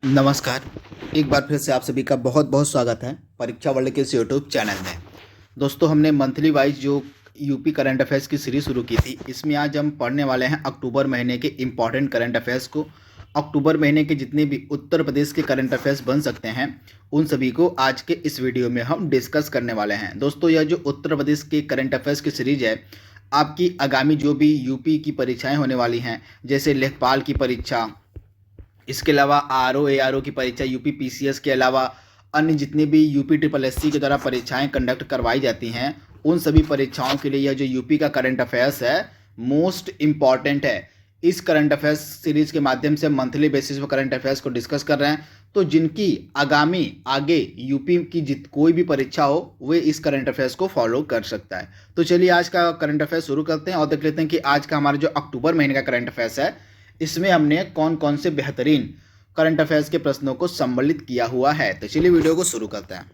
नमस्कार। एक बार फिर से आप सभी का बहुत बहुत स्वागत है परीक्षा वर्ल्ड के इस यूट्यूब चैनल में। दोस्तों, हमने मंथली वाइज जो यूपी करंट अफेयर्स की सीरीज शुरू की थी, इसमें आज हम पढ़ने वाले हैं अक्टूबर महीने के इम्पॉर्टेंट करंट अफेयर्स को। अक्टूबर महीने के जितने भी उत्तर प्रदेश के करंट अफेयर्स बन सकते हैं, उन सभी को आज के इस वीडियो में हम डिस्कस करने वाले हैं। दोस्तों, यह जो उत्तर प्रदेश के करंट अफेयर्स की सीरीज है, आपकी आगामी जो भी यूपी की परीक्षाएं होने वाली हैं, जैसे लेखपाल की परीक्षा, इसके अलावा आर ओ की परीक्षा, यूपी पीसीएस के अलावा अन्य जितने भी यूपी ट्रिपल एससी के द्वारा परीक्षाएं कंडक्ट करवाई जाती हैं, उन सभी परीक्षाओं के लिए यह जो यूपी का करंट अफेयर्स है, मोस्ट इम्पॉर्टेंट है। इस करंट अफेयर्स सीरीज के माध्यम से मंथली बेसिस पर करंट अफेयर्स को डिस्कस कर रहे हैं। तो जिनकी आगामी आगे यूपी की कोई भी परीक्षा हो, वे इस करंट अफेयर्स को फॉलो कर सकता है। तो चलिए आज का करंट अफेयर्स शुरू करते हैं और देख लेते हैं कि आज का हमारा जो अक्टूबर महीने का करंट अफेयर्स है, इसमें हमने कौन कौन से बेहतरीन करंट अफेयर्स के प्रश्नों को सम्मिलित किया हुआ है। तो चलिए वीडियो को शुरू करते हैं।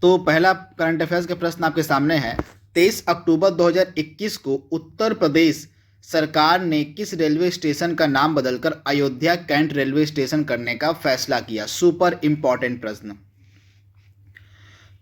तो पहला करंट अफेयर्स का प्रश्न आपके सामने है। 23 अक्टूबर 2021 को उत्तर प्रदेश सरकार ने किस रेलवे स्टेशन का नाम बदलकर अयोध्या कैंट रेलवे स्टेशन करने का फैसला किया? सुपर इंपॉर्टेंट प्रश्न।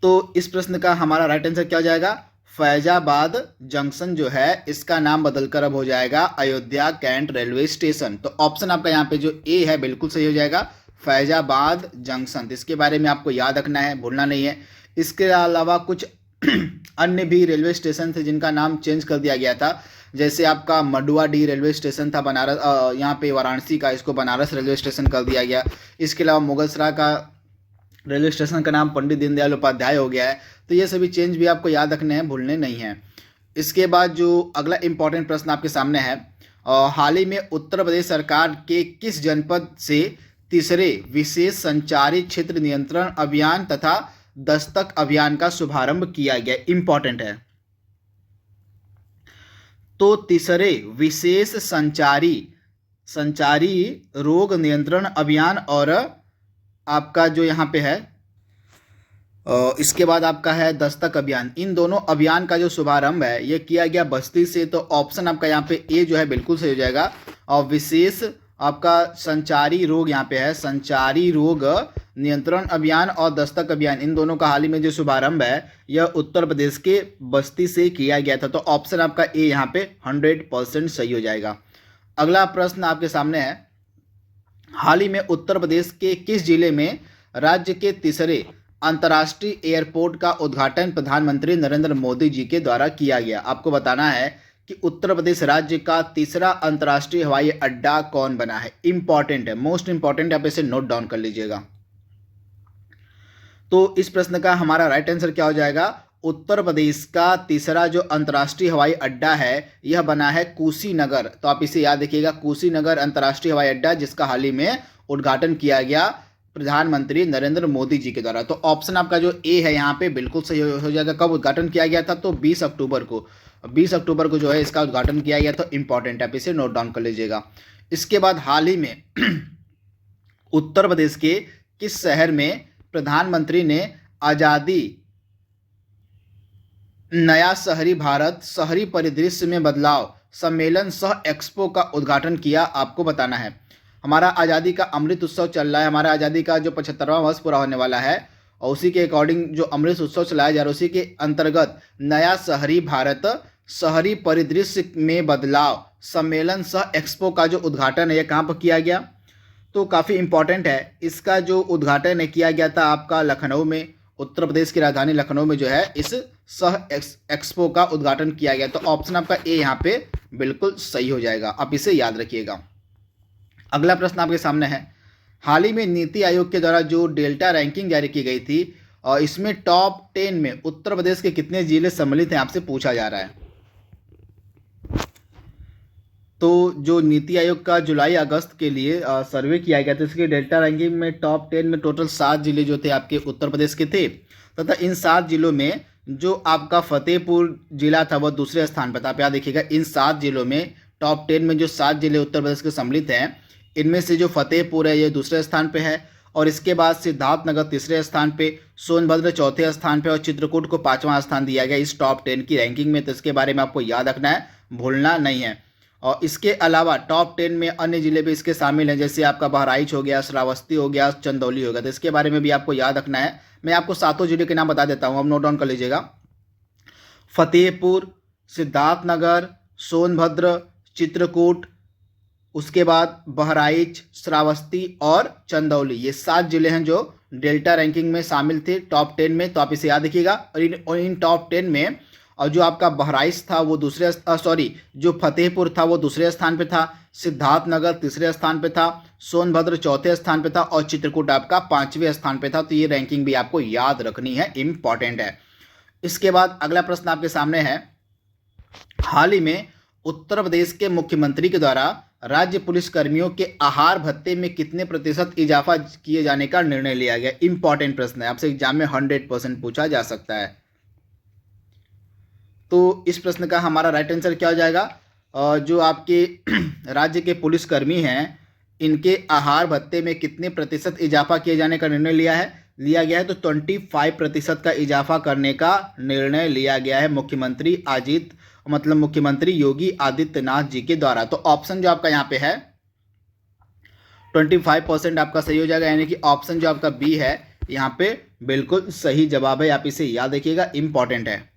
तो इस प्रश्न का हमारा राइट आंसर क्या हो जाएगा? फैजाबाद जंक्शन जो है, इसका नाम बदलकर अब हो जाएगा अयोध्या कैंट रेलवे स्टेशन। तो ऑप्शन आपका यहाँ पे जो ए है बिल्कुल सही हो जाएगा, फैजाबाद जंक्शन। इसके बारे में आपको याद रखना है, भूलना नहीं है। इसके अलावा कुछ अन्य भी रेलवे स्टेशन थे जिनका नाम चेंज कर दिया गया था, जैसे आपका मडुआडीह रेलवे स्टेशन था बनारस, यहाँ पे वाराणसी का, इसको बनारस रेलवे स्टेशन कर दिया गया। इसके अलावा मुगलसराय का रेलवे स्टेशन का नाम पंडित दीनदयाल उपाध्याय हो गया है। तो ये सभी चेंज भी आपको याद रखने हैं, भूलने नहीं हैं। इसके बाद जो अगला इंपॉर्टेंट प्रश्न आपके सामने है, हाल ही में उत्तर प्रदेश सरकार के किस जनपद से तीसरे विशेष संचारी क्षेत्र नियंत्रण अभियान तथा दस्तक अभियान का शुभारंभ किया गया? इंपॉर्टेंट है। तो तीसरे विशेष संचारी रोग नियंत्रण अभियान और आपका जो यहाँ पे है, इसके बाद आपका है दस्तक अभियान। इन दोनों अभियान का जो शुभारंभ है ये किया गया बस्ती से। तो ऑप्शन आपका यहाँ पे ए जो है बिल्कुल सही हो जाएगा। और विशेष आपका संचारी रोग यहाँ पे है, संचारी रोग नियंत्रण अभियान और दस्तक अभियान, इन दोनों का हाल ही में जो शुभारंभ है यह उत्तर प्रदेश के बस्ती से किया गया था। तो ऑप्शन आपका ए यहाँ पे 100% सही हो जाएगा। अगला प्रश्न आपके सामने है, हाल ही में उत्तर प्रदेश के किस जिले में राज्य के तीसरे अंतर्राष्ट्रीय एयरपोर्ट का उद्घाटन प्रधानमंत्री नरेंद्र मोदी जी के द्वारा किया गया? आपको बताना है कि उत्तर प्रदेश राज्य का तीसरा अंतर्राष्ट्रीय हवाई अड्डा कौन बना है? इंपॉर्टेंट है, मोस्ट इंपॉर्टेंट, आप इसे नोट डाउन कर लीजिएगा। तो इस प्रश्न का हमारा राइट आंसर क्या हो जाएगा? उत्तर प्रदेश का तीसरा जो अंतर्राष्ट्रीय हवाई अड्डा है यह बना है कुशीनगर। तो आप इसे याद रखिएगा, कुशीनगर अंतर्राष्ट्रीय हवाई अड्डा, जिसका हाल ही में उद्घाटन किया गया प्रधानमंत्री नरेंद्र मोदी जी के द्वारा। तो ऑप्शन आपका जो ए है यहाँ पे बिल्कुल सही हो जाएगा। कब उद्घाटन किया गया था? तो 20 अक्टूबर को। 20 अक्टूबर को जो है इसका उद्घाटन किया गया। तो इंपॉर्टेंट, आप इसे नोट डाउन कर लीजिएगा। इसके बाद हाल ही में उत्तर प्रदेश के किस शहर में प्रधानमंत्री ने आजादी नया शहरी भारत शहरी परिदृश्य में बदलाव सम्मेलन सह एक्सपो का उद्घाटन किया? आपको बताना है। हमारा आज़ादी का अमृत उत्सव चल रहा है, हमारा आज़ादी का जो 75वां वर्ष पूरा होने वाला है, और उसी के अकॉर्डिंग जो अमृत उत्सव चलाया जा रहा है, उसी के अंतर्गत नया शहरी भारत शहरी परिदृश्य में बदलाव सम्मेलन सह एक्सपो का जो उद्घाटन है, यह कहाँ पर किया गया? तो काफ़ी इंपॉर्टेंट है। इसका जो उद्घाटन है किया गया था आपका लखनऊ में, उत्तर प्रदेश की राजधानी लखनऊ में जो है इस सह एक्सपो का उद्घाटन किया गया। तो ऑप्शन आपका ए यहाँ पे बिल्कुल सही हो जाएगा, आप इसे याद रखिएगा। अगला प्रश्न आपके सामने है, हाल ही में नीति आयोग के द्वारा जो डेल्टा रैंकिंग जारी की गई थी, और इसमें टॉप 10 में उत्तर प्रदेश के कितने जिले सम्मिलित हैं? आपसे पूछा जा रहा है। तो जो नीति आयोग का जुलाई अगस्त के लिए सर्वे किया गया था, इसके डेल्टा रैंकिंग में टॉप 10 में टोटल 7 जिले जो थे आपके उत्तर प्रदेश के थे, तथा इन 7 जिलों में जो आपका फतेहपुर जिला था वह दूसरे स्थान पर था। आप याद देखिएगा, इन 7 जिलों में टॉप 10 में जो 7 जिले उत्तर प्रदेश के सम्मिलित हैं, इनमें से जो फतेहपुर है ये दूसरे स्थान पे है, और इसके बाद सिद्धार्थनगर तीसरे स्थान पे, सोनभद्र चौथे स्थान पे, और चित्रकूट को 5वां स्थान दिया गया इस टॉप 10 की रैंकिंग में। तो इसके बारे में आपको याद रखना है, भूलना नहीं है। और इसके अलावा टॉप 10 में अन्य जिले भी इसके शामिल हैं, जैसे आपका बहराइच हो गया, श्रावस्ती हो गया, चंदौली हो गया। तो इसके बारे में भी आपको याद रखना है। मैं आपको 7 जिले के नाम बता देता हूँ, आप नोट डाउन कर लीजिएगा। फतेहपुर, सिद्धार्थनगर, सोनभद्र, चित्रकूट, उसके बाद बहराइच, श्रावस्ती और चंदौली। ये 7 जिले हैं जो डेल्टा रैंकिंग में शामिल थे टॉप 10 में, तो आप इसे याद रखिएगा। और इन टॉप 10 में और जो आपका बहराइच था वो जो फतेहपुर था वो दूसरे स्थान पे था, सिद्धार्थनगर तीसरे स्थान पे था, सोनभद्र चौथे स्थान पे था और चित्रकूट आपका 5वें स्थान पे था। तो ये रैंकिंग भी आपको याद रखनी है, इंपॉर्टेंट है। इसके बाद अगला प्रश्न आपके सामने है, हाल ही में उत्तर प्रदेश के मुख्यमंत्री के द्वारा राज्य पुलिस कर्मियों के आहार भत्ते में कितने प्रतिशत इजाफा किए जाने का निर्णय लिया गया। इंपॉर्टेंट प्रश्न है, आपसे एग्जाम में 100% पूछा जा सकता है। तो इस प्रश्न का हमारा राइट आंसर क्या हो जाएगा? जो आपके राज्य के पुलिसकर्मी हैं, इनके आहार भत्ते में कितने प्रतिशत इजाफा किए जाने का निर्णय लिया गया है? तो 25% का इजाफा करने का निर्णय लिया गया है मुख्यमंत्री योगी आदित्यनाथ जी के द्वारा। तो ऑप्शन जो आपका यहाँ पे है 25% आपका सही हो जाएगा, यानी कि ऑप्शन जो आपका बी है यहाँ पे बिल्कुल सही जवाब है। आप इसे याद रखिएगा, इंपॉर्टेंट है।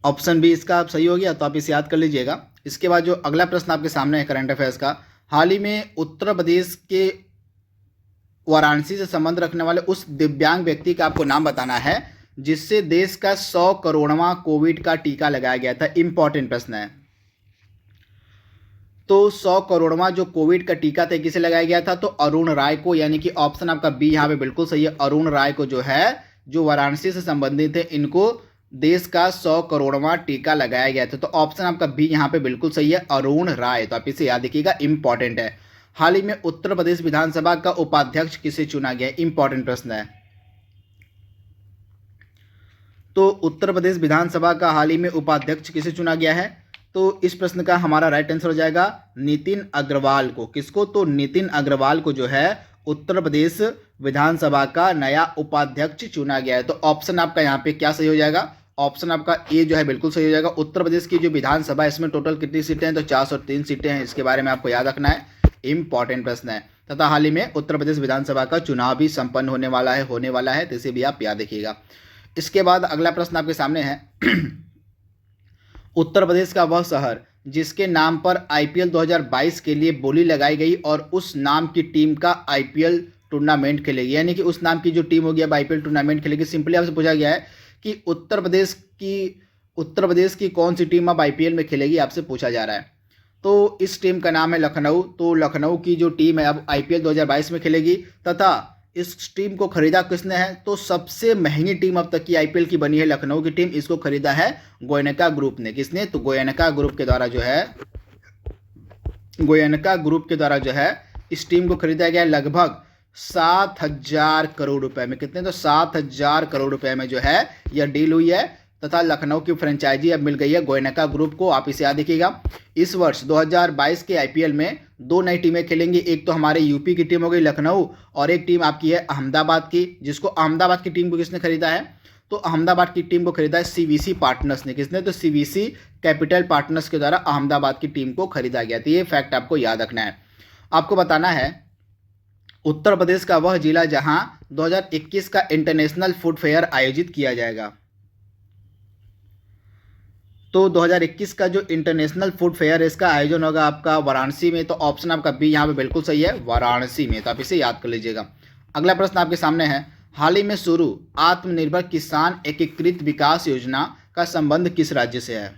ऑप्शन बी इसका आप सही हो गया, तो आप इसे याद कर लीजिएगा। इसके बाद जो अगला प्रश्न आपके सामने है करंट अफेयर्स का, हाल ही में उत्तर प्रदेश के वाराणसी से संबंध रखने वाले उस दिव्यांग व्यक्ति का आपको नाम बताना है जिससे देश का 100 करोड़वां कोविड का टीका लगाया गया था। इंपॉर्टेंट प्रश्न है। तो 100 करोड़वां जो कोविड का टीका था किसे लगाया गया था? तो अरुण राय को, यानी कि ऑप्शन आपका बी यहाँ पे बिल्कुल सही है। अरुण राय को जो है, जो वाराणसी से संबंधित है, इनको देश का 100 करोड़वां टीका लगाया गया था। तो ऑप्शन आपका बी यहाँ पे बिल्कुल सही है, अरुण राय। तो आप इसे याद रखिएगा, इंपॉर्टेंट है। हाल ही में उत्तर प्रदेश विधानसभा का उपाध्यक्ष किसे चुना गया? इंपॉर्टेंट प्रश्न है। तो उत्तर प्रदेश विधानसभा का हाल ही में उपाध्यक्ष किसे चुना गया है? तो इस प्रश्न का हमारा राइट आंसर हो जाएगा नितिन अग्रवाल को। किसको? तो नितिन अग्रवाल को जो है उत्तर प्रदेश विधानसभा का नया उपाध्यक्ष चुना गया है। तो ऑप्शन आपका यहाँ पे क्या सही हो जाएगा? ऑप्शन आपका ए जो है बिल्कुल सही हो जाएगा। उत्तर प्रदेश की जो विधानसभा है इसमें टोटल कितनी सीटें हैं? तो 403 सीटें हैं। इसके बारे में आपको याद रखना है, इंपॉर्टेंट प्रश्न है। तथा हाल ही में उत्तर प्रदेश विधानसभा का चुनाव भी संपन्न होने वाला है, तो इसे भी आप याद रखिएगा। इसके बाद अगला प्रश्न आपके सामने है, उत्तर प्रदेश का वह शहर जिसके नाम पर आईपीएल 2022 के लिए बोली लगाई गई और उस नाम की टीम का आईपीएल टूर्नामेंट खेलेगी, यानी कि उस नाम की जो टीम होगी अब आईपीएल टूर्नामेंट खेलेगी। सिंपली आपसे पूछा गया है कि उत्तर प्रदेश की कौन सी टीम अब आईपीएल में खेलेगी, आपसे पूछा जा रहा है। तो इस टीम का नाम है लखनऊ। तो लखनऊ की जो टीम है अब आईपीएल 2022 में खेलेगी। तथा इस टीम को खरीदा किसने है? तो सबसे महंगी टीम अब तक की आईपीएल की बनी है लखनऊ की टीम। इसको खरीदा है गोयनका ग्रुप ने। किसने? तो गोयनका ग्रुप के द्वारा जो है इस टीम को खरीदा गया लगभग 7,000 करोड़ रुपए में। कितने? तो 7,000 करोड़ रुपए में जो है यह डील हुई है। तथा लखनऊ की फ्रेंचाइजी अब मिल गई है गोयनका ग्रुप को। आप इसे याद रखिएगा। इस वर्ष 2022 के आईपीएल में 2 नई टीमें खेलेंगी। एक तो हमारे यूपी की टीम हो गई लखनऊ, और एक टीम आपकी है अहमदाबाद की, जिसको अहमदाबाद की टीम को किसने खरीदा है? तो अहमदाबाद की टीम को खरीदा है सीवीसी पार्टनर्स ने। किसने? तो सीवीसी कैपिटल पार्टनर्स के द्वारा अहमदाबाद की टीम को खरीदा गया। तो ये फैक्ट आपको याद रखना है। आपको बताना है उत्तर प्रदेश का वह जिला जहां 2021 का इंटरनेशनल फूड फेयर आयोजित किया जाएगा। तो 2021 का जो इंटरनेशनल फूड फेयर है इसका आयोजन होगा आपका वाराणसी में। तो ऑप्शन आपका बी यहाँ पे बिल्कुल सही है, वाराणसी में। तो आप इसे याद कर लीजिएगा। अगला प्रश्न आपके सामने है, हाल ही में शुरू आत्मनिर्भर किसान एकीकृत विकास योजना का संबंध किस राज्य से है?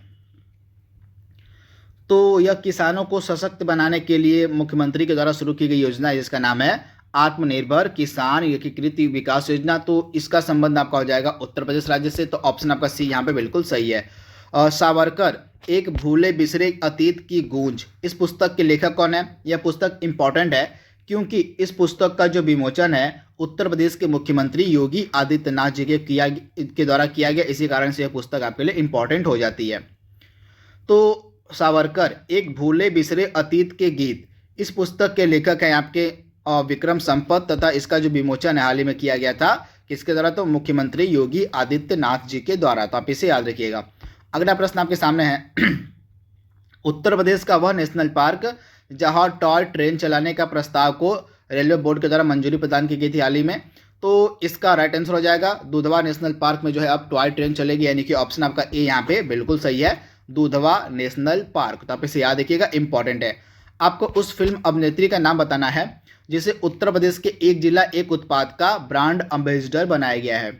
तो यह किसानों को सशक्त बनाने के लिए मुख्यमंत्री के द्वारा शुरू की गई योजना है जिसका नाम है आत्मनिर्भर किसान एकीकृत विकास योजना। तो इसका संबंध आपका हो जाएगा उत्तर प्रदेश राज्य से। तो ऑप्शन आपका सी यहाँ पे बिल्कुल सही है। सावरकर एक भूले बिसरे अतीत की गूंज, इस पुस्तक के लेखक कौन है? यह पुस्तक इंपॉर्टेंट है क्योंकि इस पुस्तक का जो विमोचन है उत्तर प्रदेश के मुख्यमंत्री योगी आदित्यनाथ जी के द्वारा किया गया। इसी कारण से यह पुस्तक आपके लिए इंपॉर्टेंट हो जाती है। तो सावरकर एक भूले बिसरे अतीत के गीत, इस पुस्तक के लेखक हैं आपके विक्रम संपत। तथा इसका जो विमोचन है हाल ही में किया गया था किसके द्वारा? तो मुख्यमंत्री योगी आदित्यनाथ जी के द्वारा। तो आप इसे याद रखिएगा। अगला प्रश्न आपके सामने है, उत्तर प्रदेश का वह नेशनल पार्क जहां टॉय ट्रेन चलाने का प्रस्ताव को रेलवे बोर्ड के द्वारा मंजूरी प्रदान की गई थी हाल ही में। तो इसका राइट आंसर हो जाएगा दुधवा नेशनल पार्क में जो है अब टॉय ट्रेन चलेगी, यानी कि ऑप्शन आपका ए यहाँ पे बिल्कुल सही है, दुधवा नेशनल पार्क। तो आप इसे याद रखिएगा, इंपॉर्टेंट है। आपको उस फिल्म अभिनेत्री का नाम बताना है जिसे उत्तर प्रदेश के एक जिला एक उत्पाद का ब्रांड एम्बेसडर बनाया गया है।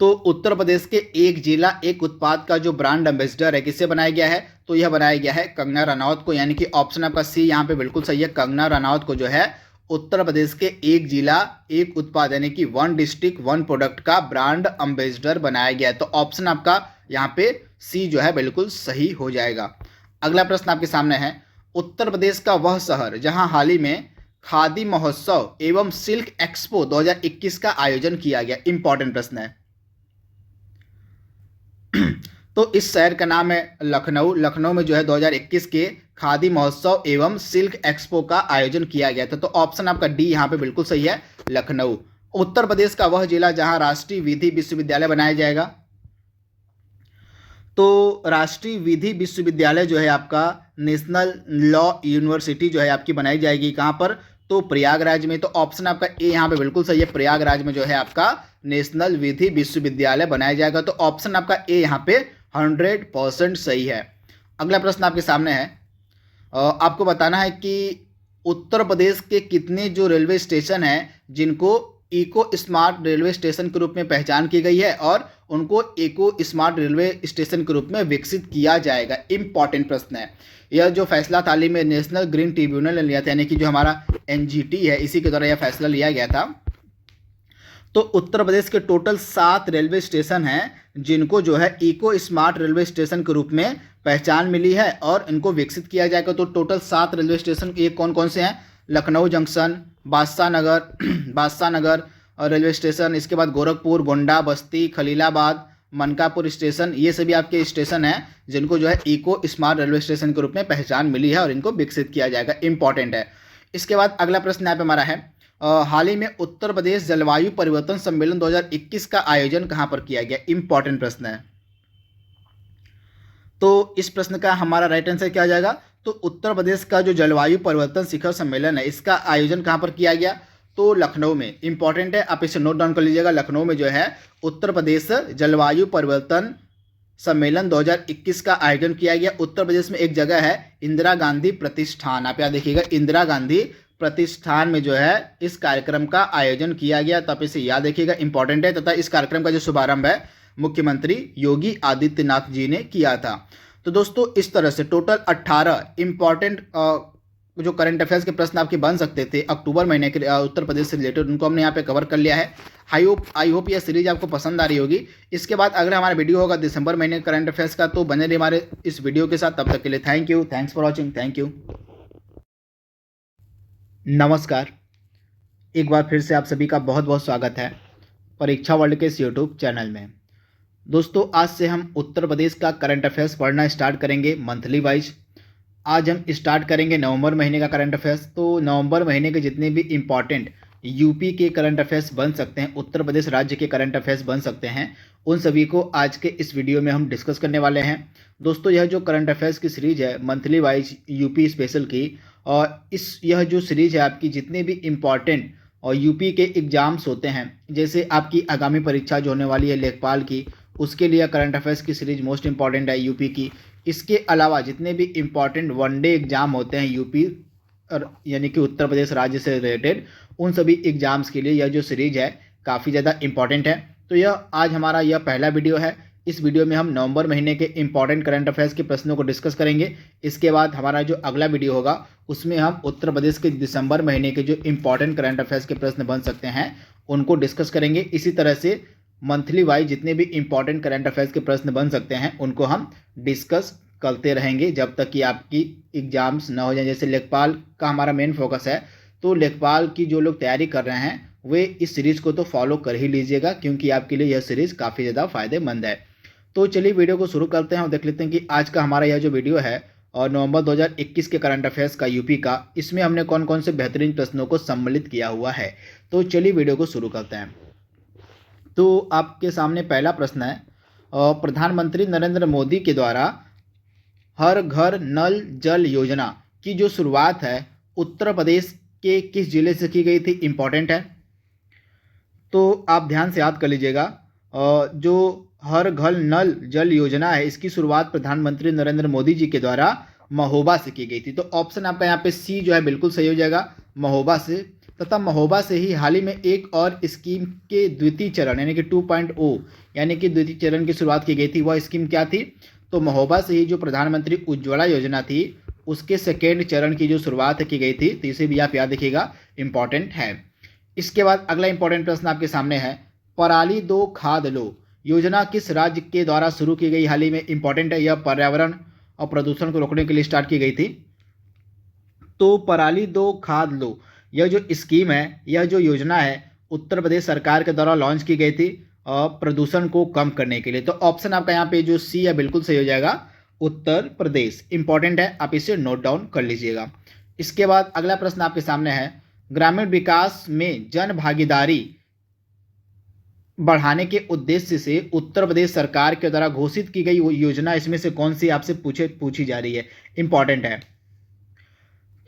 तो उत्तर प्रदेश के एक जिला एक उत्पाद का जो ब्रांड एम्बेसडर है किससे बनाया गया है, तो यह बनाया गया है कंगना रनौत को, यानी कि ऑप्शन आपका सी यहाँ पे बिल्कुल सही है। कंगना रनौत को जो है उत्तर प्रदेश के एक जिला एक उत्पाद यानी कि वन डिस्ट्रिक्ट वन प्रोडक्ट का ब्रांड एम्बेसडर बनाया गया है। तो ऑप्शन आपका यहाँ पे सी जो है बिल्कुल सही हो जाएगा। अगला प्रश्न आपके सामने है, उत्तर प्रदेश का वह शहर जहां हाल ही में खादी महोत्सव एवं सिल्क एक्सपो 2021 का आयोजन किया गया। इंपॉर्टेंट प्रश्न है। तो इस शहर का नाम है लखनऊ। लखनऊ में जो है 2021 के खादी महोत्सव एवं सिल्क एक्सपो का आयोजन किया गया था। तो ऑप्शन आपका डी यहाँ पे बिल्कुल सही है, लखनऊ। उत्तर प्रदेश का वह जिला जहां राष्ट्रीय विधि विश्वविद्यालय बनाया जाएगा। तो राष्ट्रीय विधि विश्वविद्यालय जो है आपका नेशनल लॉ यूनिवर्सिटी जो है आपकी बनाई जाएगी कहाँ पर, तो प्रयागराज में। तो ऑप्शन आपका ए यहाँ पे बिल्कुल सही है, प्रयागराज में जो है आपका नेशनल विधि विश्वविद्यालय बनाया जाएगा। तो ऑप्शन आपका ए यहाँ पे 100% सही है। अगला प्रश्न आपके सामने है, आपको बताना है कि उत्तर प्रदेश के कितने जो रेलवे स्टेशन हैं जिनको इको स्मार्ट रेलवे स्टेशन के रूप में पहचान की गई है और उनको इको स्मार्ट रेलवे स्टेशन के रूप में विकसित किया जाएगा। इंपॉर्टेंट प्रश्न है। यह जो फैसला हाल ही में नेशनल ग्रीन ट्रिब्यूनल ने लिया था, यानी कि जो हमारा एनजीटी है इसी के द्वारा यह फैसला लिया गया था। तो उत्तर प्रदेश के टोटल 7 रेलवे स्टेशन हैं जिनको जो है इको स्मार्ट रेलवे स्टेशन के रूप में पहचान मिली है और इनको विकसित किया जाएगा। तो टोटल 7 रेलवे स्टेशन ये कौन कौन से हैं, Lucknow junction, Badshah Nagar railway station, इसके बाद गोरखपुर, गोंडा, बस्ती, खलीलाबाद, मनकापुर स्टेशन, ये सभी आपके स्टेशन हैं जिनको जो है इको स्मार्ट रेलवे स्टेशन के रूप में पहचान मिली है और इनको विकसित किया जाएगा। इंपॉर्टेंट है। इसके बाद अगला प्रश्न यहाँ पे हमारा है, हाल ही में उत्तर प्रदेश जलवायु परिवर्तन सम्मेलन 2021 का आयोजन कहां पर किया गया। इंपॉर्टेंट प्रश्न है। तो इस प्रश्न का हमारा राइट आंसर क्या आ जाएगा, तो उत्तर प्रदेश का जो जलवायु परिवर्तन शिखर सम्मेलन है इसका आयोजन कहां पर किया गया, तो लखनऊ में। इंपॉर्टेंट है, आप इसे नोट डाउन कर लीजिएगा। लखनऊ में जो है उत्तर प्रदेश जलवायु परिवर्तन सम्मेलन 2021 का आयोजन किया गया। उत्तर प्रदेश में एक जगह है इंदिरा गांधी प्रतिष्ठान, आप याद देखिएगा, इंदिरा गांधी प्रतिष्ठान में जो है इस कार्यक्रम का आयोजन किया गया। तो आप इसे याद रखिएगा, इंपॉर्टेंट है। तथा इस कार्यक्रम का जो शुभारंभ है मुख्यमंत्री योगी आदित्यनाथ जी ने किया था। तो दोस्तों इस तरह से टोटल 18 इंपॉर्टेंट जो करंट अफेयर्स के प्रश्न आपके बन सकते थे अक्टूबर महीने के उत्तर प्रदेश से रिलेटेड, उनको हमने यहाँ पे कवर कर लिया है। आई होप यह सीरीज आपको पसंद आ रही होगी। इसके बाद अगला हमारा वीडियो होगा दिसंबर महीने करंट अफेयर्स का, तो बने रहिए हमारे इस वीडियो के साथ। तब तक के लिए thank you, thanks for watching, thank you, नमस्कार। एक बार फिर से आप सभी का बहुत बहुत स्वागत है परीक्षा वर्ल्ड के इस यूट्यूब चैनल में। दोस्तों आज से हम उत्तर प्रदेश का करंट अफेयर्स पढ़ना स्टार्ट करेंगे मंथली वाइज। आज हम स्टार्ट करेंगे नवंबर महीने का करंट अफेयर्स। तो नवंबर महीने के जितने भी इंपॉर्टेंट यूपी के करंट अफेयर्स बन सकते हैं, उत्तर प्रदेश राज्य के करंट अफेयर्स बन सकते हैं, उन सभी को आज के इस वीडियो में हम डिस्कस करने वाले हैं। दोस्तों यह जो करंट अफेयर्स की सीरीज है मंथली वाइज यूपी स्पेशल की, और यह जो सीरीज है आपकी जितने भी इम्पॉर्टेंट और यूपी के एग्जाम्स होते हैं, जैसे आपकी आगामी परीक्षा जो होने वाली है लेखपाल की, उसके लिए करंट अफेयर्स की सीरीज मोस्ट इंपॉर्टेंट है यूपी की। इसके अलावा जितने भी इम्पॉर्टेंट वनडे एग्जाम होते हैं यूपी और यानी कि उत्तर प्रदेश राज्य से रिलेटेड, उन सभी एग्जाम्स के लिए यह जो सीरीज है काफ़ी ज़्यादा इंपॉर्टेंट है। तो यह आज हमारा यह पहला वीडियो है। इस वीडियो में हम नवंबर महीने के इंपॉर्टेंट करंट अफेयर्स के प्रश्नों को डिस्कस करेंगे। इसके बाद हमारा जो अगला वीडियो होगा उसमें हम उत्तर प्रदेश के दिसंबर महीने के जो इंपॉर्टेंट करंट अफेयर्स के प्रश्न बन सकते हैं उनको डिस्कस करेंगे। इसी तरह से मंथली वाइज जितने भी इंपॉर्टेंट करंट अफेयर्स के प्रश्न बन सकते हैं उनको हम डिस्कस करते रहेंगे जब तक कि आपकी एग्जाम्स ना हो जाए। जैसे लेखपाल का हमारा मेन फोकस है, तो लेखपाल की जो लोग तैयारी कर रहे हैं वे इस सीरीज़ को तो फॉलो कर ही लीजिएगा, क्योंकि आपके लिए यह सीरीज़ काफ़ी ज़्यादा फायदेमंद है। तो चलिए वीडियो को शुरू करते हैं और देख लेते हैं कि आज का हमारा यह जो वीडियो है और नवंबर 2021 के करंट अफेयर्स का यूपी का, इसमें हमने कौन कौन से बेहतरीन प्रश्नों को सम्मिलित किया हुआ है। तो चलिए वीडियो को शुरू करते हैं। तो आपके सामने पहला प्रश्न है, प्रधानमंत्री नरेंद्र मोदी के द्वारा हर घर नल जल योजना की जो शुरुआत है उत्तर प्रदेश के किस जिले से की गई थी? इंपॉर्टेंट है, तो आप ध्यान से याद कर लीजिएगा। जो हर घर नल जल योजना है इसकी शुरुआत प्रधानमंत्री नरेंद्र मोदी जी के द्वारा महोबा से की गई थी। तो ऑप्शन आपका यहाँ पे सी जो है बिल्कुल सही हो जाएगा, महोबा से। तथा महोबा से ही हाल ही में एक और स्कीम के द्वितीय चरण यानी कि 2.0 यानी कि द्वितीय चरण की शुरुआत की गई थी। वह स्कीम क्या थी? तो महोबा से ही जो प्रधानमंत्री उज्ज्वला योजना थी उसके सेकेंड चरण की जो शुरुआत की गई थी, तो इसे भी आप याद रखिएगा, इंपॉर्टेंट है। इसके बाद अगला इंपॉर्टेंट प्रश्न आपके सामने है, पराली दो खाद लो योजना किस राज्य के द्वारा शुरू की गई? हाल ही में, इंपॉर्टेंट है, यह पर्यावरण और प्रदूषण को रोकने के लिए स्टार्ट की गई थी। तो पराली दो खाद लो यह जो स्कीम है, यह जो योजना है उत्तर प्रदेश सरकार के द्वारा लॉन्च की गई थी प्रदूषण को कम करने के लिए। तो ऑप्शन आपका यहाँ पे जो सी है बिल्कुल सही हो जाएगा, उत्तर प्रदेश। इंपॉर्टेंट है, आप इसे नोट डाउन कर लीजिएगा। इसके बाद अगला प्रश्न आपके सामने है, ग्रामीण विकास में जन भागीदारी बढ़ाने के उद्देश्य से उत्तर प्रदेश सरकार के द्वारा घोषित की गई योजना इसमें से कौन सी आपसे पूछी जा रही है? इंपॉर्टेंट है।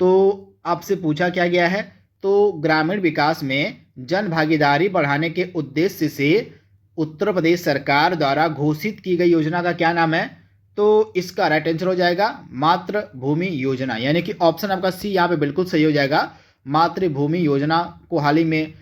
तो आपसे पूछा क्या गया है? तो ग्रामीण विकास में जन भागीदारी बढ़ाने के उद्देश्य से उत्तर प्रदेश सरकार द्वारा घोषित की गई योजना का क्या नाम है? तो इसका राइट आंसर हो जाएगा मातृभूमि योजना, यानी कि ऑप्शन आपका सी यहाँ पे बिल्कुल सही हो जाएगा। मातृभूमि योजना को हाल ही में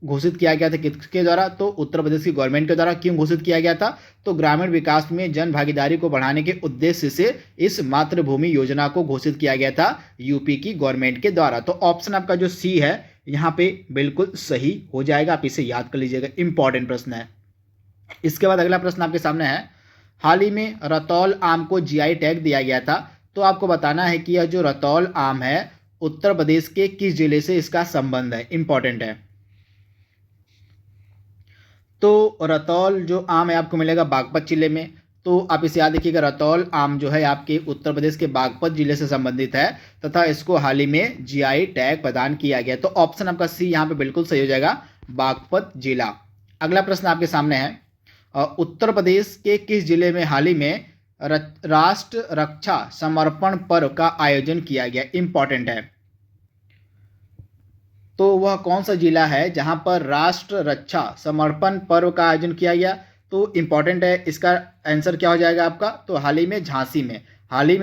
घोषित किया गया था किसके द्वारा? तो उत्तर प्रदेश की गवर्नमेंट के द्वारा। क्यों घोषित किया गया था? तो ग्रामीण विकास में जन भागीदारी को बढ़ाने के उद्देश्य से इस मातृभूमि योजना को घोषित किया गया था यूपी की गवर्नमेंट के द्वारा। तो ऑप्शन आपका जो सी है यहाँ पे बिल्कुल सही हो जाएगा, आप इसे याद कर लीजिएगा, इंपॉर्टेंट प्रश्न है। इसके बाद अगला प्रश्न आपके सामने है, हाल ही में रतौल आम को जीआई टैग दिया गया था। तो आपको बताना है कि यह जो रतौल आम है उत्तर प्रदेश के किस जिले से इसका संबंध है? इंपॉर्टेंट है। तो रतौल जो आम है आपको मिलेगा बागपत जिले में। तो आप इसे याद रखिएगा, रतौल आम जो है आपके उत्तर प्रदेश के बागपत जिले से संबंधित है तथा इसको हाल ही में जीआई टैग प्रदान किया गया। तो ऑप्शन आपका सी यहाँ पे बिल्कुल सही हो जाएगा, बागपत जिला। अगला प्रश्न आपके सामने है, उत्तर प्रदेश के किस जिले में हाल ही में राष्ट्र रक्षा समर्पण पर्व का आयोजन किया गया? इंपॉर्टेंट है। तो वह कौन सा जिला है जहां पर राष्ट्र रक्षा समर्पण पर्व का आयोजन किया गया? तो इंपॉर्टेंट है, इसका आंसर क्या हो जाएगा आपका? तो हाल ही में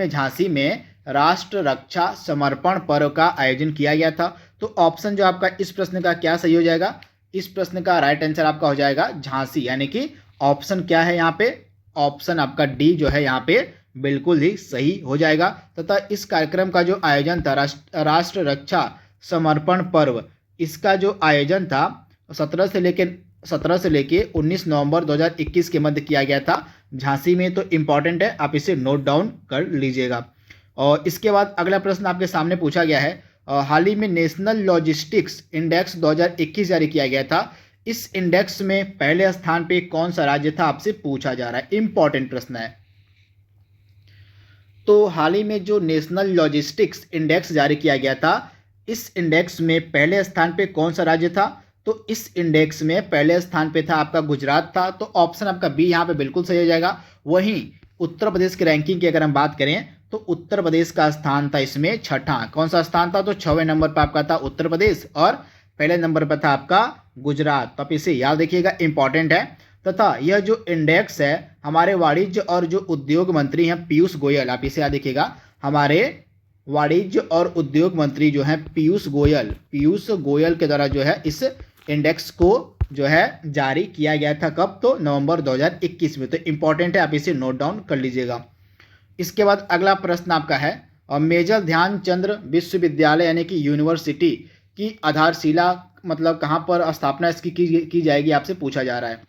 झांसी में राष्ट्र रक्षा समर्पण पर्व का आयोजन किया गया था। तो ऑप्शन जो आपका इस प्रश्न का क्या सही हो जाएगा? इस प्रश्न का राइट आंसर आपका हो जाएगा झांसी, यानी कि ऑप्शन क्या है यहाँ पे? ऑप्शन आपका डी जो है यहाँ पे बिल्कुल ही सही हो जाएगा। तथा इस कार्यक्रम का जो आयोजन था राष्ट्र रक्षा समर्पण पर्व, इसका जो आयोजन था 17 से लेके 19 नवंबर 2021 के मध्य किया गया था झांसी में। तो इंपॉर्टेंट है, आप इसे नोट डाउन कर लीजिएगा। और इसके बाद अगला प्रश्न आपके सामने पूछा गया है, हाल ही में नेशनल लॉजिस्टिक्स इंडेक्स 2021 जारी किया गया था। इस इंडेक्स में पहले स्थान पे कौन सा राज्य था? आपसे पूछा जा रहा है, इंपॉर्टेंट प्रश्न है। तो हाल ही में जो नेशनल लॉजिस्टिक्स इंडेक्स जारी किया गया था, इस इंडेक्स में पहले स्थान पे कौन सा राज्य था? तो इस इंडेक्स में पहले स्थान पे था आपका गुजरात था। तो ऑप्शन आपका बी यहाँ पे बिल्कुल सही हो जाएगा। वहीं उत्तर प्रदेश की रैंकिंग की अगर हम बात करें तो उत्तर प्रदेश का स्थान था इसमें छठा। कौन सा स्थान था? तो 6वें नंबर पर आपका था उत्तर प्रदेश और पहले नंबर पर था आपका गुजरात। तो आप इसे याद रखिएगा, इंपॉर्टेंट है। तथा यह जो इंडेक्स है हमारे वाणिज्य और जो उद्योग मंत्री हैं पीयूष गोयल, आप इसे याद रखिएगा, हमारे वाणिज्य और उद्योग मंत्री जो हैं पीयूष गोयल के द्वारा जो है इस इंडेक्स को जो है जारी किया गया था। कब? तो नवंबर 2021 में। तो इंपॉर्टेंट है, आप इसे नोट डाउन कर लीजिएगा। इसके बाद अगला प्रश्न आपका है, मेजर ध्यानचंद विश्वविद्यालय यानी कि यूनिवर्सिटी की आधारशिला मतलब कहाँ पर स्थापना इसकी की जाएगी? आपसे पूछा जा रहा है।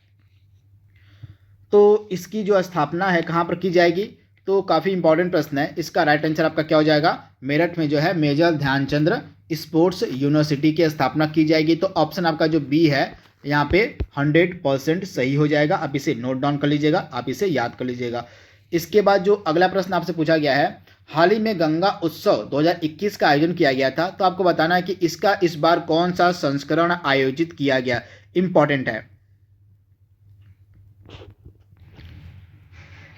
तो इसकी जो स्थापना है कहाँ पर की जाएगी? तो काफ़ी इंपॉर्टेंट प्रश्न है। इसका राइट आंसर आपका क्या हो जाएगा? मेरठ में जो है मेजर ध्यानचंद स्पोर्ट्स यूनिवर्सिटी की स्थापना की जाएगी। तो ऑप्शन आपका जो बी है यहाँ पे 100% सही हो जाएगा। आप इसे नोट डाउन कर लीजिएगा, आप इसे याद कर लीजिएगा। इसके बाद जो अगला प्रश्न आपसे पूछा गया है, हाल ही में गंगा उत्सव 2021 का आयोजन किया गया था। तो आपको बताना है कि इसका इस बार कौन सा संस्करण आयोजित किया गया? इंपॉर्टेंट है।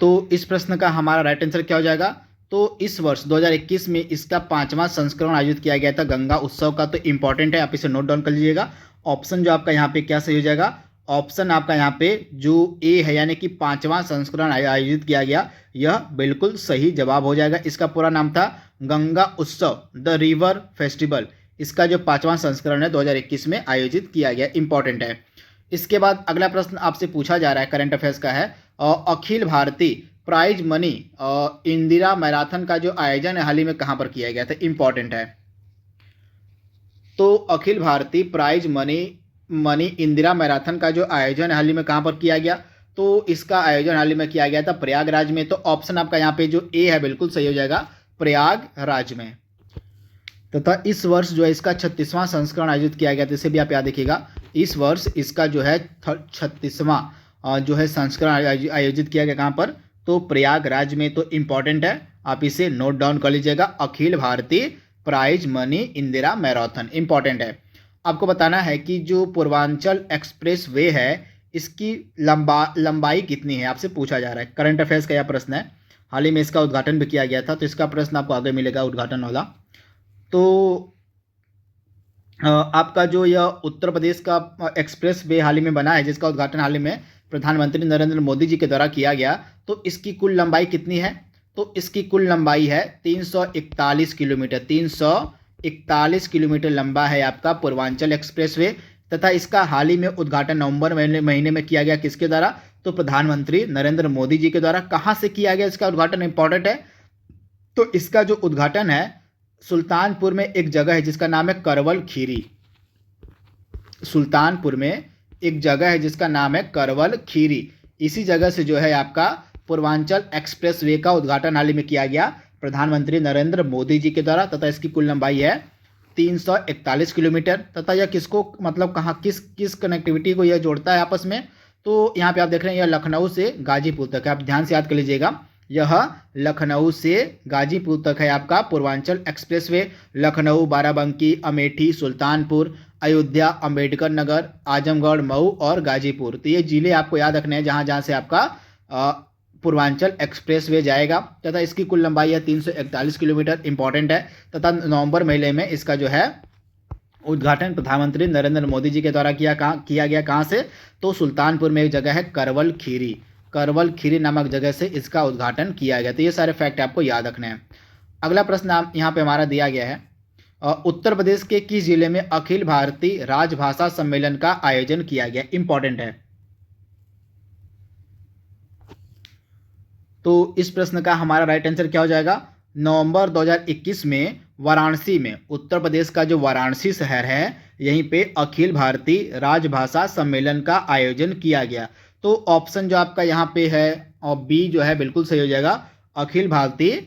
तो इस प्रश्न का हमारा राइट आंसर क्या हो जाएगा? तो इस वर्ष 2021 में इसका 5वां संस्करण आयोजित किया गया था गंगा उत्सव का। तो इंपॉर्टेंट है, आप इसे नोट डाउन कर लीजिएगा। ऑप्शन जो आपका यहाँ पे क्या सही हो जाएगा? ऑप्शन आपका यहाँ पे जो ए है, यानी कि 5वां संस्करण आयोजित किया गया, यह बिल्कुल सही जवाब हो जाएगा। इसका पूरा नाम था गंगा उत्सव, द रिवर फेस्टिवल। इसका जो 5वां संस्करण है 2021 में आयोजित किया गया, इंपॉर्टेंट है। इसके बाद अगला प्रश्न आपसे पूछा जा रहा है, करंट अफेयर्स का है। अखिल भारतीय प्राइज मनी इंदिरा मैराथन का जो आयोजन हाल ही में कहाँ पर किया गया था? इंपॉर्टेंट है। तो अखिल भारतीय प्राइज मनी इंदिरा मैराथन का जो आयोजन हाल ही में कहाँ पर किया गया? तो इसका आयोजन हाल ही में किया गया था प्रयागराज में। तो ऑप्शन आपका यहाँ पे जो ए है बिल्कुल सही हो जाएगा, प्रयागराज में। तथा इस वर्ष जो है इसका 36वां संस्करण आयोजित किया गया था, इसे भी आप याद रखिएगा। इस वर्ष इसका जो है 36वां जो है संस्करण आयोजित किया गया, कहाँ पर? तो प्रयागराज में। तो इंपॉर्टेंट है, आप इसे नोट डाउन कर लीजिएगा। अखिल भारतीय prize money Indira marathon, important है। आपको बताना है कि जो पूर्वांचल एक्सप्रेस वे है, इसकी लंबाई कितनी है, आपसे पूछा जा रहा है। करंट अफेयर्स का यह प्रश्न है। हाल ही में इसका उद्घाटन भी किया गया था, तो इसका प्रश्न आपको आगे मिलेगा, उद्घाटन वाला। तो आपका जो यह उत्तर प्रदेश का एक्सप्रेस वे हाल ही में बना है, जिसका उद्घाटन हाल ही में प्रधानमंत्री नरेंद्र मोदी जी के द्वारा किया गया, तो इसकी कुल लंबाई कितनी है? तो इसकी कुल लंबाई है 341 किलोमीटर। 341 किलोमीटर लंबा है आपका पूर्वांचल एक्सप्रेस वे। तथा इसका हाल ही में उद्घाटन नवंबर महीने में किया गया, किसके द्वारा? तो प्रधानमंत्री नरेंद्र मोदी जी के द्वारा। कहाँ से किया गया इसका उद्घाटन? इंपॉर्टेंट है। तो इसका जो उद्घाटन है सुल्तानपुर में एक जगह है जिसका नाम है करवल खीरी। सुल्तानपुर में एक जगह है जिसका नाम है करवल खीरी। इसी जगह से जो है आपका पूर्वांचल एक्सप्रेस वे का उद्घाटन हाल ही में किया गया प्रधानमंत्री नरेंद्र मोदी जी के द्वारा। तथा इसकी कुल लंबाई है 341 किलोमीटर। तथा यह किसको, मतलब कहाँ, किस कनेक्टिविटी को यह जोड़ता है आपस में? तो यहाँ पे आप देख रहे हैं, यह लखनऊ से गाजीपुर तक है। आप ध्यान से याद कर लीजिएगा, यह लखनऊ से गाजीपुर तक है आपका पूर्वांचल एक्सप्रेस वे। लखनऊ, बाराबंकी, अमेठी, सुल्तानपुर, अयोध्या, अंबेडकर नगर, आजमगढ़, मऊ और गाजीपुर। तो ये जिले आपको याद रखने हैं जहाँ जहाँ से आपका पूर्वांचल एक्सप्रेस वे जाएगा। तथा इसकी कुल लंबाई है 341 किलोमीटर, इंपॉर्टेंट है। तथा नवंबर महीने में इसका जो है उद्घाटन प्रधानमंत्री नरेंद्र मोदी जी के द्वारा किया गया। कहाँ से? तो सुल्तानपुर में एक जगह है करवल खीरी। करवल खीरी नामक जगह से इसका उद्घाटन किया गया। तो ये सारे फैक्ट आपको याद रखने हैं। अगला प्रश्न यहाँ पे हमारा दिया गया है, उत्तर प्रदेश के किस जिले में अखिल भारतीय राजभाषा सम्मेलन का आयोजन किया गया? इंपॉर्टेंट है। तो इस प्रश्न का हमारा राइट आंसर क्या हो जाएगा? नवंबर 2021 में वाराणसी में, उत्तर प्रदेश का जो वाराणसी शहर है, यहीं पे अखिल भारतीय राजभाषा सम्मेलन का आयोजन किया गया। तो ऑप्शन जो आपका यहाँ पे है और बी जो है बिल्कुल सही हो जाएगा। अखिल भारतीय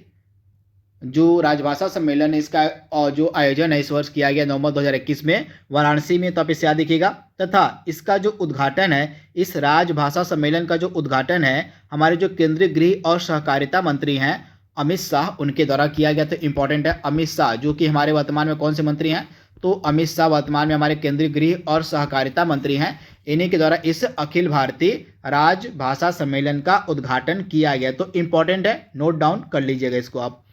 जो राजभाषा सम्मेलन है, इसका जो आयोजन है इस वर्ष किया गया नवंबर 2021 में वाराणसी में। तो आप इसे याद रखिएगा। तथा इसका जो उद्घाटन है, इस राजभाषा सम्मेलन का जो उद्घाटन है, हमारे जो केंद्रीय गृह और सहकारिता मंत्री हैं अमित शाह, उनके द्वारा किया गया। तो इंपॉर्टेंट है, अमित शाह जो कि हमारे वर्तमान में कौन से मंत्री हैं? तो अमित शाह वर्तमान में हमारे केंद्रीय गृह और सहकारिता मंत्री हैं। इन्हीं के द्वारा इस अखिल भारतीय राजभाषा सम्मेलन का उद्घाटन किया गया। तो इंपॉर्टेंट है, नोट डाउन कर लीजिएगा इसको आप।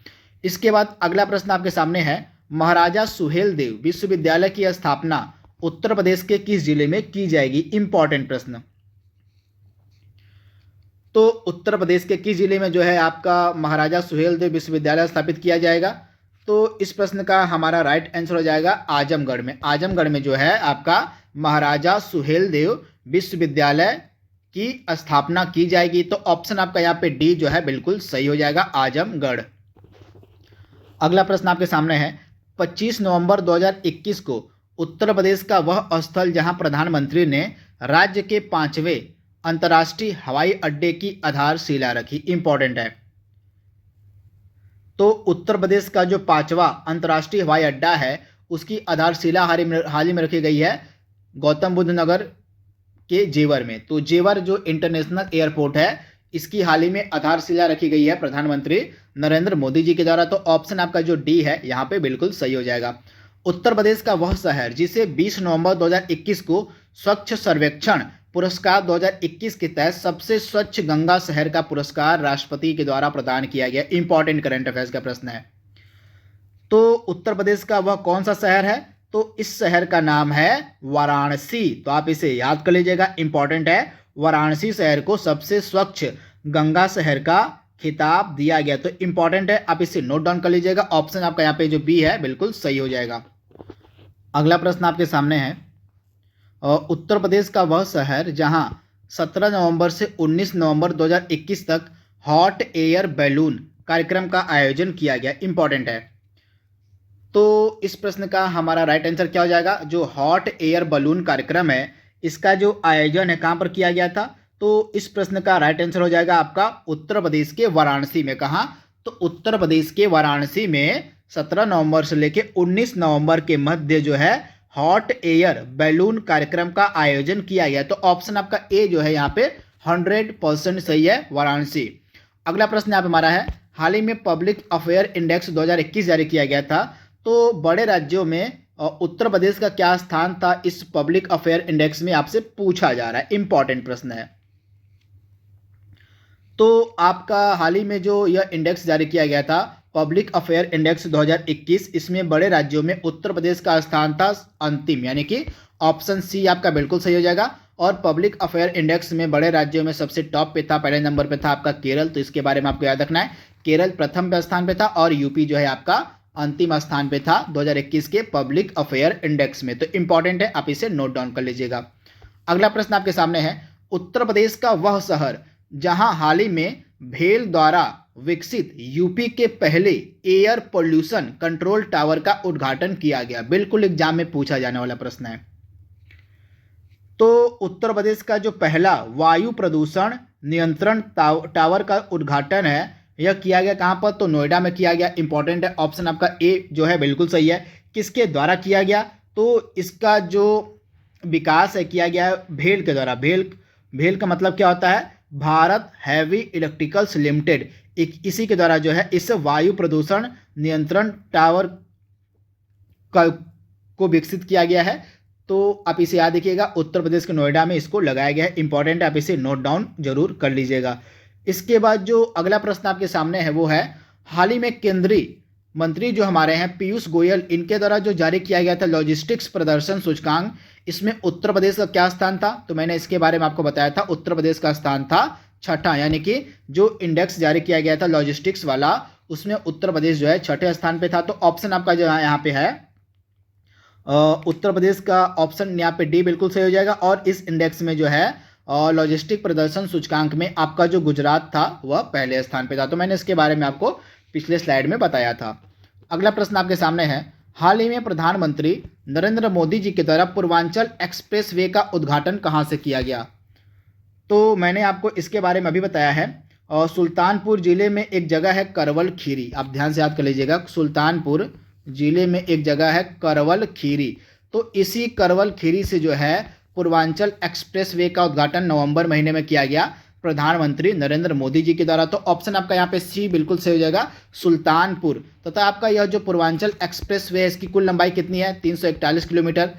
इसके बाद अगला प्रश्न आपके सामने है, महाराजा सुहेलदेव विश्वविद्यालय की स्थापना उत्तर प्रदेश के किस जिले में की जाएगी? इंपॉर्टेंट प्रश्न। तो उत्तर प्रदेश के किस जिले में जो है आपका महाराजा सुहेलदेव विश्वविद्यालय स्थापित किया जाएगा? तो इस प्रश्न का हमारा राइट आंसर हो जाएगा आजमगढ़ में। आजमगढ़ में जो है आपका महाराजा सुहेलदेव विश्वविद्यालय की स्थापना की जाएगी। तो ऑप्शन आपका यहाँ पे डी जो है बिल्कुल सही हो जाएगा, आजमगढ़। अगला प्रश्न आपके सामने है, 25 नवंबर 2021 को उत्तर प्रदेश का वह स्थल जहां प्रधानमंत्री ने राज्य के 5वें अंतर्राष्ट्रीय हवाई अड्डे की आधारशिला रखी। इंपॉर्टेंट है। तो उत्तर प्रदेश का जो 5वां अंतर्राष्ट्रीय हवाई अड्डा है, उसकी आधारशिला हाल ही में रखी गई है गौतम बुद्ध नगर के जेवर में। तो जेवर जो इंटरनेशनल एयरपोर्ट है, इसकी हाल ही में आधारशिला रखी गई है प्रधानमंत्री नरेंद्र मोदी जी के द्वारा। तो ऑप्शन आपका जो डी है यहाँ पे बिल्कुल सही हो जाएगा। उत्तर प्रदेश का वह शहर जिसे 20 नवंबर 2021 को स्वच्छ सर्वेक्षण पुरस्कार 2021 के तहत सबसे स्वच्छ गंगा शहर का पुरस्कार राष्ट्रपति के द्वारा प्रदान किया गया। इंपॉर्टेंट करंट अफेयर्स का प्रश्न है। तो उत्तर प्रदेश का वह कौन सा शहर है? तो इस शहर का नाम है वाराणसी। तो आप इसे याद कर लीजिएगा, इंपॉर्टेंट है। वाराणसी शहर को सबसे स्वच्छ गंगा शहर का खिताब दिया गया। तो इंपॉर्टेंट है, आप इसे नोट डाउन कर लीजिएगा। ऑप्शन आपका यहाँ पे जो बी है बिल्कुल सही हो जाएगा। अगला प्रश्न आपके सामने है, उत्तर प्रदेश का वह शहर जहां 17 नवंबर से 19 नवंबर 2021 तक हॉट एयर बैलून कार्यक्रम का आयोजन किया गया। इंपॉर्टेंट है। तो इस प्रश्न का हमारा राइट आंसर क्या हो जाएगा? जो हॉट एयर बलून कार्यक्रम है, इसका जो आयोजन है कहां पर किया गया था? तो इस प्रश्न का राइट आंसर हो जाएगा आपका उत्तर प्रदेश के वाराणसी में। कहां? तो उत्तर प्रदेश के वाराणसी में 17 नवंबर से लेकर 19 नवंबर के मध्य जो है हॉट एयर बैलून कार्यक्रम का आयोजन किया गया। तो ऑप्शन आपका ए जो है यहाँ पे 100% सही है, वाराणसी। अगला प्रश्न यहाँ पे हमारा है, हाल ही में पब्लिक अफेयर इंडेक्स 2021 जारी किया गया था। तो बड़े राज्यों में उत्तर प्रदेश का क्या स्थान था इस पब्लिक अफेयर इंडेक्स में, आपसे पूछा जा रहा है। इंपॉर्टेंट प्रश्न है। तो आपका हाल ही में जो यह इंडेक्स जारी किया गया था पब्लिक अफेयर इंडेक्स 2021, इसमें बड़े राज्यों में उत्तर प्रदेश का स्थान था अंतिम, यानी कि ऑप्शन सी आपका बिल्कुल सही हो जाएगा। और पब्लिक अफेयर इंडेक्स में बड़े राज्यों में सबसे टॉप पे था, पहले नंबर पे था आपका केरल। तो इसके बारे में आपको याद रखना है, केरल प्रथम स्थान पे था और यूपी जो है आपका अंतिम स्थान पे था 2021 के पब्लिक अफेयर इंडेक्स में। तो इंपॉर्टेंट है, आप इसे नोट डाउन कर लीजिएगा। अगला प्रश्न आपके सामने है, उत्तर प्रदेश का वह शहर जहां हाल ही में भेल द्वारा विकसित यूपी के पहले एयर पोल्यूशन कंट्रोल टावर का उद्घाटन किया गया। बिल्कुल एग्जाम में पूछा जाने वाला प्रश्न है। तो उत्तर प्रदेश का जो पहला वायु प्रदूषण नियंत्रण टावर का उद्घाटन है, यह किया गया कहां पर? तो नोएडा में किया गया। इंपॉर्टेंट है, ऑप्शन आपका ए जो है बिल्कुल सही है। किसके द्वारा किया गया? तो इसका जो विकास है किया गया भेल के द्वारा। भेल का मतलब क्या होता है? भारत हैवी इलेक्ट्रिकल्स लिमिटेड, इसी के द्वारा जो है इस वायु प्रदूषण नियंत्रण टावर को विकसित किया गया है। तो आप इसे याद रखिएगा, उत्तर प्रदेश के नोएडा में इसको लगाया गया है। इंपॉर्टेंट है, आप इसे नोट डाउन जरूर कर लीजिएगा। इसके बाद जो अगला प्रश्न आपके सामने है वो है, हाल ही में केंद्रीय मंत्री जो हमारे हैं पीयूष गोयल, इनके द्वारा जो जारी किया गया था लॉजिस्टिक्स प्रदर्शन सूचकांक, इसमें उत्तर प्रदेश का क्या स्थान था? तो मैंने इसके बारे में आपको बताया था, उत्तर प्रदेश का स्थान था छठा, यानी कि जो इंडेक्स जारी किया गया था लॉजिस्टिक्स वाला, उसमें उत्तर प्रदेश जो है छठे स्थान पे था। तो ऑप्शन आपका जो है यहाँ पे है उत्तर प्रदेश का ऑप्शन यहाँ पे डी बिल्कुल सही हो जाएगा। और इस इंडेक्स में जो है लॉजिस्टिक प्रदर्शन सूचकांक में आपका जो गुजरात था वह पहले स्थान पे था। तो मैंने इसके बारे में आपको पिछले स्लाइड में बताया था। अगला प्रश्न आपके सामने है, हाल ही में प्रधानमंत्री नरेंद्र मोदी जी के द्वारा पूर्वांचल एक्सप्रेस वे का उद्घाटन कहाँ से किया गया? तो मैंने आपको इसके बारे में अभी बताया है। और सुल्तानपुर जिले में एक जगह है करवल खीरी, आप ध्यान से याद कर लीजिएगा। सुल्तानपुर जिले में एक जगह है करवल खीरी। तो इसी करवल खीरी से जो है पूर्वांचल एक्सप्रेस वे का उद्घाटन नवंबर महीने में किया गया प्रधानमंत्री नरेंद्र मोदी जी के द्वारा। तो ऑप्शन आपका यहाँ पे सी बिल्कुल सही हो जाएगा, सुल्तानपुर। तथा आपका यह जो पूर्वांचल एक्सप्रेस वे है, इसकी कुल लंबाई कितनी है? 341 किलोमीटर।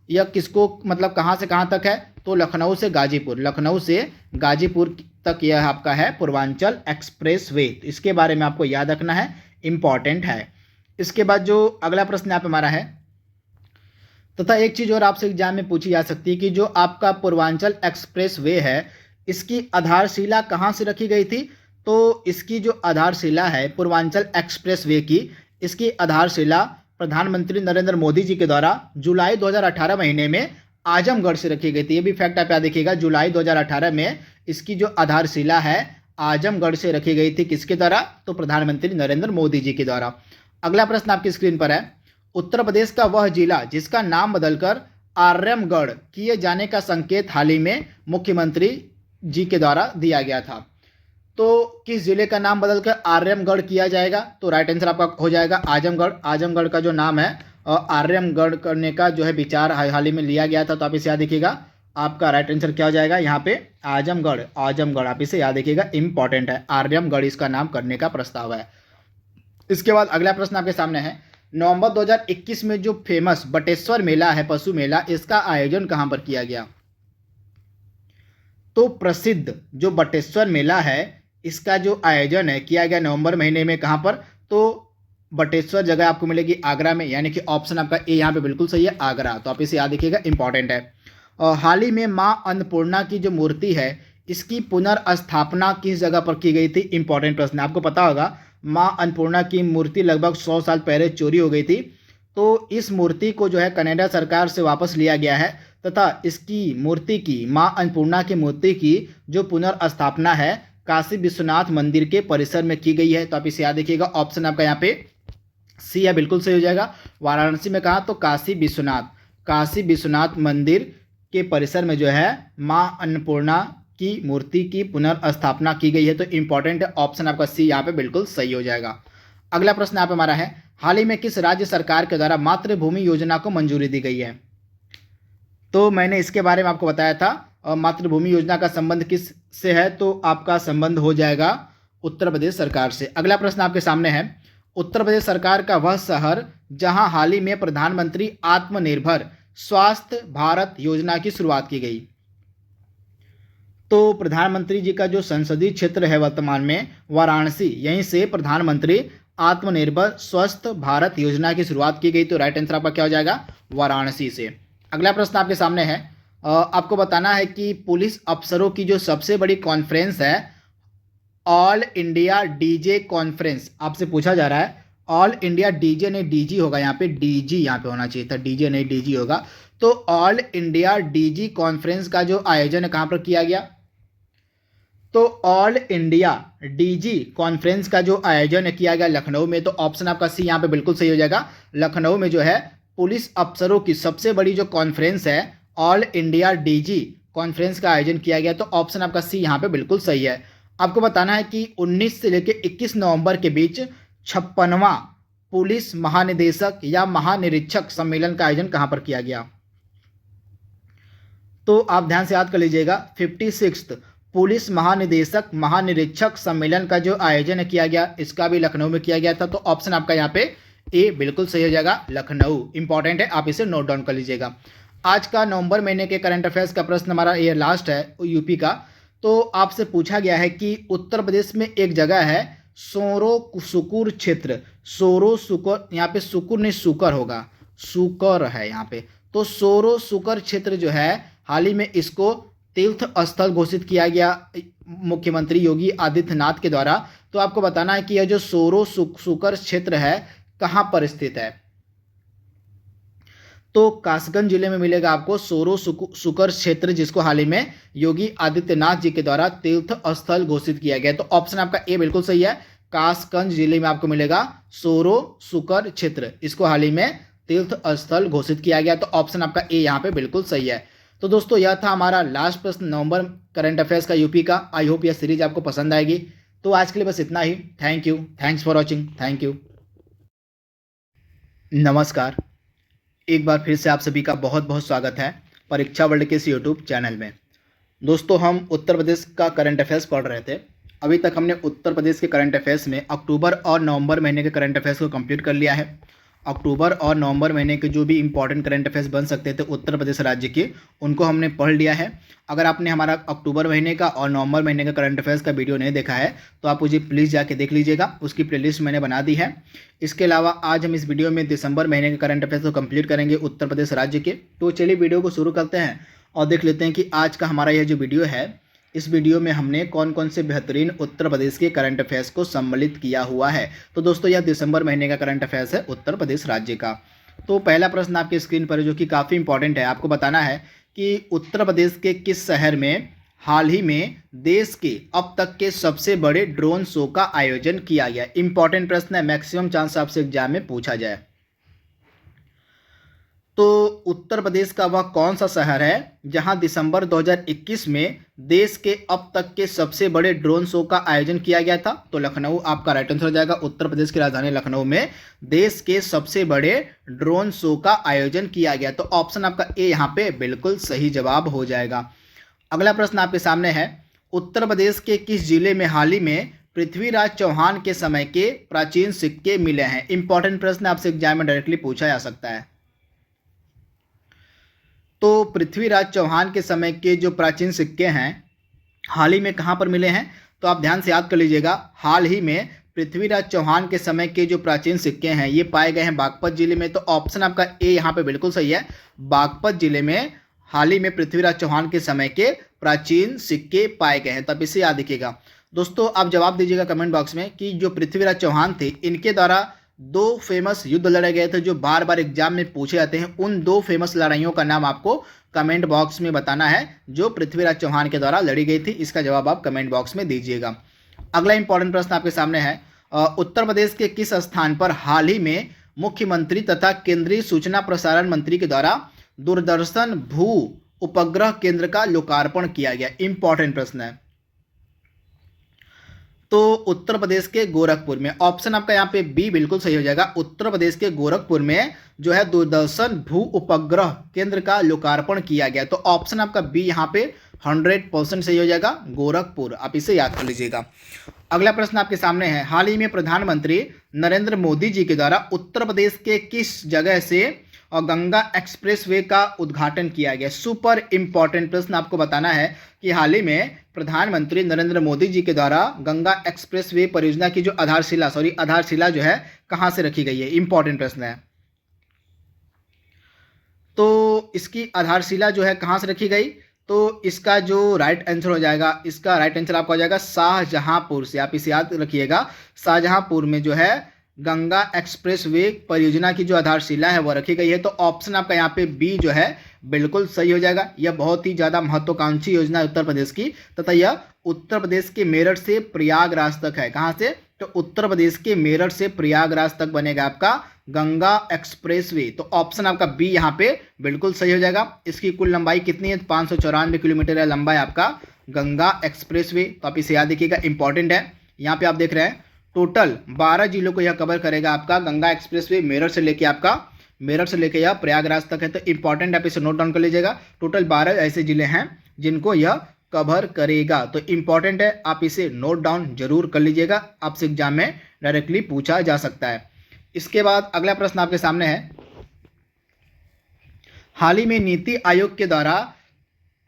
यह किसको मतलब कहाँ से कहाँ तक है? तो लखनऊ से गाजीपुर, लखनऊ से गाजीपुर तक यह आपका है पूर्वांचल एक्सप्रेस वे। इसके बारे में आपको याद रखना है, इंपॉर्टेंट है। इसके बाद जो अगला प्रश्न यहाँ पे हमारा है, तथा एक चीज़ और आपसे एग्जाम में पूछी जा सकती है कि जो आपका पूर्वांचल एक्सप्रेस वे है, इसकी आधारशिला कहाँ से रखी गई थी? तो इसकी जो आधारशिला है पूर्वांचल एक्सप्रेस वे की, इसकी आधारशिला प्रधानमंत्री नरेंद्र मोदी जी के द्वारा जुलाई 2018 महीने में आजमगढ़ से रखी गई थी। ये भी फैक्ट आप याद रखिएगा, जुलाई 2018 में इसकी जो आधारशिला है आजमगढ़ से रखी गई थी। किसके द्वारा? तो प्रधानमंत्री नरेंद्र मोदी जी के द्वारा। अगला प्रश्न आपकी स्क्रीन पर है, उत्तर प्रदेश का वह जिला जिसका नाम बदलकर आर्यमगढ़ किए जाने का संकेत हाल ही में मुख्यमंत्री जी के द्वारा दिया गया था। तो किस जिले का नाम बदलकर आर्यमगढ़ किया जाएगा? तो राइट आंसर आपका हो जाएगा आजमगढ़। आजमगढ़ का जो नाम है आर्यमगढ़ करने का जो है विचार हाल ही में लिया गया था। तो आप इसे याद रखिएगा, आपका राइट आंसर क्या हो जाएगा यहाँ पे? आजमगढ़। आजमगढ़ आप इसे याद रखिएगा, इंपॉर्टेंट है। आर्यमगढ़ इसका नाम करने का प्रस्ताव है। इसके बाद अगला प्रश्न आपके सामने है, नवंबर 2021 में जो फेमस बटेश्वर मेला है, पशु मेला, इसका आयोजन कहां पर किया गया? तो प्रसिद्ध जो बटेश्वर मेला है इसका जो आयोजन है किया गया नवंबर महीने में कहाँ पर, तो बटेश्वर जगह आपको मिलेगी आगरा में, यानी कि ऑप्शन आपका ए यहाँ पे बिल्कुल सही है, आगरा। तो आप इसे याद रखिएगा, इंपॉर्टेंट है। और हाल ही में माँ अन्नपूर्णा की जो मूर्ति है इसकी पुनर्स्थापना किस जगह पर की गई थी, इंपॉर्टेंट प्रश्न। आपको पता होगा माँ अन्नपूर्णा की मूर्ति लगभग 100 साल पहले चोरी हो गई थी, तो इस मूर्ति को जो है कनाडा सरकार से वापस लिया गया है तथा इसकी मूर्ति की, माँ अन्नपूर्णा की मूर्ति की जो पुनर्स्थापना है काशी विश्वनाथ मंदिर के परिसर में की गई है। तो आप इसे याद रखिएगा, ऑप्शन आपका यहाँ पे सी है, बिल्कुल सही हो जाएगा। वाराणसी में कहा तो काशी विश्वनाथ मंदिर के परिसर में जो है माँ अन्नपूर्णा की मूर्ति की पुनर्स्थापना की गई है। तो इंपॉर्टेंट है, ऑप्शन आपका सी यहाँ पे बिल्कुल सही हो जाएगा। अगला प्रश्न यहाँ पे हमारा है, हाल ही में किस राज्य सरकार के द्वारा मातृभूमि योजना को मंजूरी दी गई है। तो मैंने इसके बारे में आपको बताया था, और मातृभूमि योजना का संबंध किस से है, तो आपका संबंध हो जाएगा उत्तर प्रदेश सरकार से। अगला प्रश्न आपके सामने है, उत्तर प्रदेश सरकार का वह शहर जहां हाल ही में प्रधानमंत्री आत्मनिर्भर स्वास्थ्य भारत योजना की शुरुआत की गई। तो प्रधानमंत्री जी का जो संसदीय क्षेत्र है वर्तमान में वाराणसी, यहीं से प्रधानमंत्री आत्मनिर्भर स्वस्थ भारत योजना की शुरुआत की गई। तो राइट आंसर आपका क्या हो जाएगा, वाराणसी से। अगला प्रश्न आपके सामने है, आपको बताना है कि पुलिस अफसरों की जो सबसे बड़ी कॉन्फ्रेंस है ऑल इंडिया डीजे कॉन्फ्रेंस, आपसे पूछा जा रहा है ऑल इंडिया डीजे नहीं डीजी होगा, यहाँ पे डीजी यहाँ पे होना चाहिए था, डीजे नहीं डीजी होगा। तो ऑल इंडिया डीजी कॉन्फ्रेंस का जो आयोजन कहाँ पर किया गया, तो ऑल इंडिया डीजी कॉन्फ्रेंस का जो आयोजन किया गया लखनऊ में। तो ऑप्शन आपका सी यहाँ पे बिल्कुल सही हो जाएगा। लखनऊ में जो है पुलिस अफसरों की सबसे बड़ी जो कॉन्फ्रेंस है ऑल इंडिया डीजी कॉन्फ्रेंस का आयोजन किया गया। तो ऑप्शन आपका सी यहाँ पे बिल्कुल सही है। आपको बताना है कि 19 से लेकर 21 नवंबर के बीच 56वां पुलिस महानिदेशक या महानिरीक्षक सम्मेलन का आयोजन कहां पर किया गया। तो आप ध्यान से याद कर लीजिएगा, 56th पुलिस महानिदेशक महानिरीक्षक सम्मेलन का जो आयोजन किया गया इसका भी लखनऊ में किया गया था। तो ऑप्शन आपका यहाँ पे ए बिल्कुल सही हो जाएगा, लखनऊ। इंपॉर्टेंट है, आप इसे नोट डाउन कर लीजिएगा। आज का नवंबर महीने के करंट अफेयर्स का प्रश्न हमारा ये लास्ट है यूपी का। तो आपसे पूछा गया है कि उत्तर प्रदेश में एक जगह है सोरो सुकुर क्षेत्र, सोरो सुकर, यहाँ पे सुकुर नहीं सुकर होगा, सुकर है यहाँ पे। तो सोरो सुकर क्षेत्र जो है हाल ही में इसको तीर्थ स्थल घोषित किया गया मुख्यमंत्री योगी आदित्यनाथ के द्वारा। तो आपको बताना है कि यह जो सोरो सुकर क्षेत्र है कहाँ पर स्थित है। तो कासगंज जिले में मिलेगा आपको सोरो सुकर क्षेत्र, जिसको हाल ही में योगी आदित्यनाथ जी के द्वारा तीर्थ स्थल घोषित किया गया। तो ऑप्शन आपका ए बिल्कुल सही है, कासगंज जिले में आपको मिलेगा सोरो सुकर क्षेत्र, इसको हाल ही में तीर्थ स्थल घोषित किया गया। तो ऑप्शन आपका ए यहाँ पे बिल्कुल सही है। तो दोस्तों यह था हमारा लास्ट प्रश्न नवंबर करंट अफेयर्स का यूपी का। आई होप यह सीरीज आपको पसंद आएगी। तो आज के लिए बस इतना ही। Thank you, thanks for watching, thank you, नमस्कार। एक बार फिर से आप सभी का बहुत बहुत स्वागत है परीक्षा वर्ल्ड के इस यूट्यूब चैनल में। दोस्तों हम उत्तर प्रदेश का करंट अफेयर्स पढ़ रहे थे। अभी तक हमने उत्तर प्रदेश के करंट अफेयर्स में अक्टूबर और नवंबर महीने के करंट अफेयर्स को कंप्लीट कर लिया है। अक्टूबर और नवंबर महीने के जो भी इंपॉर्टेंट करंट अफेयर्स बन सकते थे उत्तर प्रदेश राज्य के, उनको हमने पढ़ लिया है। अगर आपने हमारा अक्टूबर महीने का और नवंबर महीने का करंट अफेयर्स का वीडियो नहीं देखा है तो आप मुझे प्लीज़ जाके देख लीजिएगा, उसकी प्लेलिस्ट मैंने बना दी है। इसके अलावा आज हम इस वीडियो में दिसंबर महीने के करंट अफेयर्स को कंप्लीट करेंगे उत्तर प्रदेश राज्य के। तो चलिए वीडियो को शुरू करते हैं और देख लेते हैं कि आज का हमारा यह जो वीडियो है, इस वीडियो में हमने कौन कौन से बेहतरीन उत्तर प्रदेश के करंट अफेयर्स को सम्मिलित किया हुआ है। तो दोस्तों यह दिसंबर महीने का करंट अफेयर्स है उत्तर प्रदेश राज्य का। तो पहला प्रश्न आपकी स्क्रीन पर है जो कि काफ़ी इंपॉर्टेंट है। आपको बताना है कि उत्तर प्रदेश के किस शहर में हाल ही में देश के अब तक के सबसे बड़े ड्रोन शो का आयोजन किया गया। इंपॉर्टेंट प्रश्न है, मैक्सिमम चांस आपसे एग्जाम में पूछा जाए। तो उत्तर प्रदेश का वह कौन सा शहर है जहां दिसंबर 2021 में देश के अब तक के सबसे बड़े ड्रोन शो का आयोजन किया गया था। तो लखनऊ आपका राइट आंसर हो जाएगा। उत्तर प्रदेश की राजधानी लखनऊ में देश के सबसे बड़े ड्रोन शो का आयोजन किया गया। तो ऑप्शन आपका ए यहाँ पे बिल्कुल सही जवाब हो जाएगा। अगला प्रश्न आपके सामने है, उत्तर प्रदेश के किस जिले में हाल ही में पृथ्वीराज चौहान के समय के प्राचीन सिक्के मिले हैं। इंपॉर्टेंट प्रश्न आपसे एग्जाम में डायरेक्टली पूछा जा सकता है। तो पृथ्वीराज चौहान के समय के जो प्राचीन सिक्के हैं हाल ही में कहाँ पर मिले हैं, तो आप ध्यान से याद कर लीजिएगा। हाल ही में पृथ्वीराज चौहान के समय के जो प्राचीन सिक्के हैं ये पाए गए हैं बागपत जिले में। तो ऑप्शन आपका ए यहाँ पे बिल्कुल सही है। बागपत जिले में हाल ही में पृथ्वीराज चौहान के समय के प्राचीन सिक्के पाए गए हैं, तब इसे याद रखिएगा। दोस्तों आप जवाब दीजिएगा कमेंट बॉक्स में कि जो पृथ्वीराज चौहान थे इनके द्वारा 2 फेमस युद्ध लड़े गए थे जो बार बार एग्जाम में पूछे जाते हैं। उन 2 फेमस लड़ाइयों का नाम आपको कमेंट बॉक्स में बताना है जो पृथ्वीराज चौहान के द्वारा लड़ी गई थी। इसका जवाब आप कमेंट बॉक्स में दीजिएगा। अगला इंपॉर्टेंट प्रश्न आपके सामने है, उत्तर प्रदेश के किस स्थान पर हाल ही में मुख्यमंत्री तथा केंद्रीय सूचना प्रसारण मंत्री के द्वारा दूरदर्शन भू उपग्रह केंद्र का लोकार्पण किया गया? इंपॉर्टेंट प्रश्न है। तो उत्तर प्रदेश के गोरखपुर में, ऑप्शन आपका यहाँ पे बी बिल्कुल सही हो जाएगा। उत्तर प्रदेश के गोरखपुर में जो है दूरदर्शन भू उपग्रह केंद्र का लोकार्पण किया गया। तो ऑप्शन आपका बी यहाँ पे 100% सही हो जाएगा, गोरखपुर। आप इसे याद कर लीजिएगा। अगला प्रश्न आपके सामने है, हाल ही में प्रधानमंत्री नरेंद्र मोदी जी के द्वारा उत्तर प्रदेश के किस जगह से और गंगा एक्सप्रेसवे का उद्घाटन किया गया? सुपर इंपॉर्टेंट प्रश्न आपको बताना है कि हाल ही में प्रधानमंत्री नरेंद्र मोदी जी के द्वारा गंगा एक्सप्रेसवे परियोजना की जो आधारशिला जो है कहां से रखी गई है? इंपॉर्टेंट प्रश्न है। तो इसकी आधारशिला जो है कहां से रखी गई? तो इसका जो राइट आंसर हो जाएगा, इसका राइट आंसर आपका हो जाएगा शाहजहांपुर से। आप इसे याद रखिएगा, शाहजहांपुर में जो है गंगा एक्सप्रेसवे परियोजना की जो आधारशिला है वो रखी गई है। तो ऑप्शन आपका यहाँ पे बी जो है बिल्कुल सही हो जाएगा। यह बहुत ही ज़्यादा महत्वाकांक्षी योजना है उत्तर प्रदेश की, तथा यह उत्तर प्रदेश के मेरठ से प्रयागराज तक है। कहाँ से? तो उत्तर प्रदेश के मेरठ से प्रयागराज तक बनेगा आपका गंगा एक्सप्रेसवे। तो ऑप्शन आपका बी यहाँ पे बिल्कुल सही हो जाएगा। इसकी कुल लंबाई कितनी है? 594 किलोमीटर है लंबा है आपका गंगा एक्सप्रेसवे। तो आप इसे याद रखिएगा, इंपॉर्टेंट है। यहाँ पे आप देख रहे हैं टोटल 12 जिलों को यह कवर करेगा आपका गंगा एक्सप्रेसवे, मेरठ से लेके यह प्रयागराज तक है। तो इंपॉर्टेंट, आप इसे नोट डाउन कर लीजिएगा। टोटल 12 ऐसे जिले हैं जिनको यह कवर करेगा। तो इंपॉर्टेंट है, आप इसे नोट डाउन जरूर कर लीजिएगा, आपसे एग्जाम में डायरेक्टली पूछा जा सकता है। इसके बाद अगला प्रश्न आपके सामने है, हाल ही में नीति आयोग के द्वारा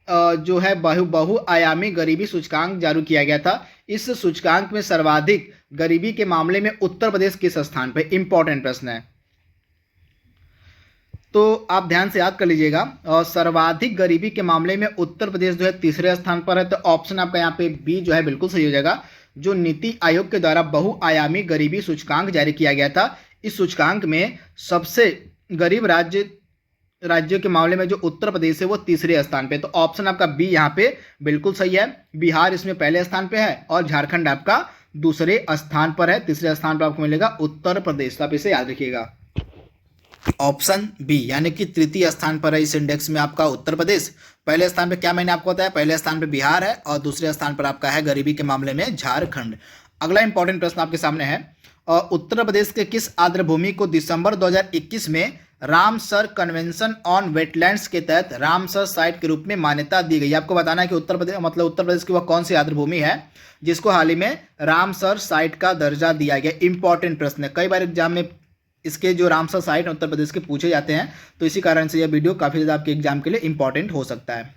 जो है बहुआयामी गरीबी सूचकांक जारी किया गया था। इस सूचकांक में सर्वाधिक गरीबी के मामले में उत्तर प्रदेश किस स्थान पर? इंपॉर्टेंट प्रश्न है। तो आप ध्यान से याद कर लीजिएगा, और सर्वाधिक गरीबी के मामले में उत्तर प्रदेश जो है तीसरे स्थान पर है। तो ऑप्शन आपका यहाँ पे बी जो है बिल्कुल सही हो जाएगा। जो नीति आयोग के द्वारा बहुआयामी गरीबी सूचकांक जारी किया गया था, इस सूचकांक में सबसे गरीब राज्यों के मामले में जो उत्तर प्रदेश है वो तीसरे स्थान पे। तो ऑप्शन आपका बी यहाँ पे बिल्कुल सही है। बिहार इसमें पहले स्थान पे है और झारखंड आपका दूसरे स्थान पर है। तीसरे स्थान पर आपको मिलेगा उत्तर प्रदेश। तो आप इसे याद रखिएगा, ऑप्शन बी यानी कि तृतीय स्थान पर है इस इंडेक्स में आपका उत्तर प्रदेश। पहले स्थान पे क्या मैंने आपको बताया, पहले स्थान पे बिहार है और दूसरे स्थान पर आपका है गरीबी के मामले में झारखंड। अगला इंपॉर्टेंट प्रश्न आपके सामने है, उत्तर प्रदेश के किस आर्द्रभूमि को दिसंबर 2021 में रामसर कन्वेंशन ऑन वेटलैंड्स के तहत रामसर साइट के रूप में मान्यता दी गई? आपको बताना है कि उत्तर प्रदेश की वह कौन सी आर्द्रभूमि है जिसको हाल ही में रामसर साइट का दर्जा दिया गया? इंपॉर्टेंट प्रश्न है, कई बार एग्जाम में इसके जो रामसर साइट उत्तर प्रदेश के पूछे जाते हैं, तो इसी कारण से यह वीडियो काफी ज्यादा आपके एग्जाम के लिए इंपॉर्टेंट हो सकता है।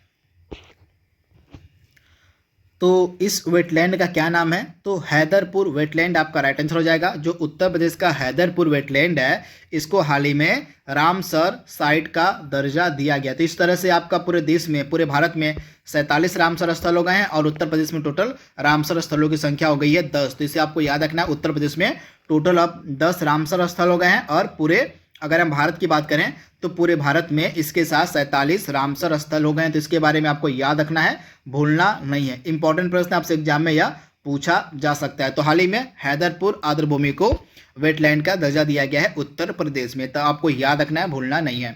तो इस वेटलैंड का क्या नाम है? तो हैदरपुर वेटलैंड आपका राइट आंसर हो जाएगा। जो उत्तर प्रदेश का हैदरपुर वेटलैंड है, इसको हाल ही में रामसर साइट का दर्जा दिया गया। तो इस तरह से आपका पूरे देश में, पूरे भारत में 47 रामसर स्थल हो गए हैं और उत्तर प्रदेश में टोटल रामसर स्थलों की संख्या हो गई है 10। तो इसे आपको याद रखना है, उत्तर प्रदेश में टोटल अब 10 रामसर स्थल हो गए हैं और पूरे, अगर हम भारत की बात करें तो पूरे भारत में इसके साथ 47 रामसर स्थल हो गए हैं। तो इसके बारे में आपको याद रखना है, भूलना नहीं है। इंपॉर्टेंट प्रश्न आपसे एग्जाम में यह पूछा जा सकता है। तो हाल ही में हैदरपुर आर्द्रभूमि को वेटलैंड का दर्जा दिया गया है उत्तर प्रदेश में, तो आपको याद रखना है, भूलना नहीं है।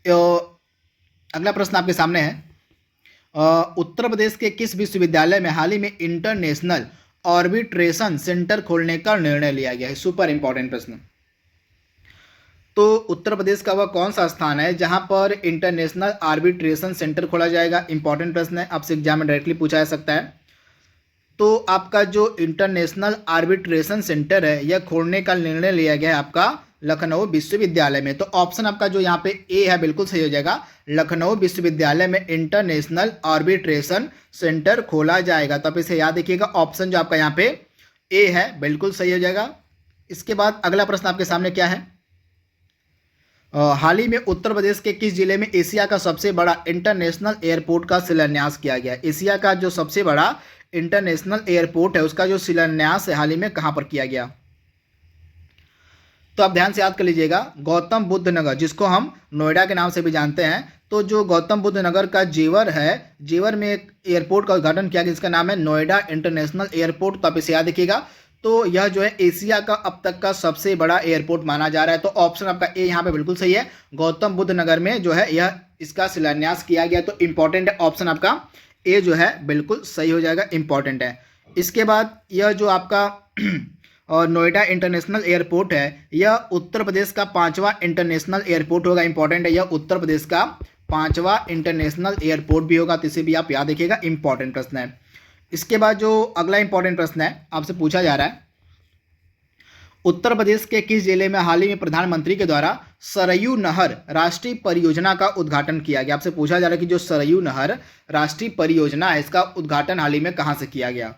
अगला प्रश्न आपके सामने है, उत्तर प्रदेश के किस विश्वविद्यालय में हाल ही में इंटरनेशनल आर्बिट्रेशन सेंटर खोलने का निर्णय लिया गया है? सुपर इंपॉर्टेंट प्रश्न। तो उत्तर प्रदेश का वह कौन सा स्थान है जहां पर इंटरनेशनल आर्बिट्रेशन सेंटर खोला जाएगा? इंपॉर्टेंट प्रश्न है, आपसे एग्जाम में डायरेक्टली पूछा जा सकता है। तो आपका जो इंटरनेशनल आर्बिट्रेशन सेंटर है, यह खोलने का निर्णय लिया गया है आपका लखनऊ विश्वविद्यालय में। तो ऑप्शन आपका जो यहाँ पे ए है बिल्कुल सही हो जाएगा। लखनऊ विश्वविद्यालय में इंटरनेशनल आर्बिट्रेशन सेंटर खोला जाएगा। तो आप इसे याद रखिएगा, ऑप्शन जो आपका यहाँ पे ए है बिल्कुल सही हो जाएगा। इसके बाद अगला प्रश्न आपके सामने क्या है, हाल ही में उत्तर प्रदेश के किस जिले में एशिया का सबसे बड़ा इंटरनेशनल एयरपोर्ट का शिलान्यास किया गया। एशिया का जो सबसे बड़ा इंटरनेशनल एयरपोर्ट है उसका जो शिलान्यास है हाल ही में कहां पर किया गया। तो आप ध्यान से याद कर लीजिएगा, गौतम बुद्ध नगर, जिसको हम नोएडा के नाम से भी जानते हैं। तो जो गौतम बुद्ध नगर का जेवर है, जेवर में एक एयरपोर्ट का उद्घाटन किया गया जिसका नाम है नोएडा इंटरनेशनल एयरपोर्ट। तो आप इसे याद रखिएगा। तो यह जो है एशिया का अब तक का सबसे बड़ा एयरपोर्ट माना जा रहा है। तो ऑप्शन आपका ए यहाँ पे बिल्कुल सही है। गौतम बुद्ध नगर में जो है यह इसका शिलान्यास किया गया। तो इंपॉर्टेंट है, ऑप्शन आपका ए जो है बिल्कुल सही हो जाएगा, इंपॉर्टेंट है। इसके बाद यह जो आपका और नोएडा इंटरनेशनल एयरपोर्ट है, यह उत्तर प्रदेश का 5वां इंटरनेशनल एयरपोर्ट होगा। इंपॉर्टेंट है, यह उत्तर प्रदेश का 5वां इंटरनेशनल एयरपोर्ट भी होगा। तो इसे भी आप याद रखिएगा, इंपॉर्टेंट प्रश्न है। इसके बाद जो अगला इंपॉर्टेंट प्रश्न है आपसे पूछा जा रहा है, उत्तर प्रदेश के किस जिले में हाल ही में प्रधानमंत्री के द्वारा सरयू नहर राष्ट्रीय परियोजना का उद्घाटन किया गया। आपसे पूछा जा रहा है कि जो सरयू नहर राष्ट्रीय परियोजना है इसका उद्घाटन हाल ही में कहां से किया गया।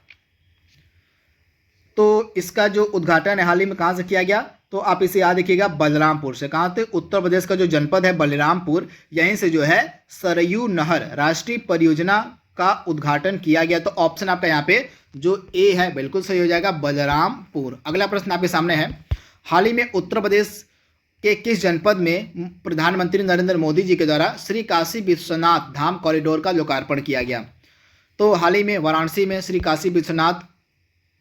तो इसका जो उद्घाटन है हाल ही में कहां से किया गया, तो आप इसे याद रखिएगा, बलरामपुर से। कहां से, उत्तर प्रदेश का जो जनपद है बलरामपुर, यहीं से जो है सरयू नहर राष्ट्रीय परियोजना का उद्घाटन किया गया। तो ऑप्शन आपका यहाँ पे जो ए है बिल्कुल सही हो जाएगा, बलरामपुर। अगला प्रश्न आपके सामने है, हाल ही में उत्तर प्रदेश के किस जनपद में प्रधानमंत्री नरेंद्र मोदी जी के द्वारा श्री काशी विश्वनाथ धाम कॉरिडोर का लोकार्पण किया गया। तो हाल ही में वाराणसी में श्री काशी विश्वनाथ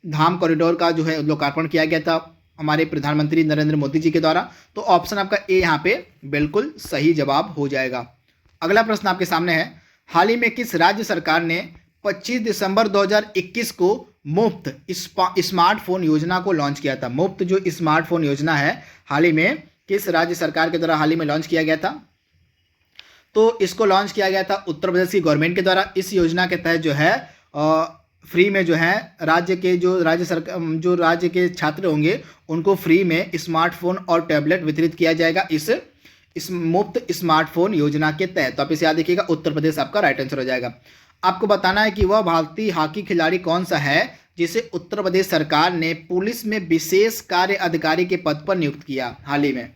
धाम कॉरिडोर का जो है लोकार्पण किया गया था हमारे प्रधानमंत्री नरेंद्र मोदी जी के द्वारा। तो ऑप्शन आपका ए यहाँ पे बिल्कुल सही जवाब हो जाएगा। अगला प्रश्न आपके सामने है, हाल ही में किस राज्य सरकार ने 25 दिसंबर 2021 को मुफ्त स्मार्टफोन योजना को लॉन्च किया था। मुफ्त जो स्मार्टफोन योजना है हाल ही में किस राज्य सरकार के द्वारा हाल ही में लॉन्च किया गया था। तो इसको लॉन्च किया गया था उत्तर प्रदेश की गवर्नमेंट के द्वारा। इस योजना के तहत जो है फ्री में जो है राज्य के छात्र होंगे उनको फ्री में स्मार्टफोन और टैबलेट वितरित किया जाएगा इस मुफ्त स्मार्टफोन योजना के तहत। तो आप इसे याद रखिएगा, उत्तर प्रदेश आपका राइट आंसर हो जाएगा। आपको बताना है कि वह भारतीय हॉकी खिलाड़ी कौन सा है जिसे उत्तर प्रदेश सरकार ने पुलिस में विशेष कार्य अधिकारी के पद पर नियुक्त किया हाल ही में।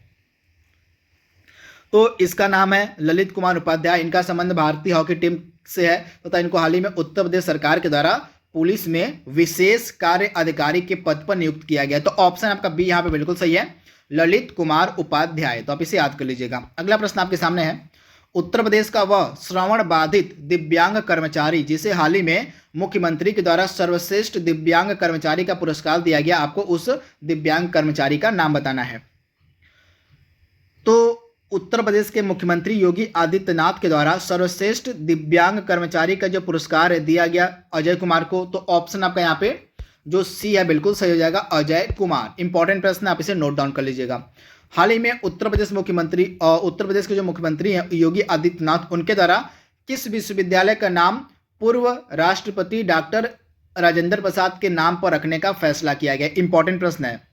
तो इसका नाम है ललित कुमार उपाध्याय। इनका संबंध भारतीय हॉकी टीम से है तथा इनको हाल ही में उत्तर प्रदेश सरकार के द्वारा पुलिस में विशेष कार्य अधिकारी के पद पर नियुक्त किया गया। तो ऑप्शन आपका बी यहाँ पे बिल्कुल सही है, ललित कुमार उपाध्याय। तो आप इसे याद कर लीजिएगा। अगला प्रश्न आपके सामने है, उत्तर प्रदेश का वह श्रवण बाधित दिव्यांग कर्मचारी जिसे हाल ही में मुख्यमंत्री के द्वारा सर्वश्रेष्ठ दिव्यांग कर्मचारी का पुरस्कार दिया गया, आपको उस दिव्यांग कर्मचारी का नाम बताना है। तो उत्तर प्रदेश के मुख्यमंत्री योगी आदित्यनाथ के द्वारा सर्वश्रेष्ठ दिव्यांग कर्मचारी का जो पुरस्कार दिया गया अजय कुमार को। तो ऑप्शन आपका यहाँ पे जो सी है बिल्कुल सही हो जाएगा, अजय कुमार। इंपॉर्टेंट प्रश्न, आप इसे नोट डाउन कर लीजिएगा। हाल ही में उत्तर प्रदेश के जो मुख्यमंत्री हैं योगी आदित्यनाथ, उनके द्वारा किस विश्वविद्यालय का नाम पूर्व राष्ट्रपति डॉक्टर राजेंद्र प्रसाद के नाम पर रखने का फैसला किया गया। इंपॉर्टेंट प्रश्न है।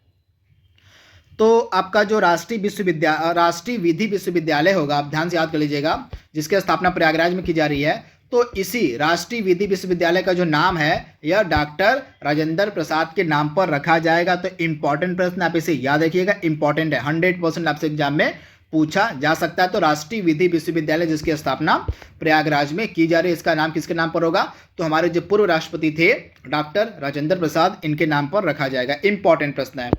तो आपका जो राष्ट्रीय विधि विश्वविद्यालय होगा, आप ध्यान से याद कर लीजिएगा, जिसकी स्थापना प्रयागराज में की जा रही है। तो इसी राष्ट्रीय विधि विश्वविद्यालय का जो नाम है यह डॉक्टर राजेंद्र प्रसाद के नाम पर रखा जाएगा। तो इंपॉर्टेंट प्रश्न, आप इसे याद रखिएगा, इंपॉर्टेंट है, 100% आपसे एग्जाम में पूछा जा सकता है। तो राष्ट्रीय विधि विश्वविद्यालय जिसकी स्थापना प्रयागराज में की जा रही है, इसका नाम किसके नाम पर होगा, तो हमारे जो पूर्व राष्ट्रपति थे डॉक्टर राजेंद्र प्रसाद, इनके नाम पर रखा जाएगा। इंपॉर्टेंट प्रश्न है।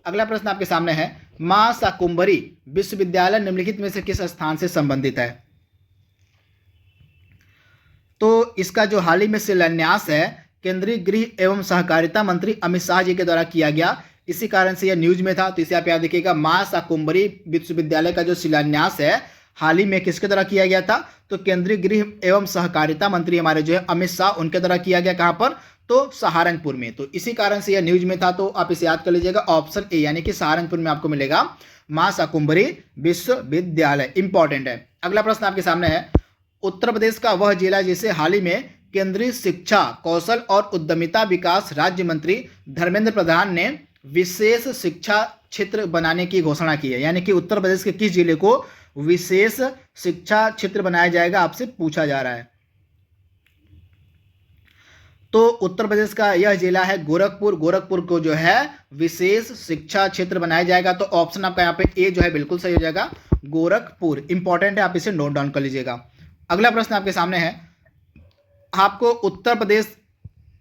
अगला प्रश्न आपके सामने है, मां शाकुंभरी विश्वविद्यालय निम्नलिखित में से किस स्थान से संबंधित है। तो इसका जो हाल ही में शिलान्यास है केंद्रीय गृह एवं सहकारिता मंत्री अमित शाह जी के द्वारा किया गया, इसी कारण से यह न्यूज में था। तो इसे आप याद रखिएगा, मां शाकुंभरी विश्वविद्यालय का जो शिलान्यास है हाल ही में किसके द्वारा किया गया था, तो केंद्रीय गृह एवं सहकारिता मंत्री हमारे जो है अमित शाह, उनके द्वारा किया गया। कहां पर, तो सहारनपुर में। तो इसी कारण से यह न्यूज में था। तो आप इसे याद कर लीजिएगा, ऑप्शन ए यानी कि सहारनपुर में आपको मिलेगा मां शाकुंभरी विश्वविद्यालय। इंपॉर्टेंट है। अगला प्रश्न आपके सामने है, उत्तर प्रदेश का वह जिला जिसे हाल ही में केंद्रीय शिक्षा कौशल और उद्यमिता विकास राज्य मंत्री धर्मेंद्र प्रधान ने विशेष शिक्षा क्षेत्र बनाने की घोषणा की है, यानी कि उत्तर प्रदेश के किस जिले को विशेष शिक्षा क्षेत्र बनाया जाएगा, आपसे पूछा जा रहा है। तो उत्तर प्रदेश का यह जिला है गोरखपुर। गोरखपुर को जो है विशेष शिक्षा क्षेत्र बनाया जाएगा। तो ऑप्शन आपका यहाँ पे ए जो है बिल्कुल सही हो जाएगा, गोरखपुर। इंपॉर्टेंट है, आप इसे नोट डाउन कर लीजिएगा। अगला प्रश्न आपके सामने है, आपको उत्तर प्रदेश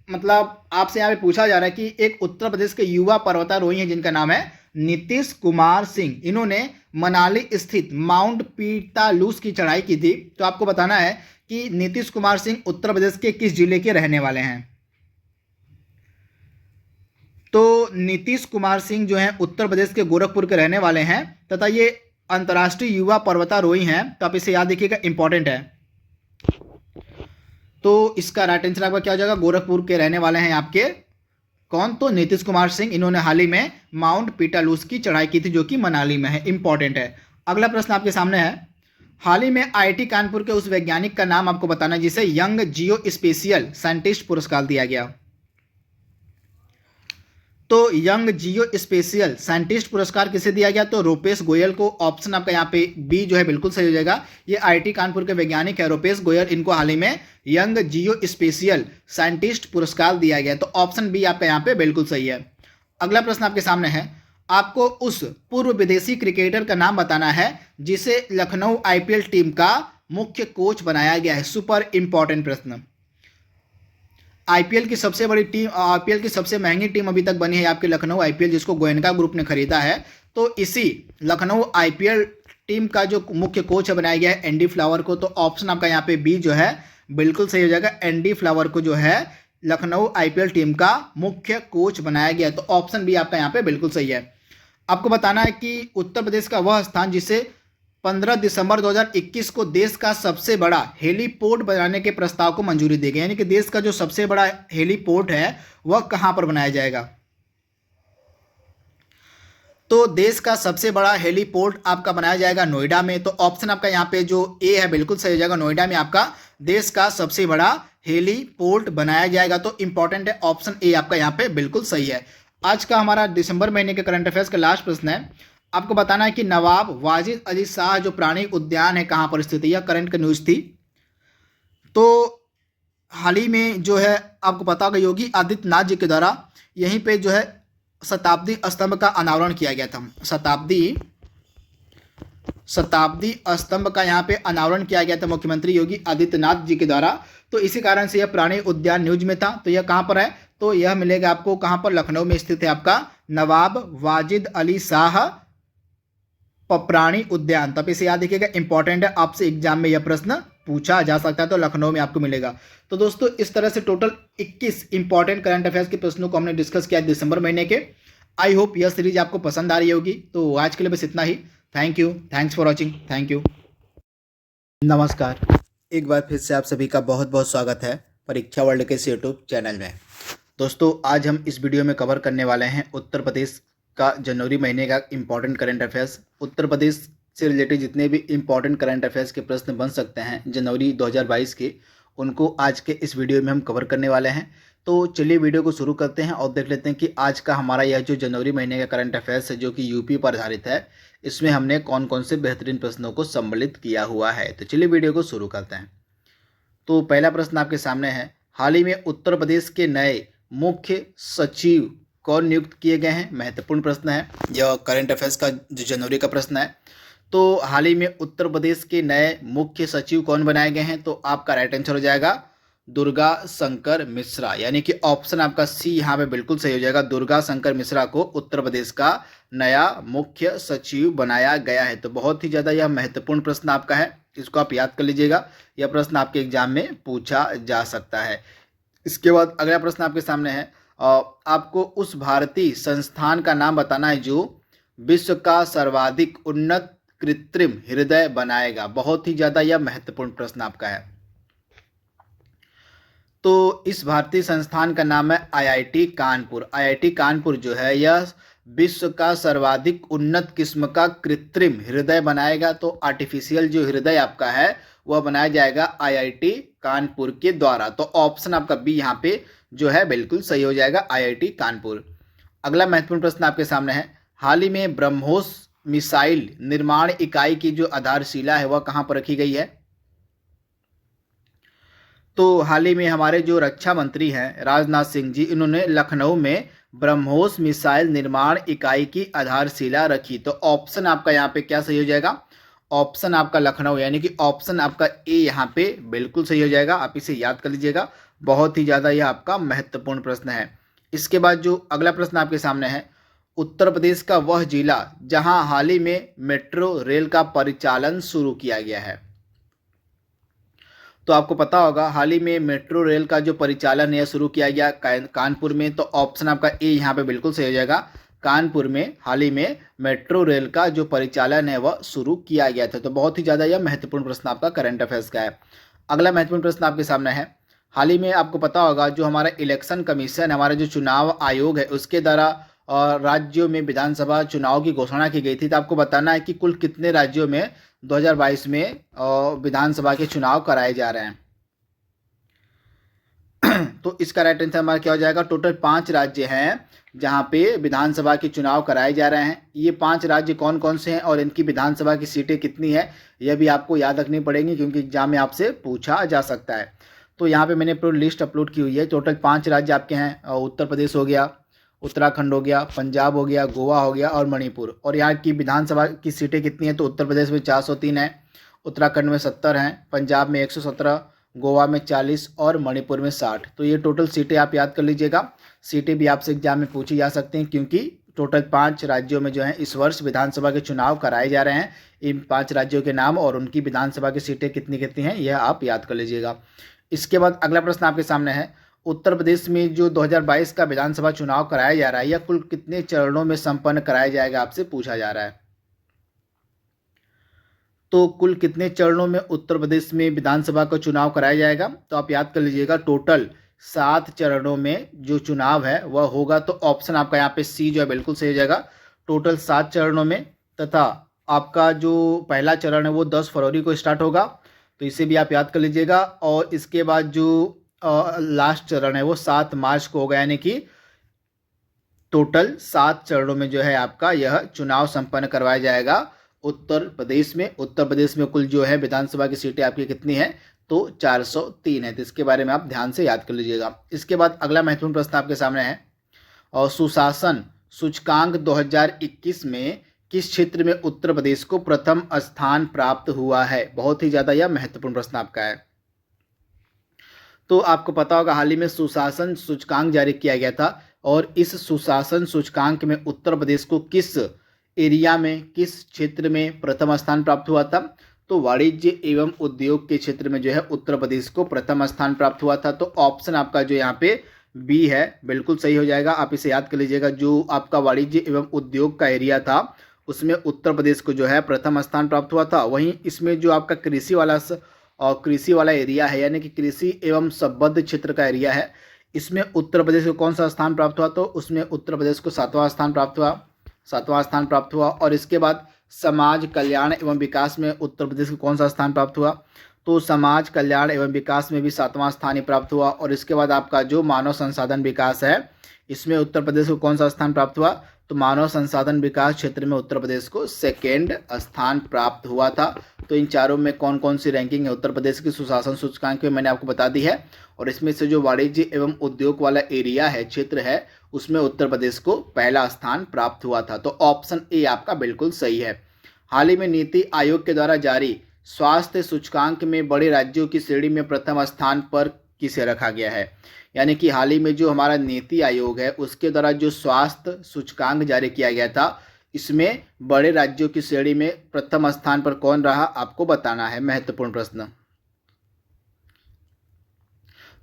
मतलब आपसे यहाँ पे पूछा जा रहा है कि एक उत्तर प्रदेश के युवा पर्वतारोही हैं जिनका नाम है नीतीश कुमार सिंह। इन्होंने मनाली स्थित माउंट पीटालूस की चढ़ाई की थी। तो आपको बताना है कि नीतीश कुमार सिंह उत्तर प्रदेश के किस जिले के रहने वाले हैं। तो नीतीश कुमार सिंह जो हैं उत्तर प्रदेश के गोरखपुर के रहने वाले हैं तथा ये अंतर्राष्ट्रीय युवा पर्वतारोही हैं। तो आप इसे याद रखिएगा, इंपॉर्टेंट है। तो इसका राइट आंसर आपका क्या हो जाएगा, गोरखपुर के रहने वाले हैं आपके कौन, तो नीतीश कुमार सिंह। इन्होंने हाल ही में माउंट पीटालूस की चढ़ाई की थी जो कि मनाली में है, इंपॉर्टेंट है। अगला प्रश्न आपके सामने है, हाल ही में आईआईटी कानपुर के उस वैज्ञानिक का नाम आपको बताना है जिसे यंग जियो स्पेशियल साइंटिस्ट पुरस्कार दिया गया। तो यंग जियो स्पेशियल साइंटिस्ट पुरस्कार किसे दिया गया, तो रूपेश गोयल को। ऑप्शन आपका यहाँ पे बी जो है बिल्कुल सही हो जाएगा। ये आईआईटी कानपुर के वैज्ञानिक है रूपेश गोयल, इनको हाल ही में यंग जियो स्पेशियल साइंटिस्ट पुरस्कार दिया गया। तो ऑप्शन बी आपका यहाँ पे बिल्कुल सही है। अगला प्रश्न आपके सामने है, आपको उस पूर्व विदेशी क्रिकेटर का नाम बताना है जिसे लखनऊ आईपीएल टीम का मुख्य कोच बनाया गया है। सुपर इंपॉर्टेंट प्रश्न। आईपीएल की सबसे बड़ी टीम, आईपीएल की सबसे महंगी टीम अभी तक बनी है आपके लखनऊ आईपीएल, जिसको गोयनका ग्रुप ने खरीदा है। तो इसी लखनऊ आईपीएल टीम का जो मुख्य कोच है बनाया गया है एंडी फ्लावर को। तो ऑप्शन आपका यहाँ पे बी जो है बिल्कुल सही हो जाएगा। एंडी फ्लावर को जो है लखनऊ आईपीएल टीम का मुख्य कोच बनाया गया है। तो ऑप्शन बी आपका यहाँ पे बिल्कुल सही है। आपको बताना है कि उत्तर प्रदेश का वह स्थान जिसे 15 दिसंबर 2021 को देश का सबसे बड़ा हेलीपोर्ट बनाने के प्रस्ताव को मंजूरी दी गई, यानी कि देश का जो सबसे बड़ा हेलीपोर्ट है वह कहां पर बनाया जाएगा। तो देश का सबसे बड़ा हेलीपोर्ट आपका बनाया जाएगा नोएडा में। तो ऑप्शन आपका यहाँ पे जो ए है बिल्कुल सही हो जाएगा, नोएडा में आपका देश का सबसे बड़ा हेलीपोर्ट बनाया जाएगा। तो इंपॉर्टेंट है, ऑप्शन ए आपका यहाँ पे बिल्कुल सही है। आज का हमारा दिसंबर महीने के करंट अफेयर्स का लास्ट प्रश्न है, आपको बताना है कि नवाब वाजिद अली शाह जो प्राणी उद्यान है कहां पर स्थित है। यह करंट का न्यूज थी। तो हाल ही में जो है आपको पता होगा योगी आदित्यनाथ जी के द्वारा यहीं पे जो है शताब्दी स्तंभ का अनावरण किया गया था। शताब्दी स्तंभ का यहाँ पे अनावरण किया गया था मुख्यमंत्री योगी आदित्यनाथ जी के द्वारा। तो इसी कारण से यह प्राणी उद्यान न्यूज में था। तो यह कहाँ पर है, तो यह मिलेगा आपको कहाँ पर, लखनऊ में स्थित है आपका नवाब वाजिद अली शाह प्राणी उद्यान। तब इसे याद रखिएगा, इंपॉर्टेंट है, आपसे एग्जाम में यह प्रश्न पूछा जा सकता है। तो लखनऊ में आपको मिलेगा। तो दोस्तों इस तरह से टोटल 21 इंपॉर्टेंट करंट अफेयर्स के प्रश्नों को हमने डिस्कस किया दिसंबर महीने के। आई होप यह सीरीज आपको पसंद आ रही होगी। तो आज के लिए बस इतना ही। Thank you, thanks for watching, thank you, नमस्कार। एक बार फिर से आप सभी का बहुत बहुत स्वागत है परीक्षा वर्ल्ड के इस यूट्यूब चैनल में। दोस्तों आज हम इस वीडियो में कवर करने वाले हैं उत्तर प्रदेश का जनवरी महीने का important current affairs. Uttar Pradesh से रिलेटेड जितने भी इंपॉर्टेंट करंट अफेयर्स के प्रश्न बन सकते हैं जनवरी 2022 के, उनको आज के इस वीडियो में हम कवर करने वाले हैं। तो चलिए वीडियो को शुरू करते हैं और देख लेते हैं कि आज का हमारा यह जो जनवरी महीने का करंट अफेयर्स है जो कि यूपी पर आधारित है, इसमें हमने कौन कौन से बेहतरीन प्रश्नों को सम्मिलित किया हुआ है। तो चलिए वीडियो को शुरू करते हैं। तो पहला प्रश्न आपके सामने है, हाल ही में उत्तर प्रदेश के नए मुख्य सचिव कौन नियुक्त किए गए हैं। महत्वपूर्ण प्रश्न है, यह करंट अफेयर्स का जो जनवरी का प्रश्न है। तो हाल ही में उत्तर प्रदेश के नए मुख्य सचिव कौन बनाए गए हैं, तो आपका राइट आंसर हो जाएगा दुर्गा शंकर मिश्रा, यानी कि ऑप्शन आपका सी यहाँ पे बिल्कुल सही हो जाएगा। दुर्गा शंकर मिश्रा को उत्तर प्रदेश का नया मुख्य सचिव बनाया गया है। तो बहुत ही ज़्यादा यह महत्वपूर्ण प्रश्न आपका है, इसको आप याद कर लीजिएगा। यह प्रश्न आपके एग्जाम में पूछा जा सकता है। इसके बाद अगला प्रश्न आपके सामने है, आपको उस भारतीय संस्थान का नाम बताना है जो विश्व का सर्वाधिक उन्नत कृत्रिम हृदय बनाएगा। बहुत ही ज़्यादा यह महत्वपूर्ण प्रश्न आपका है। तो इस भारतीय संस्थान का नाम है आईआईटी कानपुर। आईआईटी कानपुर जो है यह विश्व का सर्वाधिक उन्नत किस्म का कृत्रिम हृदय बनाएगा। तो आर्टिफिशियल जो हृदय आपका है वह बनाया जाएगा आईआईटी कानपुर के द्वारा। तो ऑप्शन आपका बी यहाँ पे जो है बिल्कुल सही हो जाएगा, आईआईटी कानपुर। अगला महत्वपूर्ण प्रश्न आपके सामने है, हाल ही में ब्रह्मोस मिसाइल निर्माण इकाई की जो आधारशिला है वह कहाँ पर रखी गई है? तो हाल ही में हमारे जो रक्षा मंत्री हैं राजनाथ सिंह जी, इन्होंने लखनऊ में ब्रह्मोस मिसाइल निर्माण इकाई की आधारशिला रखी। तो ऑप्शन आपका यहाँ पे क्या सही हो जाएगा? ऑप्शन आपका लखनऊ, यानी कि ऑप्शन आपका ए यहाँ पे बिल्कुल सही हो जाएगा। आप इसे याद कर लीजिएगा, बहुत ही ज़्यादा यह आपका महत्वपूर्ण प्रश्न है। इसके बाद जो अगला प्रश्न आपके सामने है, उत्तर प्रदेश का वह जिला जहां हाल ही में मेट्रो रेल का परिचालन शुरू किया गया है। तो आपको पता होगा हाल ही में मेट्रो रेल का जो परिचालन है शुरू किया गया कानपुर में। तो ऑप्शन आपका ए यहाँ पे बिल्कुल सही हो जाएगा। कानपुर में हाल ही में मेट्रो रेल का जो परिचालन है वह शुरू किया गया था। तो बहुत ही ज़्यादा यह महत्वपूर्ण प्रश्न आपका करंट अफेयर्स का है। अगला महत्वपूर्ण प्रश्न आपके सामने है, हाल ही में आपको पता होगा जो हमारा इलेक्शन कमीशन, हमारा जो चुनाव आयोग है, उसके द्वारा राज्यों में विधानसभा चुनाव की घोषणा की गई थी। तो आपको बताना है कि कुल कितने राज्यों में 2022 में विधानसभा के चुनाव कराए जा रहे हैं। तो इसका राइट आंसर हमारा क्या हो जाएगा? टोटल 5 राज्य हैं जहां पे विधानसभा के चुनाव कराए जा रहे हैं। ये 5 राज्य कौन कौन से हैं और इनकी विधानसभा की सीटें कितनी है, यह भी आपको याद रखनी पड़ेगी, क्योंकि एग्जाम में आपसे पूछा जा सकता है। तो यहाँ पे मैंने पूरी लिस्ट अपलोड की हुई है। टोटल 5 राज्य आपके हैं, उत्तर प्रदेश हो गया, उत्तराखंड हो गया, पंजाब हो गया, गोवा हो गया और मणिपुर। और यहाँ की विधानसभा की सीटें कितनी हैं? तो उत्तर प्रदेश में 403 है, उत्तराखंड में 70 हैं, पंजाब में 117, गोवा में 40 और मणिपुर में 60। तो ये टोटल सीटें आप याद कर लीजिएगा। सीटें भी आपसे एग्जाम में पूछी जा सकती हैं, क्योंकि टोटल 5 राज्यों में जो है इस वर्ष विधानसभा के चुनाव कराए जा रहे हैं। इन 5 राज्यों के नाम और उनकी विधानसभा की सीटें कितनी कितनी हैं यह आप याद कर लीजिएगा। इसके बाद अगला प्रश्न आपके सामने है, उत्तर प्रदेश में जो 2022 का विधानसभा चुनाव कराया जा रहा है, यह कुल कितने चरणों में संपन्न कराया जाएगा, आपसे पूछा जा रहा है। तो कुल कितने चरणों में उत्तर प्रदेश में विधानसभा का चुनाव कराया जाएगा? तो आप याद कर लीजिएगा, टोटल 7 चरणों में जो चुनाव है वह होगा। तो ऑप्शन आपका यहाँ पे सी जो है बिल्कुल सही हो जाएगा। टोटल 7 चरणों में, तथा आपका जो पहला चरण है वो 10 फरवरी को स्टार्ट होगा। तो इसे भी आप याद कर लीजिएगा। और इसके बाद जो लास्ट चरण है वो 7 मार्च को होगा, यानी कि टोटल 7 चरणों में जो है आपका यह चुनाव संपन्न करवाया जाएगा उत्तर प्रदेश में। उत्तर प्रदेश में कुल जो है विधानसभा की सीटें आपकी कितनी हैं? तो 403 है। तो इसके बारे में आप ध्यान से याद कर लीजिएगा। इसके बाद अगला महत्वपूर्ण प्रश्न आपके सामने है, और सुशासन सूचकांक 2021 में किस क्षेत्र में उत्तर प्रदेश को प्रथम स्थान प्राप्त हुआ है? बहुत ही ज़्यादा यह महत्वपूर्ण प्रश्न आपका है। तो आपको पता होगा हाल ही में सुशासन सूचकांक जारी किया गया था, और इस सुशासन सूचकांक में उत्तर प्रदेश को किस एरिया में, किस क्षेत्र में प्रथम स्थान प्राप्त हुआ था? तो वाणिज्य एवं उद्योग के क्षेत्र में जो है उत्तर प्रदेश को प्रथम स्थान प्राप्त हुआ था। तो ऑप्शन आपका जो यहाँ पे बी है बिल्कुल सही हो जाएगा। आप इसे याद कर लीजिएगा, जो आपका वाणिज्य एवं उद्योग का एरिया था उसमें उत्तर प्रदेश को जो है प्रथम स्थान प्राप्त हुआ था। वहीं इसमें जो आपका कृषि वाला एरिया है, यानी कि कृषि एवं संबद्ध क्षेत्र का एरिया है, इसमें उत्तर प्रदेश को कौन सा स्थान प्राप्त हुआ? तो उसमें उत्तर प्रदेश को 7वां स्थान प्राप्त हुआ। और इसके बाद समाज कल्याण एवं विकास में उत्तर प्रदेश को कौन सा स्थान प्राप्त हुआ? तो समाज कल्याण एवं विकास में भी 7वां स्थान ही प्राप्त हुआ। और इसके बाद आपका जो मानव संसाधन विकास है, इसमें उत्तर प्रदेश को कौन सा स्थान प्राप्त हुआ? तो मानव संसाधन विकास क्षेत्र में उत्तर प्रदेश को 2nd स्थान प्राप्त हुआ था। तो इन चारों में कौन कौन सी रैंकिंग है उत्तर प्रदेश की सुशासन सूचकांक में, मैंने आपको बता दी है। और इसमें से जो वाणिज्य एवं उद्योग वाला एरिया है, क्षेत्र है, उसमें उत्तर प्रदेश को पहला स्थान प्राप्त हुआ था। तो ऑप्शन ए आपका बिल्कुल सही है। हाल ही में नीति आयोग के द्वारा जारी स्वास्थ्य सूचकांक में बड़े राज्यों की श्रेणी में प्रथम स्थान पर किसे रखा गया है? यानी कि हाल ही में जो हमारा नीति आयोग है उसके द्वारा जो स्वास्थ्य सूचकांक जारी किया गया था, इसमें बड़े राज्यों की श्रेणी में प्रथम स्थान पर कौन रहा, आपको बताना है। महत्वपूर्ण प्रश्न।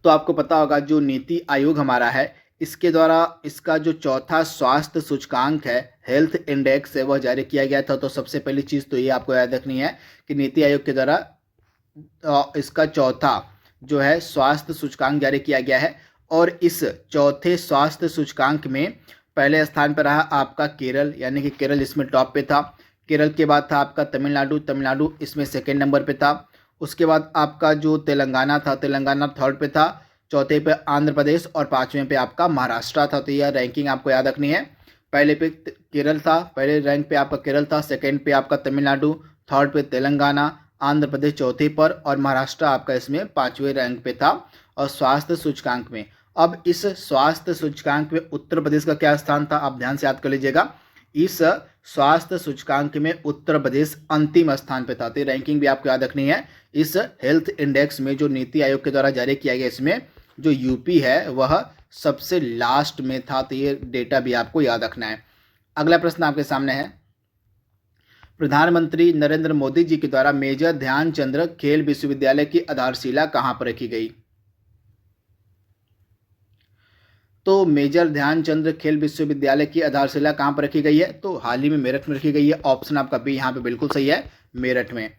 तो आपको पता होगा जो नीति आयोग हमारा है, इसके द्वारा इसका जो चौथा स्वास्थ्य सूचकांक है, हेल्थ इंडेक्स है, वह जारी किया गया था। तो सबसे पहली चीज़ तो ये आपको याद रखनी है कि नीति आयोग के द्वारा इसका चौथा जो है स्वास्थ्य सूचकांक जारी किया गया है। और इस चौथे स्वास्थ्य सूचकांक में पहले स्थान पर रहा आपका केरल, यानी कि केरल इसमें टॉप पे था। केरल के बाद था आपका तमिलनाडु इसमें 2nd नंबर पे था। उसके बाद आपका जो तेलंगाना था, तेलंगाना 3rd पे था। चौथे पे आंध्र प्रदेश और 5वें पे आपका महाराष्ट्र था। तो यह रैंकिंग आपको याद रखनी है। पहले पे केरल था, पहले रैंक पे आपका केरल था, सेकंड पे आपका तमिलनाडु, थर्ड पे तेलंगाना, आंध्र प्रदेश चौथे पर और महाराष्ट्र आपका इसमें 5वें रैंक पे था। और स्वास्थ्य सूचकांक में, अब इस स्वास्थ्य सूचकांक में उत्तर प्रदेश का क्या स्थान था, आप ध्यान से याद कर लीजिएगा। इस स्वास्थ्य सूचकांक में उत्तर प्रदेश अंतिम स्थान पे था। तो रैंकिंग भी आपको याद रखनी है। इस हेल्थ इंडेक्स में जो नीति आयोग के द्वारा जारी किया गया, इसमें जो यूपी है वह सबसे लास्ट में था। तो ये डेटा भी आपको याद रखना है। अगला प्रश्न आपके सामने है, प्रधानमंत्री नरेंद्र मोदी जी के द्वारा मेजर ध्यानचंद खेल विश्वविद्यालय की आधारशिला कहां पर रखी गई। तो मेजर ध्यानचंद खेल विश्वविद्यालय की आधारशिला कहां पर रखी गई है, तो हाल ही में मेरठ में रखी गई है। ऑप्शन आपका बी यहाँ पे बिल्कुल सही है, मेरठ में।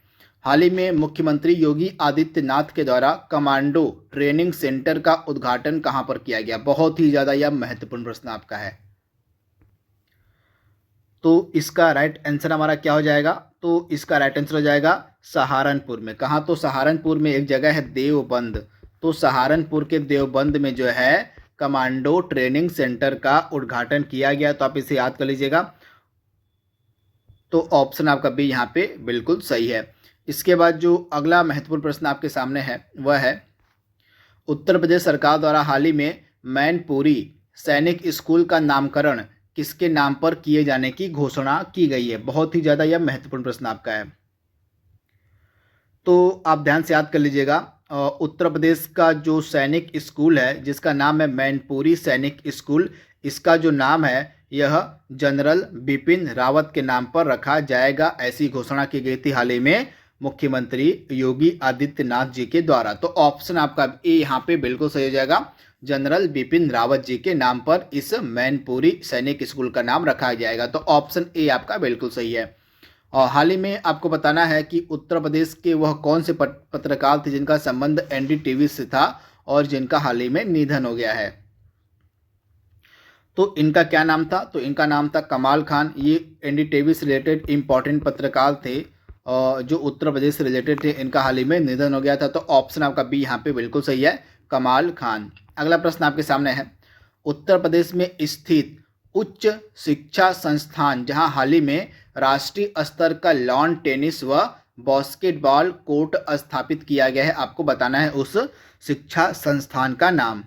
हाल ही में मुख्यमंत्री योगी आदित्यनाथ के द्वारा कमांडो ट्रेनिंग सेंटर का उद्घाटन कहां पर किया गया। बहुत ही ज्यादा यह महत्वपूर्ण प्रश्न आपका है। तो इसका राइट आंसर हमारा क्या हो जाएगा, तो इसका राइट आंसर हो जाएगा सहारनपुर में। कहाँ, तो सहारनपुर में एक जगह है देवबंद। तो सहारनपुर के देवबंद में जो है कमांडो ट्रेनिंग सेंटर का उद्घाटन किया गया। तो आप इसे याद कर लीजिएगा। तो ऑप्शन आपका बी यहाँ पे बिल्कुल सही है। इसके बाद जो अगला महत्वपूर्ण प्रश्न आपके सामने है वह है, उत्तर प्रदेश सरकार द्वारा हाल ही में मैनपुरी सैनिक स्कूल का नामकरण किसके नाम पर किए जाने की घोषणा की गई है। बहुत ही ज्यादा यह महत्वपूर्ण प्रश्न आपका है। तो आप ध्यान से याद कर लीजिएगा। उत्तर प्रदेश का जो सैनिक स्कूल है जिसका नाम है मैनपुरी सैनिक स्कूल, इसका जो नाम है यह जनरल बिपिन रावत के नाम पर रखा जाएगा। ऐसी घोषणा की गई थी हाल ही में मुख्यमंत्री योगी आदित्यनाथ जी के द्वारा। तो ऑप्शन आपका ए यहाँ पे बिल्कुल सही हो जाएगा। जनरल बिपिन रावत जी के नाम पर इस मैनपुरी सैनिक स्कूल का नाम रखा जाएगा। तो ऑप्शन ए आपका बिल्कुल सही है। और हाल ही में आपको बताना है कि उत्तर प्रदेश के वह कौन से पत्रकार थे जिनका संबंध एनडीटीवी से था और जिनका हाल ही में निधन हो गया है। तो इनका क्या नाम था, तो इनका नाम था कमाल खान। ये एनडीटीवी से रिलेटेड इंपॉर्टेंट पत्रकार थे और जो उत्तर प्रदेश से रिलेटेड थे। इनका हाल ही में निधन हो गया था। तो ऑप्शन आपका बी यहाँ पे बिल्कुल सही है, कमाल खान। अगला प्रश्न आपके सामने है, उत्तर प्रदेश में स्थित उच्च शिक्षा संस्थान जहां हाल ही में राष्ट्रीय स्तर का लॉन टेनिस व बास्केटबॉल कोर्ट स्थापित किया गया है, आपको बताना है उस शिक्षा संस्थान का नाम।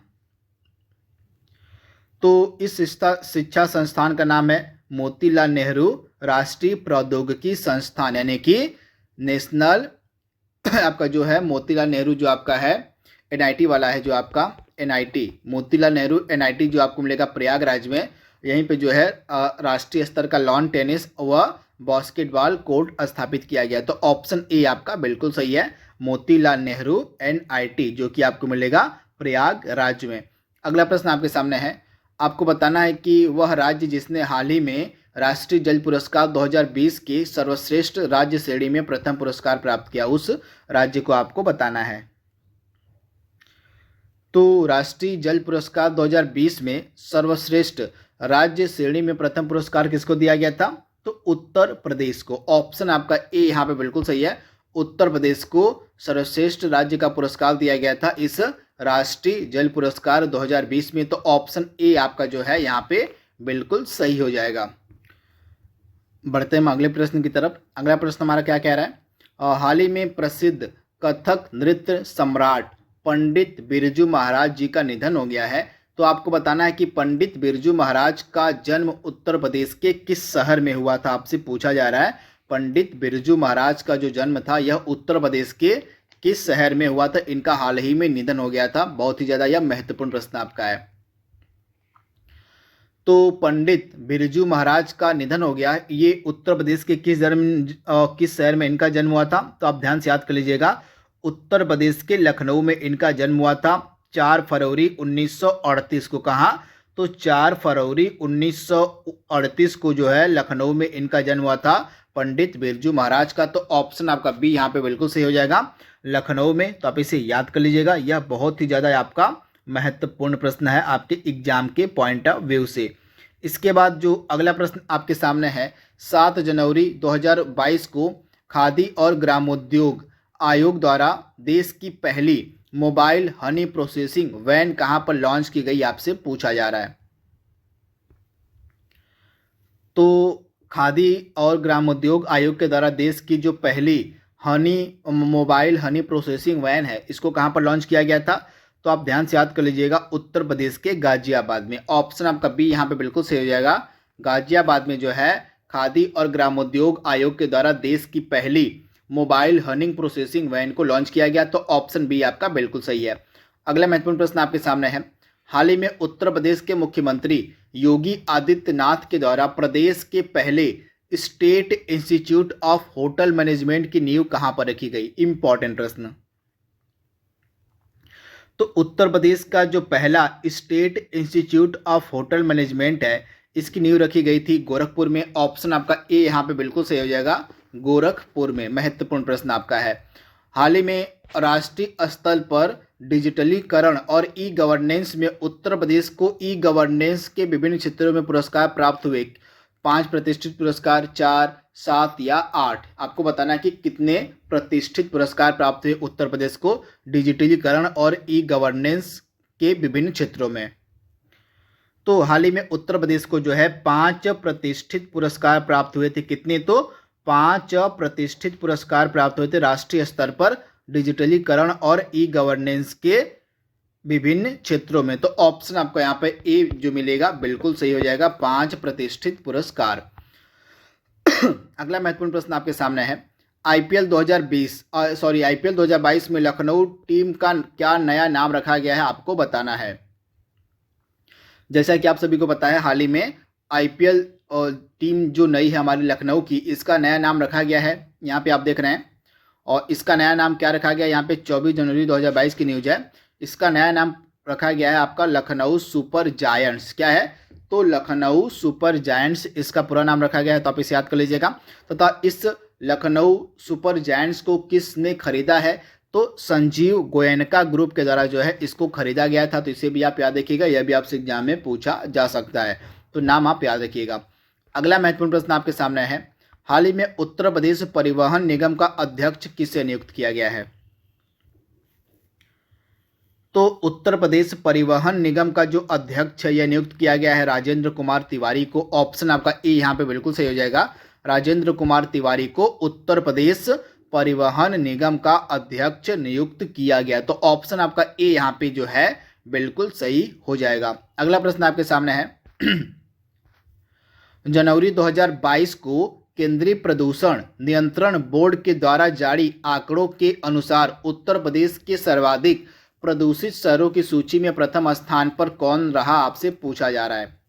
तो इस शिक्षा संस्थान का नाम है मोतीलाल नेहरू राष्ट्रीय प्रौद्योगिकी संस्थान, यानी कि नेशनल आपका जो है मोतीलाल नेहरू जो आपका है एनआईटी वाला है, जो आपका एनआईटी मोतीलाल नेहरू एनआईटी जो आपको मिलेगा प्रयागराज में। यहीं पे जो है राष्ट्रीय स्तर का लॉन टेनिस व बास्केटबॉल कोर्ट स्थापित किया गया। तो ऑप्शन ए आपका बिल्कुल सही है, मोतीलाल नेहरू एनआईटी, जो कि आपको मिलेगा प्रयागराज में। अगला प्रश्न आपके सामने है, आपको बताना है कि वह राज्य जिसने हाल ही में राष्ट्रीय जल पुरस्कार 2020 की सर्वश्रेष्ठ राज्य श्रेणी में प्रथम पुरस्कार प्राप्त किया, उस राज्य को आपको बताना है। तो राष्ट्रीय जल पुरस्कार 2020 में सर्वश्रेष्ठ राज्य श्रेणी में प्रथम पुरस्कार किसको दिया गया था, तो उत्तर प्रदेश को। ऑप्शन आपका ए यहाँ पे बिल्कुल सही है, उत्तर प्रदेश को सर्वश्रेष्ठ राज्य का पुरस्कार दिया गया था इस राष्ट्रीय जल पुरस्कार 2020 में। तो ऑप्शन ए आपका जो है यहाँ पे बिल्कुल सही हो जाएगा। बढ़ते हैं अगले प्रश्न की तरफ। अगला प्रश्न हमारा क्या कह रहा है, हाल ही में प्रसिद्ध कथक नृत्य सम्राट पंडित बिरजू महाराज जी का निधन हो गया है। तो आपको बताना है कि पंडित बिरजू महाराज का जन्म उत्तर प्रदेश के किस शहर में हुआ था, आपसे पूछा जा रहा है। पंडित बिरजू महाराज का जो जन्म था यह उत्तर प्रदेश के किस शहर में हुआ था। इनका हाल ही में निधन हो गया था। बहुत ही ज्यादा यह महत्वपूर्ण प्रश्न आपका है। तो पंडित बिरजू महाराज का निधन हो गया, ये उत्तर प्रदेश के किस शहर में इनका जन्म हुआ था, तो आप ध्यान से याद कर लीजिएगा। उत्तर प्रदेश के लखनऊ में इनका जन्म हुआ था 4 फरवरी 1938 को। कहा, तो 4 फरवरी 1938 को जो है लखनऊ में इनका जन्म हुआ था पंडित बिरजू महाराज का। तो ऑप्शन आपका बी यहाँ पे बिल्कुल सही हो जाएगा, लखनऊ में। तो आप इसे याद कर लीजिएगा, यह बहुत ही ज़्यादा आपका महत्वपूर्ण प्रश्न है आपके एग्जाम के पॉइंट ऑफ व्यू से। इसके बाद जो अगला प्रश्न आपके सामने है, 7 जनवरी 2022 को खादी और ग्रामोद्योग आयोग द्वारा देश की पहली मोबाइल हनी प्रोसेसिंग वैन कहां पर लॉन्च की गई, आपसे पूछा जा रहा है। तो खादी और ग्रामोद्योग आयोग के द्वारा देश की जो पहली honey mobile honey processing van है, इसको कहाँ पर लॉन्च किया गया था? तो आप ध्यान से याद कर लीजिएगा, उत्तर प्रदेश के गाजियाबाद में। ऑप्शन आपका बी यहाँ पे बिल्कुल सही हो जाएगा। गाजियाबाद में जो है खादी और ग्रामोद्योग आयोग के द्वारा देश की पहली मोबाइल हर्निंग प्रोसेसिंग वैन को लॉन्च किया गया। तो ऑप्शन बी आपका बिल्कुल सही है। अगला महत्वपूर्ण प्रश्न आपके सामने है, हाल ही में उत्तर प्रदेश के मुख्यमंत्री योगी आदित्यनाथ के द्वारा प्रदेश के पहले state institute of hotel management की नींव कहां पर रखी गई? इंपॉर्टेंट प्रश्न। तो उत्तर प्रदेश का जो पहला state institute of hotel management है, इसकी नींव रखी गई थी गोरखपुर में। ऑप्शन आपका ए यहाँ पे बिल्कुल सही हो जाएगा, गोरखपुर में। महत्वपूर्ण प्रश्न आपका है, हाल ही में राष्ट्रीय स्तर पर डिजिटलीकरण और ई गवर्नेंस में उत्तर प्रदेश को ई गवर्नेंस के विभिन्न क्षेत्रों में पुरस्कार प्राप्त हुए। 5 प्रतिष्ठित पुरस्कार, 4, 7 या 8? आपको बताना है कि कितने प्रतिष्ठित पुरस्कार प्राप्त हुए उत्तर प्रदेश को डिजिटलीकरण और ई गवर्नेंस के विभिन्न क्षेत्रों में। तो हाल ही में उत्तर प्रदेश को जो है 5 प्रतिष्ठित पुरस्कार प्राप्त हुए थे। कितने? तो 5 प्रतिष्ठित पुरस्कार प्राप्त हुए थे राष्ट्रीय स्तर पर डिजिटलीकरण और ई गवर्नेंस के विभिन्न क्षेत्रों में। तो ऑप्शन आपको यहाँ पे ए जो मिलेगा बिल्कुल सही हो जाएगा, 5 प्रतिष्ठित पुरस्कार। अगला महत्वपूर्ण प्रश्न आपके सामने है, आईपीएल 2022 में लखनऊ टीम का क्या नया नाम रखा गया है? आपको बताना है। जैसा कि आप सभी को पता है, हाल ही में आईपीएल टीम जो नई है हमारी लखनऊ की, इसका नया नाम रखा गया है। यहाँ पे आप देख रहे हैं, और इसका नया नाम क्या रखा गया? यहाँ पे 24 जनवरी 2022 की न्यूज है। इसका नया नाम रखा गया है आपका लखनऊ सुपर जायंट्स। क्या है? तो लखनऊ सुपर जायंट्स इसका पूरा नाम रखा गया है। तो आप इसे याद कर लीजिएगा। तथा इस लखनऊ सुपर जायंट्स को किसने खरीदा है? तो संजीव गोयनका ग्रुप के द्वारा जो है इसको खरीदा गया था। तो इसे भी आप याद रखिएगा, यह भी आपसे एग्जाम में पूछा जा सकता है, तो नाम आप याद रखिएगा। अगला महत्वपूर्ण प्रश्न आपके सामने है, हाल ही में उत्तर प्रदेश परिवहन निगम का अध्यक्ष किसे नियुक्त किया गया है? तो उत्तर प्रदेश परिवहन निगम का जो अध्यक्ष है यह नियुक्त किया गया है राजेंद्र कुमार तिवारी को। ऑप्शन आपका ए यहाँ पे बिल्कुल सही हो जाएगा, राजेंद्र कुमार तिवारी को उत्तर प्रदेश परिवहन निगम का अध्यक्ष नियुक्त किया गया। तो ऑप्शन आपका ए यहाँ पे जो है बिल्कुल सही हो जाएगा। अगला प्रश्न आपके सामने है, जनवरी 2022 को केंद्रीय प्रदूषण नियंत्रण बोर्ड के द्वारा जारी आंकड़ों के अनुसार उत्तर प्रदेश के सर्वाधिक प्रदूषित शहरों की सूची में प्रथम स्थान पर कौन रहा? आपसे पूछा जा रहा है।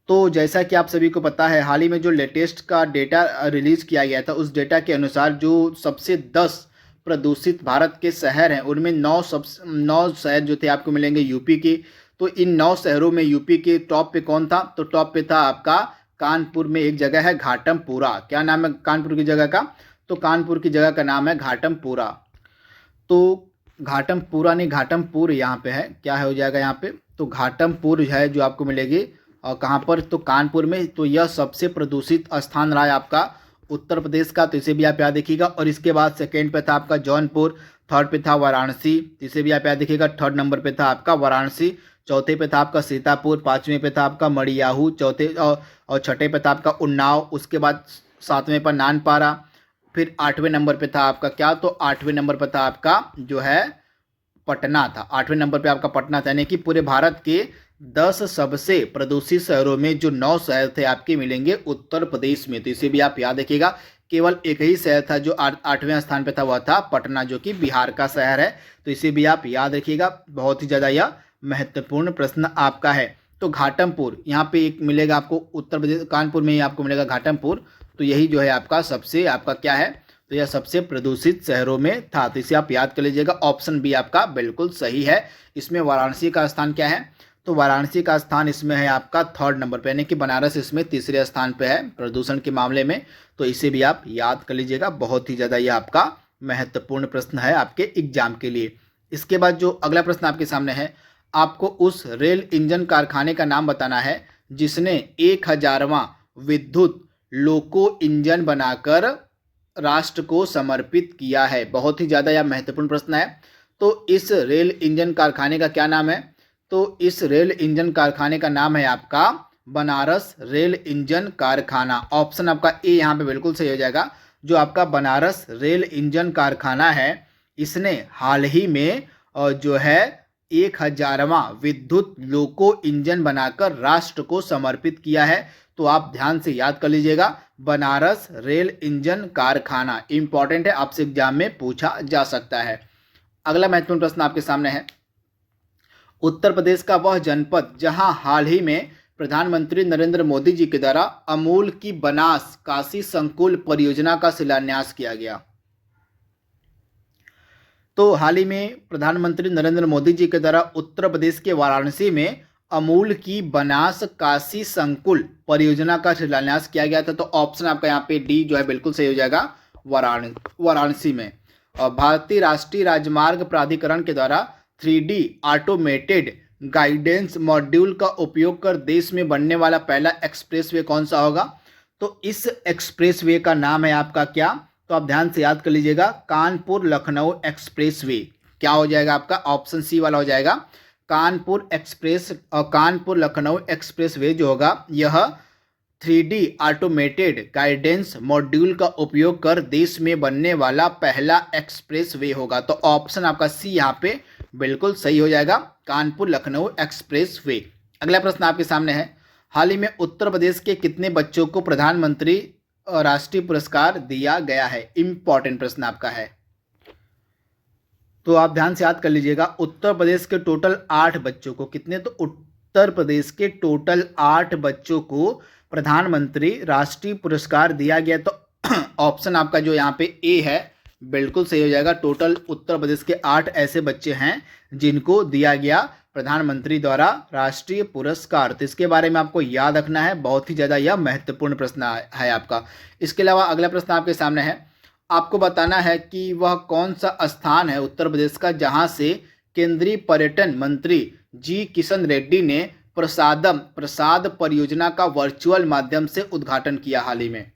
तो जैसा कि आप सभी को पता है, हाल ही में जो लेटेस्ट का डेटा रिलीज किया गया था, उस डेटा के अनुसार जो सबसे 10 प्रदूषित भारत के शहर हैं, उनमें 9 शहर जो थे आपको मिलेंगे यूपी के। तो इन 9 शहरों में यूपी के टॉप पे कौन था? तो टॉप पे था आपका कानपुर में एक जगह है घाटमपुरा। क्या नाम है कानपुर की जगह का? तो कानपुर की जगह का नाम है घाटमपुरा। तो घाटमपुरा नहीं, घाटमपुर यहाँ पे है। क्या है हो जाएगा यहाँ पे? तो घाटमपुर है जो आपको मिलेगी। और कहाँ पर? तो कानपुर में। तो यह सबसे प्रदूषित स्थान रहा है आपका उत्तर प्रदेश का। तो इसे भी आप याद रखिएगा। और इसके बाद सेकेंड पे था आपका जौनपुर, थर्ड पे था वाराणसी, इसे भी आप याद रखिएगा। थर्ड नंबर पे था आपका वाराणसी, चौथे पे था आपका सीतापुर, पाँचवें पे था आपका मड़ियाहू, चौथे और छठे पे था आपका उन्नाव। उसके बाद 7वें पर नानपारा, फिर 8वें नंबर पे था आपका क्या? तो 8वें नंबर पे था आपका जो है पटना था। 8वें नंबर पे आपका पटना था। यानी कि पूरे भारत के 10 सबसे प्रदूषित शहरों में जो 9 शहर थे आपके मिलेंगे उत्तर प्रदेश में। तो इसे भी आप याद रखिएगा। केवल एक ही शहर था जो 8वें स्थान पे था, वह था पटना, जो कि बिहार का शहर है। तो इसे भी आप याद रखिएगा। बहुत ही ज़्यादा यह महत्वपूर्ण प्रश्न आपका है। तो घाटमपुर यहाँ पे एक मिलेगा आपको, उत्तर प्रदेश कानपुर में ही आपको मिलेगा घाटमपुर। तो यही जो है आपका सबसे आपका क्या है? तो यह सबसे प्रदूषित शहरों में था। तो इसे आप याद कर लीजिएगा। ऑप्शन बी आपका बिल्कुल सही है। इसमें वाराणसी का स्थान क्या है? तो वाराणसी का स्थान इसमें है आपका 3rd नंबर पे, यानी कि बनारस इसमें 3रे स्थान पे है प्रदूषण के मामले में। तो इसे भी आप याद कर लीजिएगा। बहुत ही ज़्यादा यह आपका महत्वपूर्ण प्रश्न है आपके एग्जाम के लिए। इसके बाद जो अगला प्रश्न आपके सामने है, आपको उस रेल इंजन कारखाने का नाम बताना है जिसने 1000वां विद्युत लोको इंजन बनाकर राष्ट्र को समर्पित किया है। बहुत ही ज़्यादा यह महत्वपूर्ण प्रश्न है। तो इस रेल इंजन कारखाने का क्या नाम है? तो इस रेल इंजन कारखाने का नाम है आपका बनारस रेल इंजन कारखाना। ऑप्शन आपका ए यहाँ पे बिल्कुल सही हो जाएगा। जो आपका बनारस रेल इंजन कारखाना है, इसने हाल ही में जो है 1000वां विद्युत लोको इंजन बनाकर राष्ट्र को समर्पित किया है। तो आप ध्यान से याद कर लीजिएगा, बनारस रेल इंजन कारखाना इंपॉर्टेंट है, आपसे एग्जाम में पूछा जा सकता है। अगला महत्वपूर्ण प्रश्न आपके सामने है, उत्तर प्रदेश का वह जनपद जहां हाल ही में प्रधानमंत्री नरेंद्र मोदी जी के द्वारा अमूल की बनास काशी संकुल परियोजना का शिलान्यास किया गया। तो हाल ही में प्रधानमंत्री नरेंद्र मोदी जी के द्वारा उत्तर प्रदेश के वाराणसी में अमूल की बनास काशी संकुल परियोजना का शिलान्यास किया गया था। तो ऑप्शन आपका यहाँ पे डी जो है बिल्कुल सही हो जाएगा, वाराणसी में। और भारतीय राष्ट्रीय राजमार्ग प्राधिकरण के द्वारा 3D ऑटोमेटेड गाइडेंस मॉड्यूल का उपयोग कर देश में बनने वाला पहला एक्सप्रेसवे कौन सा होगा? तो इस एक्सप्रेसवे का नाम है आपका क्या? तो आप ध्यान से याद कर लीजिएगा, कानपुर लखनऊ एक्सप्रेसवे। क्या हो जाएगा आपका? ऑप्शन सी वाला हो जाएगा, कानपुर एक्सप्रेस और कानपुर लखनऊ एक्सप्रेसवे जो होगा यह 3D ऑटोमेटेड गाइडेंस मॉड्यूल का उपयोग कर देश में बनने वाला पहला एक्सप्रेसवे होगा। तो ऑप्शन आपका सी यहाँ पे बिल्कुल सही हो जाएगा, कानपुर लखनऊ एक्सप्रेसवे। अगला प्रश्न आपके सामने है, हाल ही में उत्तर प्रदेश के कितने बच्चों को प्रधानमंत्री राष्ट्रीय पुरस्कार दिया गया है? इंपॉर्टेंट प्रश्न आपका है, तो आप ध्यान से याद कर लीजिएगा। उत्तर प्रदेश के टोटल 8 बच्चों को, कितने? तो उत्तर प्रदेश के टोटल 8 बच्चों को प्रधानमंत्री राष्ट्रीय पुरस्कार दिया गया। तो ऑप्शन आपका जो यहाँ पे ए है बिल्कुल सही हो जाएगा। टोटल उत्तर प्रदेश के 8 ऐसे बच्चे हैं जिनको दिया गया प्रधानमंत्री द्वारा राष्ट्रीय पुरस्कार। तो इसके बारे में आपको याद रखना है, बहुत ही ज़्यादा यह महत्वपूर्ण प्रश्न है आपका। इसके अलावा अगला प्रश्न आपके सामने है, आपको बताना है कि वह कौन सा स्थान है उत्तर प्रदेश का जहां से केंद्रीय पर्यटन मंत्री जी किशन रेड्डी ने प्रसाद परियोजना का वर्चुअल माध्यम से उद्घाटन किया हाल ही में।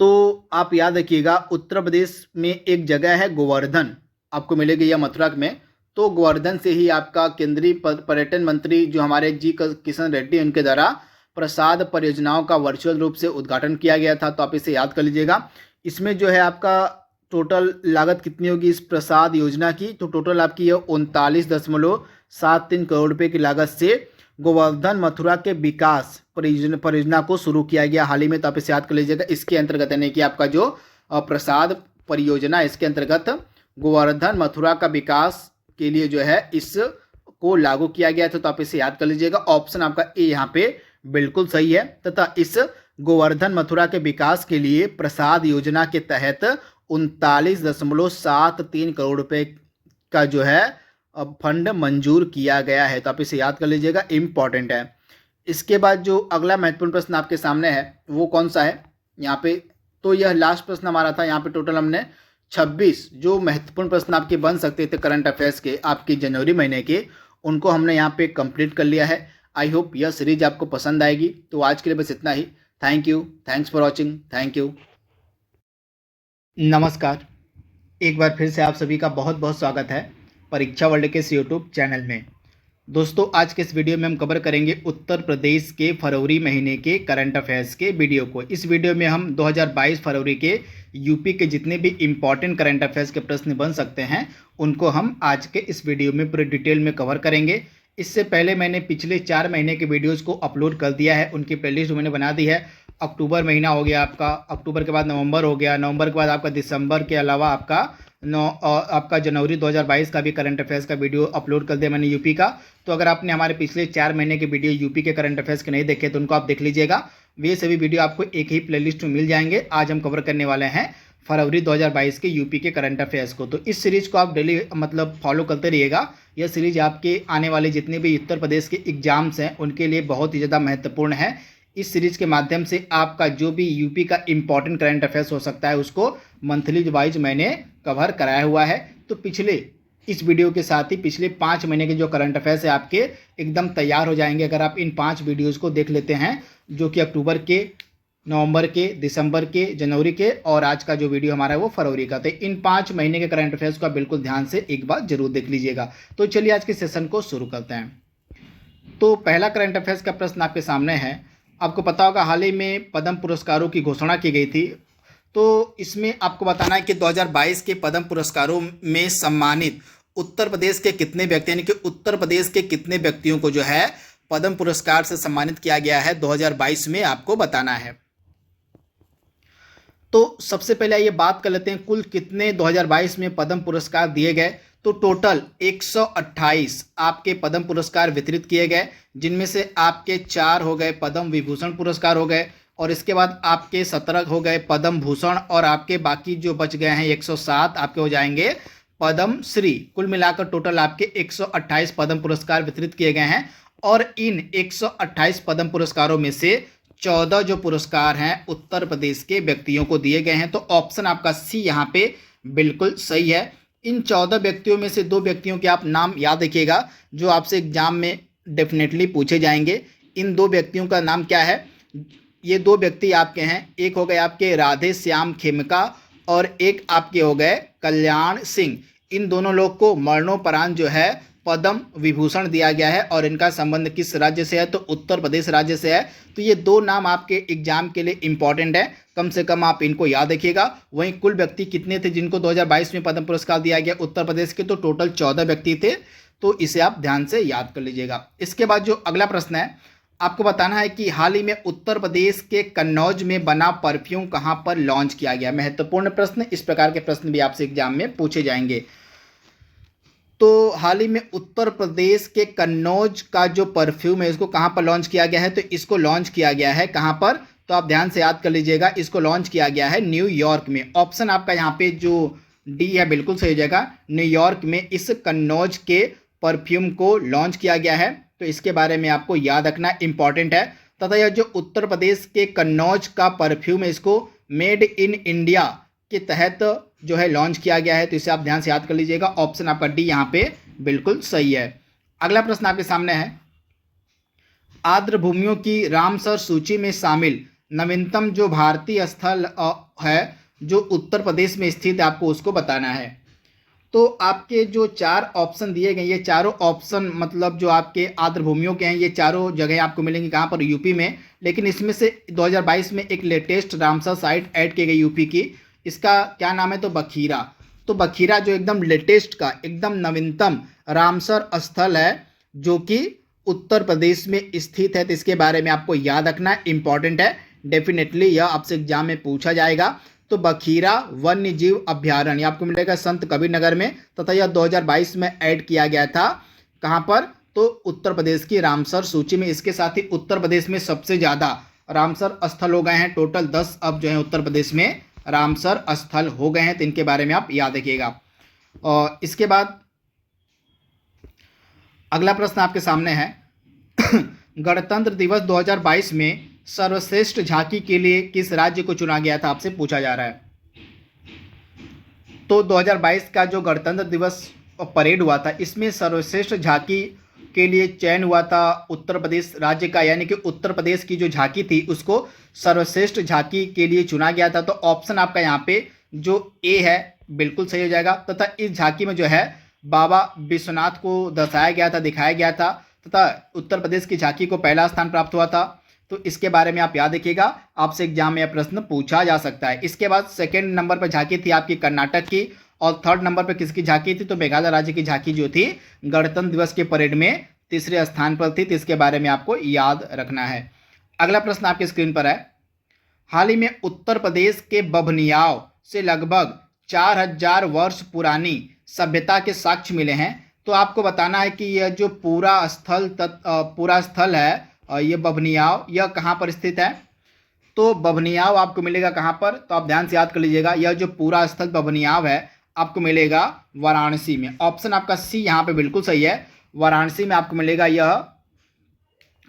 तो आप याद रखिएगा, उत्तर प्रदेश में एक जगह है गोवर्धन, आपको मिलेगी यह मथुरा में। तो गोवर्धन से ही आपका केंद्रीय पर्यटन मंत्री जो हमारे जी किशन रेड्डी उनके द्वारा प्रसाद परियोजनाओं का वर्चुअल रूप से उद्घाटन किया गया था। तो आप इसे याद कर लीजिएगा। इसमें जो है आपका टोटल लागत कितनी होगी इस प्रसाद योजना की? तो टोटल आपकी यह 39.73 करोड़ रुपए की लागत से गोवर्धन मथुरा के विकास परियोजना को शुरू किया गया हाल ही में। तो आप इसे याद कर लीजिएगा। इसके अंतर्गत यानी कि आपका जो प्रसाद परियोजना, इसके अंतर्गत गोवर्धन मथुरा का विकास के लिए जो है इसको लागू किया गया था। तो आप इसे याद कर लीजिएगा। ऑप्शन आपका ए यहाँ पे बिल्कुल सही है, तथा इस गोवर्धन मथुरा के विकास के लिए प्रसाद योजना के तहत 39.73 करोड़ रुपए का जो है फंड मंजूर किया गया है। तो आप इसे याद कर लीजिएगा, इंपॉर्टेंट है। इसके बाद जो अगला महत्वपूर्ण प्रश्न आपके सामने है वो कौन सा है यहाँ पे? तो यह लास्ट प्रश्न हमारा था। यहाँ पे टोटल हमने 26 जो महत्वपूर्ण प्रश्न आपके बन सकते थे करंट अफेयर्स के आपके जनवरी महीने के, उनको हमने यहाँ पे कंप्लीट कर लिया है। आई होप यह सीरीज आपको पसंद आएगी। तो आज के लिए बस इतना ही। Thank you, thanks for watching, thank you, नमस्कार। एक बार फिर से आप सभी का बहुत बहुत स्वागत है परीक्षा वर्ल्ड के इस यूट्यूब चैनल में। दोस्तों, आज के इस वीडियो में हम कवर करेंगे उत्तर प्रदेश के फरवरी महीने के करंट अफेयर्स के वीडियो को। इस वीडियो में हम 2022 फरवरी के यूपी के जितने भी इम्पॉर्टेंट करंट अफेयर्स के प्रश्न बन सकते हैं उनको हम आज के इस वीडियो में पूरे डिटेल में कवर करेंगे। इससे पहले मैंने पिछले 4 महीने के वीडियोस को अपलोड कर दिया है, उनकी प्लेलिस्ट मैंने बना दी है। अक्टूबर महीना हो गया आपका, अक्टूबर के बाद नवंबर हो गया, नवंबर के बाद आपका दिसंबर के अलावा आपका जनवरी 2022 का भी करंट अफेयर्स का वीडियो अपलोड कर दिया मैंने यूपी का। तो अगर आपने हमारे पिछले 4 महीने के वीडियो यूपी के करंट अफेयर्स के नहीं देखे तो उनको आप देख लीजिएगा। वे सभी वीडियो आपको एक ही प्लेलिस्ट में मिल जाएंगे। आज हम कवर करने वाले हैं फरवरी 2022 के यूपी के करंट अफेयर्स को। तो इस सीरीज को आप डेली फॉलो करते रहिएगा। यह सीरीज आपके आने वाले जितने भी उत्तर प्रदेश के एग्जाम्स हैं उनके लिए बहुत ही ज़्यादा महत्वपूर्ण है। इस सीरीज के माध्यम से आपका जो भी यूपी का इंपॉर्टेंट करंट अफेयर्स हो सकता है उसको मंथली वाइज मैंने कवर कराया हुआ है। तो इस वीडियो के साथ ही पिछले 5 महीने के जो करंट अफेयर्स है आपके एकदम तैयार हो जाएंगे अगर आप इन 5 वीडियोज़ को देख लेते हैं, जो कि अक्टूबर के, नवंबर के, दिसंबर के, जनवरी के और आज का जो वीडियो हमारा है वो फरवरी का। तो इन 5 महीने के करंट अफेयर्स को आप बिल्कुल ध्यान से एक बार जरूर देख लीजिएगा। तो चलिए आज के सेशन को शुरू करते हैं। तो पहला करंट अफेयर्स का प्रश्न आपके सामने है। आपको पता होगा हाल ही में पद्म पुरस्कारों की घोषणा की गई थी। तो इसमें आपको बताना है कि 2022 के पद्म पुरस्कारों में सम्मानित उत्तर प्रदेश के कितने व्यक्ति, यानी कि उत्तर प्रदेश के कितने व्यक्तियों को जो है पद्म पुरस्कार से सम्मानित किया गया है 2022 में, आपको बताना है। तो सबसे पहले ये बात कर लेते हैं कुल कितने 2022 में पद्म पुरस्कार दिए गए। तो टोटल 128 आपके पद्म पुरस्कार वितरित किए गए, जिनमें से आपके 4 हो गए पद्म विभूषण पुरस्कार हो गए, और इसके बाद आपके 17 हो गए पद्म भूषण, और आपके बाकी जो बच गए हैं 107 आपके हो जाएंगे पद्म श्री। कुल मिलाकर टोटल आपके 128 पद्म पुरस्कार वितरित किए गए हैं, और इन 128 पद्म पुरस्कारों में से 14 जो पुरस्कार हैं उत्तर प्रदेश के व्यक्तियों को दिए गए हैं। तो ऑप्शन आपका सी यहाँ पे बिल्कुल सही है। इन 14 व्यक्तियों में से 2 व्यक्तियों के आप नाम याद रखिएगा जो आपसे एग्जाम में डेफिनेटली पूछे जाएंगे। इन 2 व्यक्तियों का नाम क्या है? ये 2 व्यक्ति आपके हैं, एक हो गए आपके राधे श्याम खेमका और एक आपके हो गए कल्याण सिंह। इन दोनों लोग को मरणोपरांत जो है पद्म विभूषण दिया गया है, और इनका संबंध किस राज्य से है? तो उत्तर प्रदेश राज्य से है। तो ये 2 नाम आपके एग्जाम के लिए इंपॉर्टेंट है, कम से कम आप इनको याद रखिएगा। वहीं कुल व्यक्ति कितने थे जिनको 2022 में पद्म पुरस्कार दिया गया उत्तर प्रदेश के? तो टोटल 14 व्यक्ति थे। तो इसे आप ध्यान से याद कर लीजिएगा। इसके बाद जो अगला प्रश्न है, आपको बताना है कि हाल ही में उत्तर प्रदेश के कन्नौज में बना परफ्यूम कहाँ पर लॉन्च किया गया। महत्वपूर्ण प्रश्न, इस प्रकार के प्रश्न भी आपसे एग्जाम में पूछे जाएंगे। तो हाल ही में उत्तर प्रदेश के कन्नौज का जो परफ्यूम है इसको कहाँ पर लॉन्च किया गया है? तो इसको लॉन्च किया गया है कहाँ पर? तो आप ध्यान से याद कर लीजिएगा, इसको लॉन्च किया गया है न्यूयॉर्क में। ऑप्शन आपका यहाँ पे जो डी है बिल्कुल सही हो जाएगा। न्यूयॉर्क में इस कन्नौज के परफ्यूम को लॉन्च किया गया है। तो इसके बारे में आपको याद रखना इंपॉर्टेंट है। तथा यह जो उत्तर प्रदेश के कन्नौज का परफ्यूम है इसको मेड इन इंडिया के तहत जो है लॉन्च किया गया है। तो इसे आप ध्यान से याद कर लीजिएगा। ऑप्शन आपका डी यहाँ पे बिल्कुल सही है। अगला प्रश्न आपके सामने है, आर्द्र भूमियों की रामसर सूची में शामिल नवीनतम जो भारतीय स्थल है जो उत्तर प्रदेश में स्थित है, आपको उसको बताना है। तो आपके जो 4 ऑप्शन दिए गए, ये चारों ऑप्शन मतलब जो आपके आर्द्र भूमियों के हैं, ये चारों जगह आपको मिलेंगी कहाँ पर? यूपी में। लेकिन इसमें से 2022 में एक लेटेस्ट रामसर साइट ऐड की गई यूपी की, इसका क्या नाम है? तो बखीरा। तो बखीरा जो एकदम लेटेस्ट का एकदम नवीनतम रामसर स्थल है जो कि उत्तर प्रदेश में स्थित है। तो इसके बारे में आपको याद रखना इंपॉर्टेंट है, डेफिनेटली यह आपसे एग्जाम में पूछा जाएगा। तो बखीरा वन्य जीव अभ्यारण्य आपको मिलेगा संत कबीर नगर में, तथा यह 2022 में ऐड किया गया था कहाँ पर? तो उत्तर प्रदेश की रामसर सूची में। इसके साथ ही उत्तर प्रदेश में सबसे ज़्यादा रामसर स्थल हो गए हैं, टोटल 10 अब जो है उत्तर प्रदेश में रामसर स्थल हो गए हैं। तो इनके बारे में आप याद रखिएगा। और इसके बाद अगला प्रश्न आपके सामने है गणतंत्र दिवस 2022 में सर्वश्रेष्ठ झांकी के लिए किस राज्य को चुना गया था, आपसे पूछा जा रहा है। तो 2022 का जो गणतंत्र दिवस परेड हुआ था इसमें सर्वश्रेष्ठ झांकी के लिए चयन हुआ था उत्तर प्रदेश राज्य का, यानी कि उत्तर प्रदेश की जो झांकी थी उसको सर्वश्रेष्ठ झांकी के लिए चुना गया था। तो ऑप्शन आपका यहाँ पे जो ए है बिल्कुल सही हो जाएगा। तथा इस झांकी में जो है बाबा विश्वनाथ को दर्शाया गया था, दिखाया गया था, तथा उत्तर प्रदेश की झांकी को पहला स्थान प्राप्त हुआ था। तो इसके बारे में आप याद रखिएगा, आपसे एग्जाम में यह प्रश्न पूछा जा सकता है। इसके बाद सेकेंड नंबर पर झांकी थी आपकी कर्नाटक की, और थर्ड नंबर पर किसकी झांकी थी? तो मेघालय राज्य की झांकी जो थी गणतंत्र दिवस के परेड में तीसरे स्थान पर थी। तो इसके बारे में आपको याद रखना है। अगला प्रश्न आपकी स्क्रीन पर है, हाल ही में उत्तर प्रदेश के बभनियाव से लगभग 4000 वर्ष पुरानी सभ्यता के साक्ष्य मिले हैं। तो आपको बताना है कि यह जो पूरा स्थल है ये बभनियाव, यह कहाँ पर स्थित है? तो बभनियाव आपको मिलेगा कहाँ पर? तो आप ध्यान से याद कर लीजिएगा, यह जो पूरा स्थल बभनियाव है आपको मिलेगा वाराणसी में। ऑप्शन आपका सी यहाँ पे बिल्कुल सही है, वाराणसी में आपको मिलेगा यह।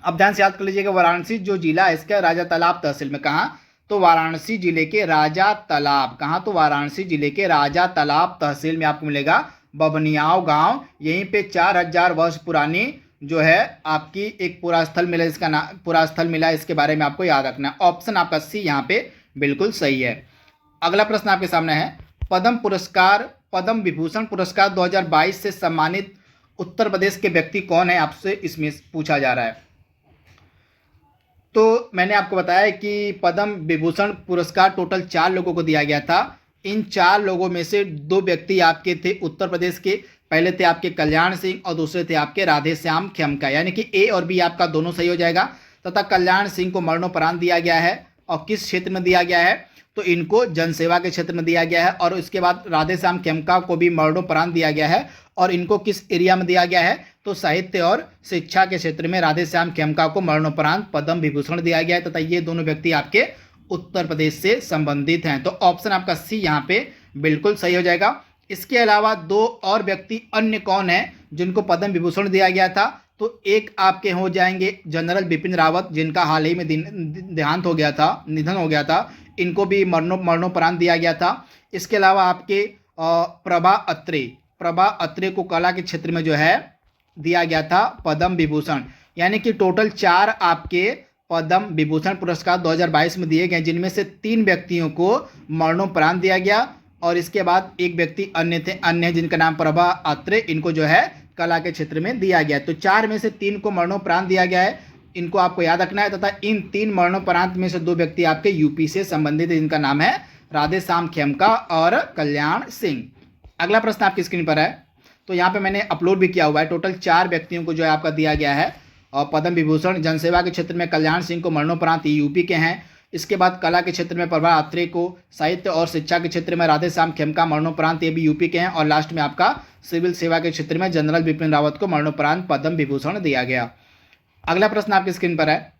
अब ध्यान से याद कर लीजिएगा, वाराणसी जो जिला है इसका राजा तालाब तहसील में। कहाँ? तो वाराणसी जिले के राजा तालाब। कहाँ? तो वाराणसी जिले के राजा तालाब तहसील में आपको मिलेगा बभनियाव गांव। यहीं पे 4000 वर्ष पुरानी जो है आपकी एक पूरा स्थल मिला, इसका नाम पूरा स्थल मिला, इसके बारे में आपको याद रखना है। ऑप्शन आपका सी यहाँ पे बिल्कुल सही है। अगला प्रश्न आपके सामने है, पद्म विभूषण पुरस्कार 2022 से सम्मानित उत्तर प्रदेश के व्यक्ति कौन है, आपसे इसमें पूछा जा रहा है। तो मैंने आपको बताया कि पद्म विभूषण पुरस्कार टोटल 4 लोगों को दिया गया था। इन 4 लोगों में से 2 व्यक्ति आपके थे उत्तर प्रदेश के। पहले थे आपके कल्याण सिंह और दूसरे थे आपके राधेश्याम खेमका, यानी कि ए और बी आपका दोनों सही हो जाएगा। तथा कल्याण सिंह को मरणोपरांत दिया गया है और किस क्षेत्र में दिया गया है, तो इनको जनसेवा के क्षेत्र में दिया गया है। और उसके बाद राधेश्याम खेमका को भी मरणोपरांत दिया गया है और इनको किस एरिया में दिया गया है, तो साहित्य और शिक्षा के क्षेत्र में राधेश्याम खेमका को मरणोपरांत पद्म विभूषण दिया गया है। तथा ये दोनों व्यक्ति आपके उत्तर प्रदेश से संबंधित हैं। तो ऑप्शन आपका सी यहाँ पे बिल्कुल सही हो जाएगा। इसके अलावा 2 और व्यक्ति अन्य कौन है जिनको पद्म विभूषण दिया गया था, तो एक आपके हो जाएंगे जनरल बिपिन रावत, जिनका हाल ही में देहांत हो गया था, निधन हो गया था। इनको भी मरणोपरांत दिया गया था। इसके अलावा आपके प्रभा अत्रे को कला के क्षेत्र में जो है दिया गया था पद्म विभूषण। यानी कि टोटल 4 आपके पद्म विभूषण पुरस्कार 2022 में दिए गए, जिनमें से 3 व्यक्तियों को मरणोपरांत दिया गया और इसके बाद एक व्यक्ति अन्य जिनका नाम प्रभा अत्रे, इनको जो है कला के क्षेत्र में दिया गया। तो 4 में से 3 को मरणोपरांत दिया गया है, इनको आपको याद रखना है। तथा इन 3 मरणोपरांत में से 2 व्यक्ति आपके यूपी से संबंधित है, जिनका नाम है राधेश्याम खेमका और कल्याण सिंह। अगला प्रश्न आपकी स्क्रीन पर है, तो यहाँ पे मैंने अपलोड भी किया हुआ है। टोटल 4 व्यक्तियों को जो है आपका दिया गया है और पद्म विभूषण। जनसेवा के क्षेत्र में कल्याण सिंह को मरणोपरांत यूपी के हैं। इसके बाद कला के क्षेत्र में प्रभा अत्रे को, साहित्य और शिक्षा के क्षेत्र में राधेश्याम खेमका मरणोपरांत, ये भी यूपी के हैं। और लास्ट में आपका सिविल सेवा के क्षेत्र में जनरल बिपिन रावत को मरणोपरांत पद्म विभूषण दिया गया। अगला प्रश्न आपकी स्क्रीन पर है,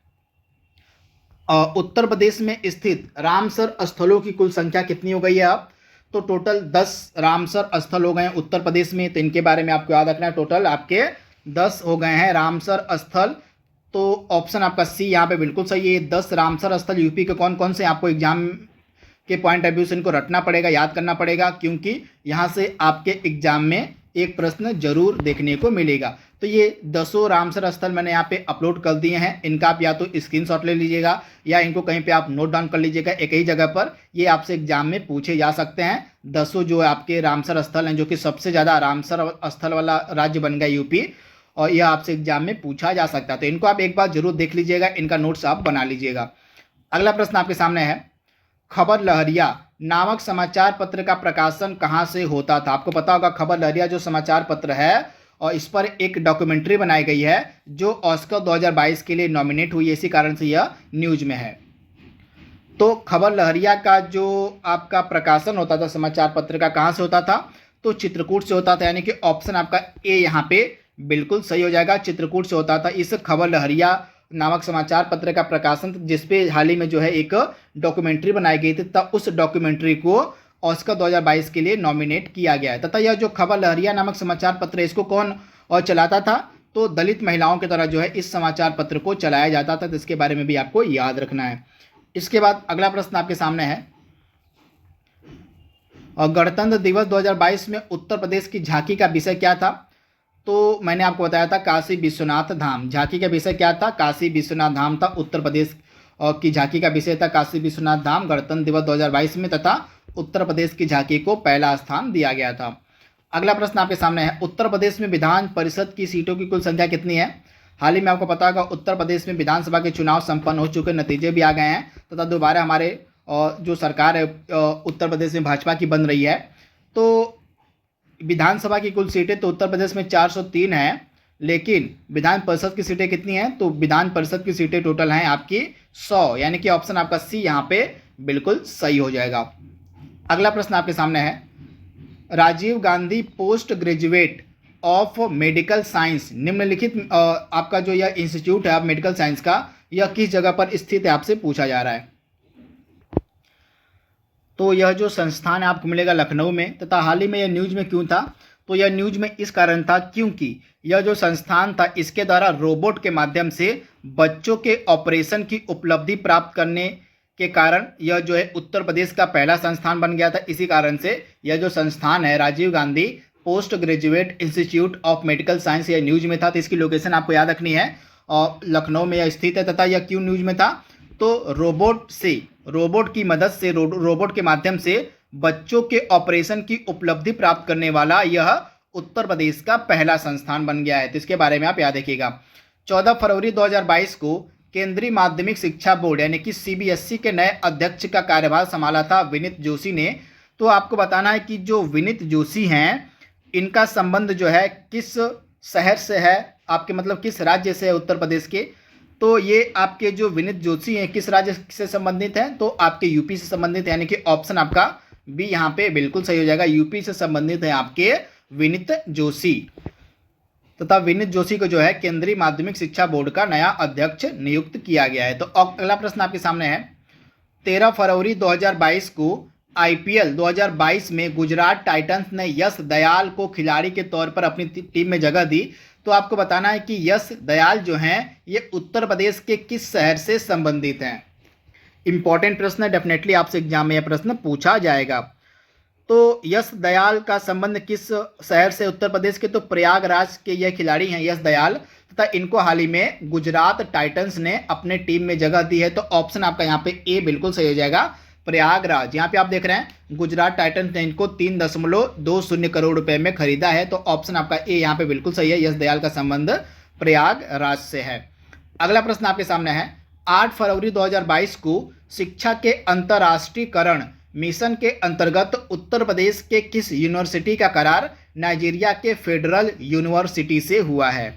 उत्तर प्रदेश में स्थित रामसर स्थलों की कुल संख्या कितनी हो गई है अब, तो टोटल 10 रामसर स्थल हो गए हैं उत्तर प्रदेश में। तो इनके बारे में आपको याद रखना है, टोटल आपके 10 हो गए हैं रामसर स्थल। तो ऑप्शन आपका सी यहाँ पे बिल्कुल सही है। 10 रामसर स्थल यूपी के कौन कौन से, आपको एग्जाम के पॉइंट ऑफ व्यू से इनको रटना पड़ेगा, याद करना पड़ेगा, क्योंकि यहाँ से आपके एग्जाम में एक प्रश्न जरूर देखने को मिलेगा। तो ये 10 रामसर स्थल मैंने यहाँ पे अपलोड कर दिए हैं। इनका आप या तो स्क्रीनशॉट ले लीजिएगा या इनको कहीं पे आप नोट डाउन कर लीजिएगा एक ही जगह पर। ये आपसे एग्जाम में पूछे जा सकते हैं। 10 जो आपके रामसर स्थल हैं, जो कि सबसे ज़्यादा रामसर स्थल वाला राज्य बन गया यूपी, और यह आपसे एग्जाम में पूछा जा सकता है। तो इनको आप एक बार जरूर देख लीजिएगा, इनका नोट्स आप बना लीजिएगा। अगला प्रश्न आपके सामने है, खबर लहरिया नामक समाचार पत्र का प्रकाशन कहाँ से होता था। आपको पता होगा खबर लहरिया जो समाचार पत्र है, और इस पर एक डॉक्यूमेंट्री बनाई गई है जो ऑस्कर 2022 के लिए नॉमिनेट हुई है, इसी कारण से यह न्यूज में है। तो खबर लहरिया का जो आपका प्रकाशन होता था समाचार पत्र का, कहाँ से होता था, तो चित्रकूट से होता था। यानी कि ऑप्शन आपका ए यहाँ पे बिल्कुल सही हो जाएगा, चित्रकूट से होता था इस खबर लहरिया नामक समाचार पत्र का प्रकाशन, जिसपे हाल ही में जो है एक डॉक्यूमेंट्री बनाई गई थी। तब उस डॉक्यूमेंट्री को ऑस्कर 2022 के लिए नॉमिनेट किया गया है। तथा यह जो खबर लहरिया नामक समाचार पत्र है, इसको कौन और चलाता था, तो दलित महिलाओं की तरह जो है इस समाचार पत्र को चलाया जाता था। तो इसके बारे में भी आपको याद रखना है। इसके बाद अगला प्रश्न आपके सामने है, और गणतंत्र दिवस 2022 में उत्तर प्रदेश की झांकी का विषय क्या था। तो मैंने आपको बताया था काशी विश्वनाथ धाम। झांकी का विषय क्या था, काशी विश्वनाथ धाम था। उत्तर प्रदेश की झांकी का विषय था काशी विश्वनाथ धाम गणतंत्र दिवस 2022 में, तथा उत्तर प्रदेश की झांकी को पहला स्थान दिया गया था। अगला प्रश्न आपके सामने है, उत्तर प्रदेश में विधान परिषद की सीटों की कुल संख्या कितनी है। हाल ही में आपको पता होगा उत्तर प्रदेश में विधानसभा के चुनाव संपन्न हो चुके, नतीजे भी आ गए हैं, तथा दोबारा हमारे जो सरकार है उत्तर प्रदेश में भाजपा की बन रही है। तो विधानसभा की कुल सीटें तो उत्तर प्रदेश में 403 हैं, लेकिन विधान परिषद की सीटें कितनी हैं, तो विधान परिषद की सीटें टोटल हैं आपकी 100। यानी कि ऑप्शन आपका सी यहाँ पे बिल्कुल सही हो जाएगा। अगला प्रश्न आपके सामने है, Rajiv Gandhi post graduate of medical science निम्नलिखित आपका जो यह इंस्टीट्यूट है मेडिकल साइंस का, यह किस जगह पर स्थित है, आपसे पूछा जा रहा है। तो यह जो संस्थान है आपको मिलेगा लखनऊ में। तथा हाल ही में यह न्यूज में क्यों था, तो यह न्यूज में इस कारण था क्योंकि यह जो संस्थान था इसके द्वारा रोबोट के माध्यम से बच्चों के ऑपरेशन की उपलब्धि प्राप्त करने के कारण यह जो है उत्तर प्रदेश का पहला संस्थान बन गया था। इसी कारण से यह जो संस्थान है Rajiv Gandhi post graduate institute of medical science, यह न्यूज में था। तो इसकी लोकेशन आपको याद रखनी है, और लखनऊ में यह स्थित है। तथा यह क्यों न्यूज में था, तो रोबोट की मदद से, रोबोट के माध्यम से बच्चों के ऑपरेशन की उपलब्धि प्राप्त करने वाला यह उत्तर प्रदेश का पहला संस्थान बन गया है। तो इसके बारे में आप याद रखिएगा। 14 फरवरी 2022 को केंद्रीय माध्यमिक शिक्षा बोर्ड यानी कि सीबीएसई के नए अध्यक्ष का कार्यभार संभाला था विनीत जोशी ने। तो आपको बताना है कि जो विनीत जोशी हैं इनका संबंध जो है किस शहर से है, आपके मतलब किस राज्य से है उत्तर प्रदेश के। तो ये आपके जो विनीत जोशी हैं किस राज्य से संबंधित हैं, तो आपके यूपी से संबंधित है, यानी कि ऑप्शन आपका बी यहाँ पे बिल्कुल सही हो जाएगा। यूपी से संबंधित है आपके विनीत जोशी, तथा विनीत जोशी को जो है केंद्रीय माध्यमिक शिक्षा बोर्ड का नया अध्यक्ष नियुक्त किया गया है। तो अगला प्रश्न आपके सामने है। 13 फरवरी 2022 को आईपीएल 2022 में गुजरात टाइटंस ने यश दयाल को खिलाड़ी के तौर पर अपनी टीम में जगह दी। तो आपको बताना है कि यश दयाल जो हैं ये उत्तर प्रदेश के किस शहर से संबंधित हैं। इंपॉर्टेंट प्रश्न है, डेफिनेटली आपसे एग्जाम में यह प्रश्न पूछा जाएगा। तो यश दयाल का संबंध किस शहर से उत्तर प्रदेश के, तो प्रयागराज के यह खिलाड़ी हैं यश दयाल, तथा इनको हाल ही में गुजरात टाइटंस ने अपने टीम में जगह दी है। तो ऑप्शन आपका यहाँ पे ए बिल्कुल सही हो जाएगा, प्रयागराज। यहाँ पे आप देख रहे हैं गुजरात टाइटंस ने इनको 3.20 करोड़ रुपए में खरीदा है। तो ऑप्शन आपका ए यहाँ पे बिल्कुल सही है, यश दयाल का संबंध प्रयागराज से है। अगला प्रश्न आपके सामने है। 8 फरवरी 2022 को शिक्षा के अंतर्राष्ट्रीयकरण मिशन के अंतर्गत उत्तर प्रदेश के किस यूनिवर्सिटी का करार नाइजीरिया के फेडरल यूनिवर्सिटी से हुआ है।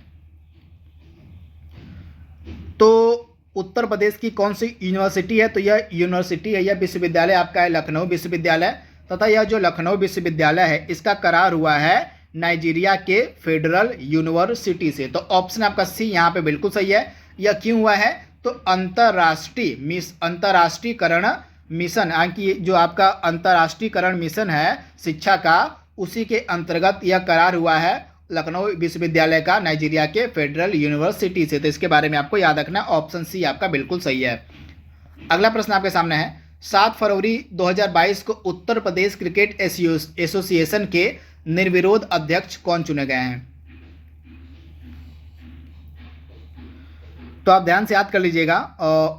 तो उत्तर प्रदेश की कौन सी यूनिवर्सिटी है, तो यह यूनिवर्सिटी है, यह विश्वविद्यालय आपका है लखनऊ विश्वविद्यालय, तथा यह जो लखनऊ विश्वविद्यालय है इसका करार हुआ है नाइजीरिया के फेडरल यूनिवर्सिटी से। तो ऑप्शन आपका सी यहाँ पे बिल्कुल सही है। यह क्यों हुआ है, तो अंतर्राष्ट्रीयकरण मिशन, कि जो आपका अंतर्राष्ट्रीयकरण मिशन है शिक्षा का, उसी के अंतर्गत यह करार हुआ है लखनऊ विश्वविद्यालय का नाइजीरिया के फेडरल यूनिवर्सिटी से। तो इसके बारे में आपको याद रखना, ऑप्शन सी आपका बिल्कुल सही है। अगला प्रश्न आपके सामने है। 7 फरवरी 2022 को उत्तर प्रदेश क्रिकेट एसोसिएशन के निर्विरोध अध्यक्ष कौन चुने गए हैं। तो आप ध्यान से याद कर लीजिएगा,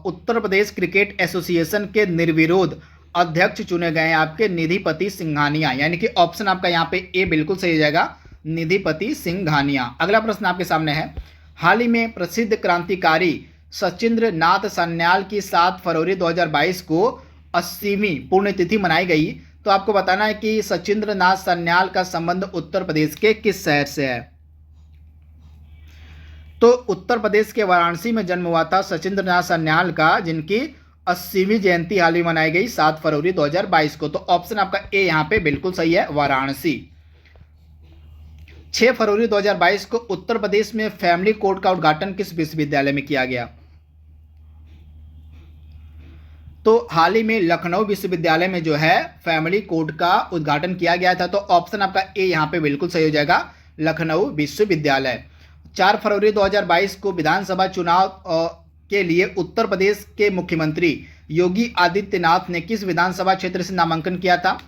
उत्तर प्रदेश क्रिकेट एसोसिएशन के निर्विरोध अध्यक्ष चुने गए हैं आपके निधिपति सिंघानिया, यानी कि ऑप्शन आपका यहाँ पे ए बिल्कुल सही हो जाएगा, निधिपति सिंघानिया। अगला प्रश्न आपके सामने है। हाल ही में प्रसिद्ध क्रांतिकारी सचिंद्र नाथ सान्याल की 7 फरवरी 2022 को 80वीं पुण्यतिथि मनाई गई। तो आपको बताना है कि सचिंद्र नाथ सान्याल का संबंध उत्तर प्रदेश के किस शहर से है। तो उत्तर प्रदेश के वाराणसी में जन्म हुआ था सचिंद्र नाथ सान्याल का, जिनकी 80वीं जयंती हाल ही मनाई गई 7 फरवरी 2022 को। तो ऑप्शन आपका ए यहाँ पे बिल्कुल सही है, वाराणसी। 6 फरवरी 2022 को उत्तर प्रदेश में फैमिली कोर्ट का उद्घाटन किस विश्वविद्यालय में किया गया। तो हाल ही में लखनऊ विश्वविद्यालय में जो है फैमिली कोर्ट का उद्घाटन किया गया था। तो ऑप्शन आपका ए यहाँ पे बिल्कुल सही हो जाएगा, लखनऊ विश्वविद्यालय। 4 फरवरी 2022 को विधानसभा चुनाव के लिए उत्तर प्रदेश के मुख्यमंत्री योगी आदित्यनाथ ने किस विधानसभा क्षेत्र से नामांकन किया था।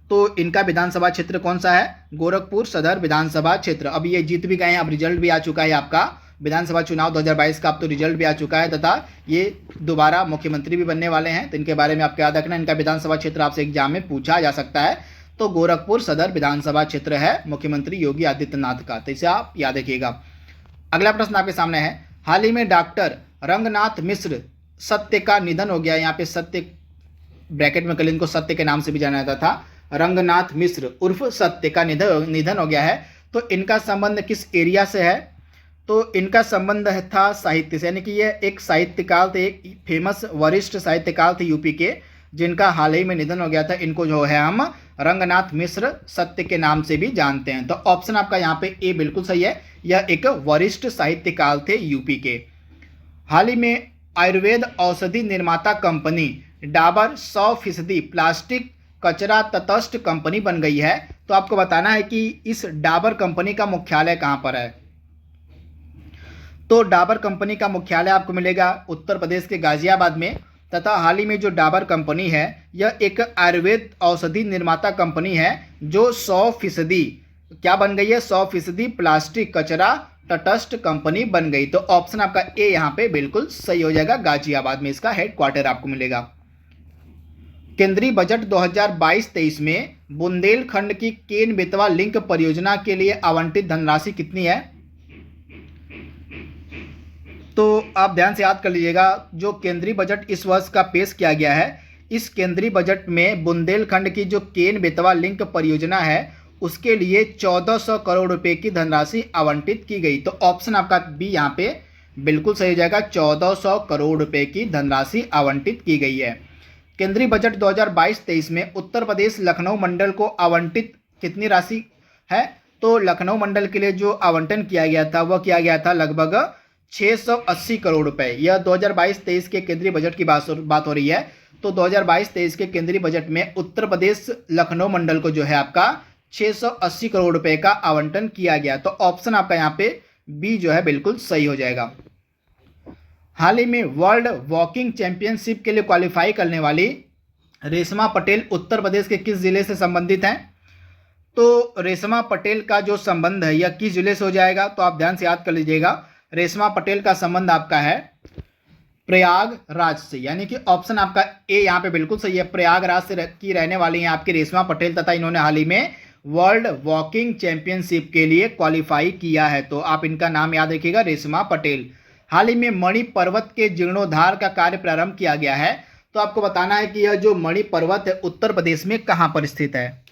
तो इनका विधानसभा क्षेत्र कौन सा है, गोरखपुर सदर विधानसभा क्षेत्र। अब ये जीत भी गए हैं, अब रिजल्ट भी आ चुका है आपका विधानसभा चुनाव 2022 का, अब तो रिजल्ट भी आ चुका है, तथा ये दोबारा मुख्यमंत्री भी बनने वाले हैं। तो इनके बारे में आपको याद रखना, इनका विधानसभा क्षेत्र आपसे एग्जाम में पूछा जा सकता है। तो गोरखपुर सदर विधानसभा क्षेत्र है मुख्यमंत्री योगी आदित्यनाथ का, तो इसे आप याद रखिएगा। अगला प्रश्न आपके सामने है। हाल ही में डॉक्टर रंगनाथ मिश्र सत्य का निधन हो गया। यहाँ पे सत्य ब्रैकेट में कल इनको सत्य के नाम से भी जाना जाता था, रंगनाथ मिश्र उर्फ सत्य का निधन हो गया है। तो इनका संबंध किस एरिया से है, तो इनका संबंध था साहित्य से, यानी कि ये एक साहित्यकार थे, एक फेमस वरिष्ठ साहित्यकार थे यूपी के, जिनका हाल ही में निधन हो गया था। इनको जो है हम रंगनाथ मिश्र सत्य के नाम से भी जानते हैं। तो ऑप्शन आपका यहाँ पे ए बिल्कुल सही है, यह एक वरिष्ठ साहित्यकार थे यूपी के। हाल ही में आयुर्वेद औषधि निर्माता कंपनी डाबर 100% प्लास्टिक कचरा तटस्थ कंपनी बन गई है। तो आपको बताना है कि इस डाबर कंपनी का मुख्यालय कहां पर है। तो डाबर कंपनी का मुख्यालय आपको मिलेगा उत्तर प्रदेश के गाजियाबाद में, तथा हाल ही में जो डाबर कंपनी है यह एक आयुर्वेद औषधि निर्माता कंपनी है जो 100% क्या बन गई है, 100% प्लास्टिक कचरा तटस्थ कंपनी बन गई। तो ऑप्शन आपका ए यहाँ पे बिल्कुल सही हो जाएगा, गाजियाबाद में इसका हेडक्वार्टर आपको मिलेगा। केंद्रीय बजट 2022-23 में बुंदेलखंड की केन बेतवा लिंक परियोजना के लिए आवंटित धनराशि कितनी है? तो आप ध्यान से याद कर लीजिएगा, जो केंद्रीय बजट इस वर्ष का पेश किया गया है, इस केंद्रीय बजट में बुंदेलखंड की जो केन बेतवा लिंक परियोजना है उसके लिए 1400 करोड़ रुपए की धनराशि आवंटित की गई। तो ऑप्शन आपका बी यहाँ पे बिल्कुल सही हो जाएगा, 1400 करोड़ रुपए की धनराशि आवंटित की गई है। केंद्रीय बजट 2022-23 में उत्तर प्रदेश लखनऊ मंडल को आवंटित कितनी राशि है? तो लखनऊ मंडल के लिए जो आवंटन किया गया था वह किया गया था लगभग 680 करोड़ रुपए। यह 2022-23 के केंद्रीय बजट की बात हो रही है। तो 2022-23 के केंद्रीय बजट में उत्तर प्रदेश लखनऊ मंडल को जो है आपका 680 करोड़ रुपए का आवंटन किया गया। तो ऑप्शन आपका यहाँ पे बी जो है बिल्कुल सही हो जाएगा। हाल ही में वर्ल्ड वॉकिंग चैंपियनशिप के लिए क्वालिफाई करने वाली रेशमा पटेल उत्तर प्रदेश के किस जिले से संबंधित हैं? तो रेशमा पटेल का जो संबंध है यह किस जिले से हो जाएगा? तो आप ध्यान से याद कर लीजिएगा, रेशमा पटेल का संबंध आपका है प्रयागराज से, यानी कि ऑप्शन आपका ए यहाँ पे बिल्कुल सही है। प्रयागराज से की रहने वाली हैं आपकी रेशमा पटेल तथा इन्होंने हाल ही में वर्ल्ड वॉकिंग चैंपियनशिप के लिए क्वालिफाई किया है। तो आप इनका नाम याद रखिएगा, रेशमा पटेल। हाल ही में मणि पर्वत के जीर्णोद्धार का कार्य प्रारंभ किया गया है। तो आपको बताना है कि यह जो मणि पर्वत है उत्तर प्रदेश में कहाँ पर स्थित है?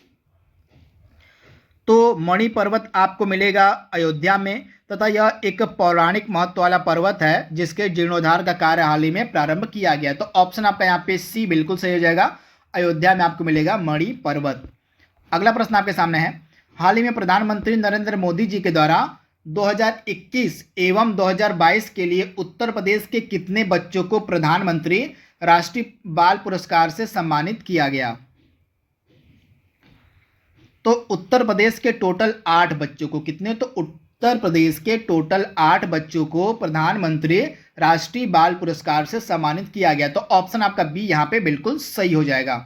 तो मणि पर्वत आपको मिलेगा अयोध्या में तथा यह एक पौराणिक महत्व वाला पर्वत है जिसके जीर्णोद्धार का कार्य हाल ही में प्रारंभ किया गया। तो ऑप्शन आपका यहाँ पे सी बिल्कुल सही हो जाएगा, अयोध्या में आपको मिलेगा मणि पर्वत। अगला प्रश्न आपके सामने है, हाल ही में प्रधानमंत्री नरेंद्र मोदी जी के द्वारा 2021 एवं 2022 के लिए उत्तर प्रदेश के कितने बच्चों को प्रधानमंत्री राष्ट्रीय बाल पुरस्कार से सम्मानित किया गया? तो उत्तर प्रदेश के टोटल 8 बच्चों को, कितने? तो उत्तर प्रदेश के टोटल 8 बच्चों को प्रधानमंत्री राष्ट्रीय बाल पुरस्कार से सम्मानित किया गया। तो ऑप्शन आपका बी यहाँ पे बिल्कुल सही हो जाएगा।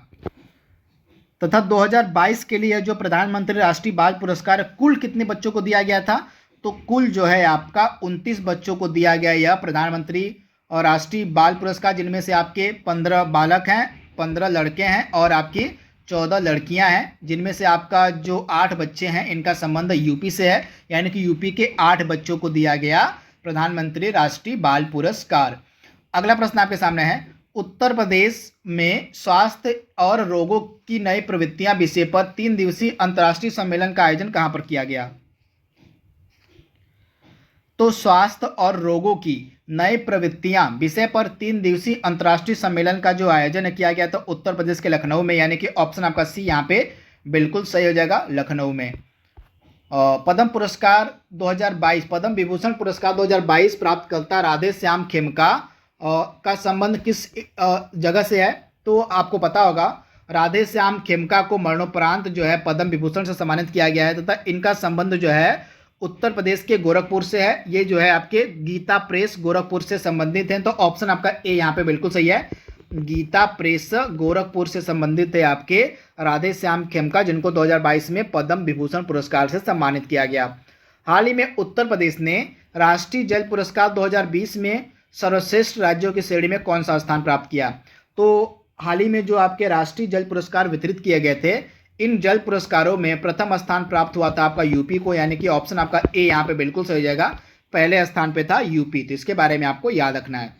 तथा 2022 के लिए जो प्रधानमंत्री राष्ट्रीय बाल पुरस्कार कुल कितने बच्चों को दिया गया था? तो कुल जो है आपका 29 बच्चों को दिया गया यह प्रधानमंत्री और राष्ट्रीय बाल पुरस्कार, जिनमें से आपके 15 बालक हैं, 15 लड़के हैं और आपकी 14 लड़कियां हैं, जिनमें से आपका जो 8 बच्चे हैं इनका संबंध यूपी से है, यानी कि यूपी के 8 बच्चों को दिया गया प्रधानमंत्री राष्ट्रीय बाल पुरस्कार। अगला प्रश्न आपके सामने है, उत्तर प्रदेश में स्वास्थ्य और रोगों की नई प्रवृत्तियां विषय पर 3 दिवसीय अंतर्राष्ट्रीय सम्मेलन का आयोजन कहां पर किया गया? तो स्वास्थ्य और रोगों की नई प्रवृत्तियां विषय पर 3 दिवसीय अंतर्राष्ट्रीय सम्मेलन का जो आयोजन किया गया था उत्तर प्रदेश के लखनऊ में, यानी कि ऑप्शन आपका सी यहाँ पे बिल्कुल सही हो जाएगा, लखनऊ में। पद्म पुरस्कार 2022, पद्म विभूषण पुरस्कार 2022 प्राप्तकर्ता राधे श्याम खेमका का संबंध किस जगह से है? तो आपको पता होगा, राधे श्याम खेमका को मरणोपरांत जो है पद्म विभूषण से सम्मानित किया गया है तथा इनका संबंध जो है उत्तर प्रदेश के गोरखपुर से है। ये जो है आपके गीता प्रेस गोरखपुर से संबंधित हैं। तो ऑप्शन आपका ए यहाँ पे बिल्कुल सही है, गीता प्रेस गोरखपुर से संबंधित है आपके राधे श्याम खेमका, जिनको 2022 में पद्म विभूषण पुरस्कार से सम्मानित किया गया। हाल ही में उत्तर प्रदेश ने राष्ट्रीय जल पुरस्कार 2020 में सर्वश्रेष्ठ राज्यों की श्रेणी में कौन सा स्थान प्राप्त किया? तो हाल ही में जो आपके राष्ट्रीय जल पुरस्कार वितरित किए गए थे, इन जल पुरस्कारों में प्रथम स्थान प्राप्त हुआ था आपका यूपी को, यानी कि ऑप्शन आपका ए यहाँ पे बिल्कुल सही हो जाएगा, पहले स्थान पे था यूपी। तो इसके बारे में आपको याद रखना है।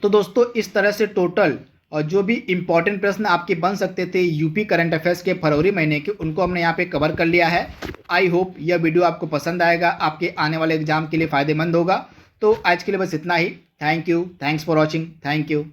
तो दोस्तों इस तरह से टोटल और जो भी इंपॉर्टेंट प्रश्न आपके बन सकते थे यूपी करंट अफेयर्स के फरवरी महीने के, उनको हमने यहाँ पे कवर कर लिया है। आई होप यह वीडियो आपको पसंद आएगा, आपके आने वाले एग्जाम के लिए फायदेमंद होगा। तो आज के लिए बस इतना ही। Thank you, thanks for watching, thank you.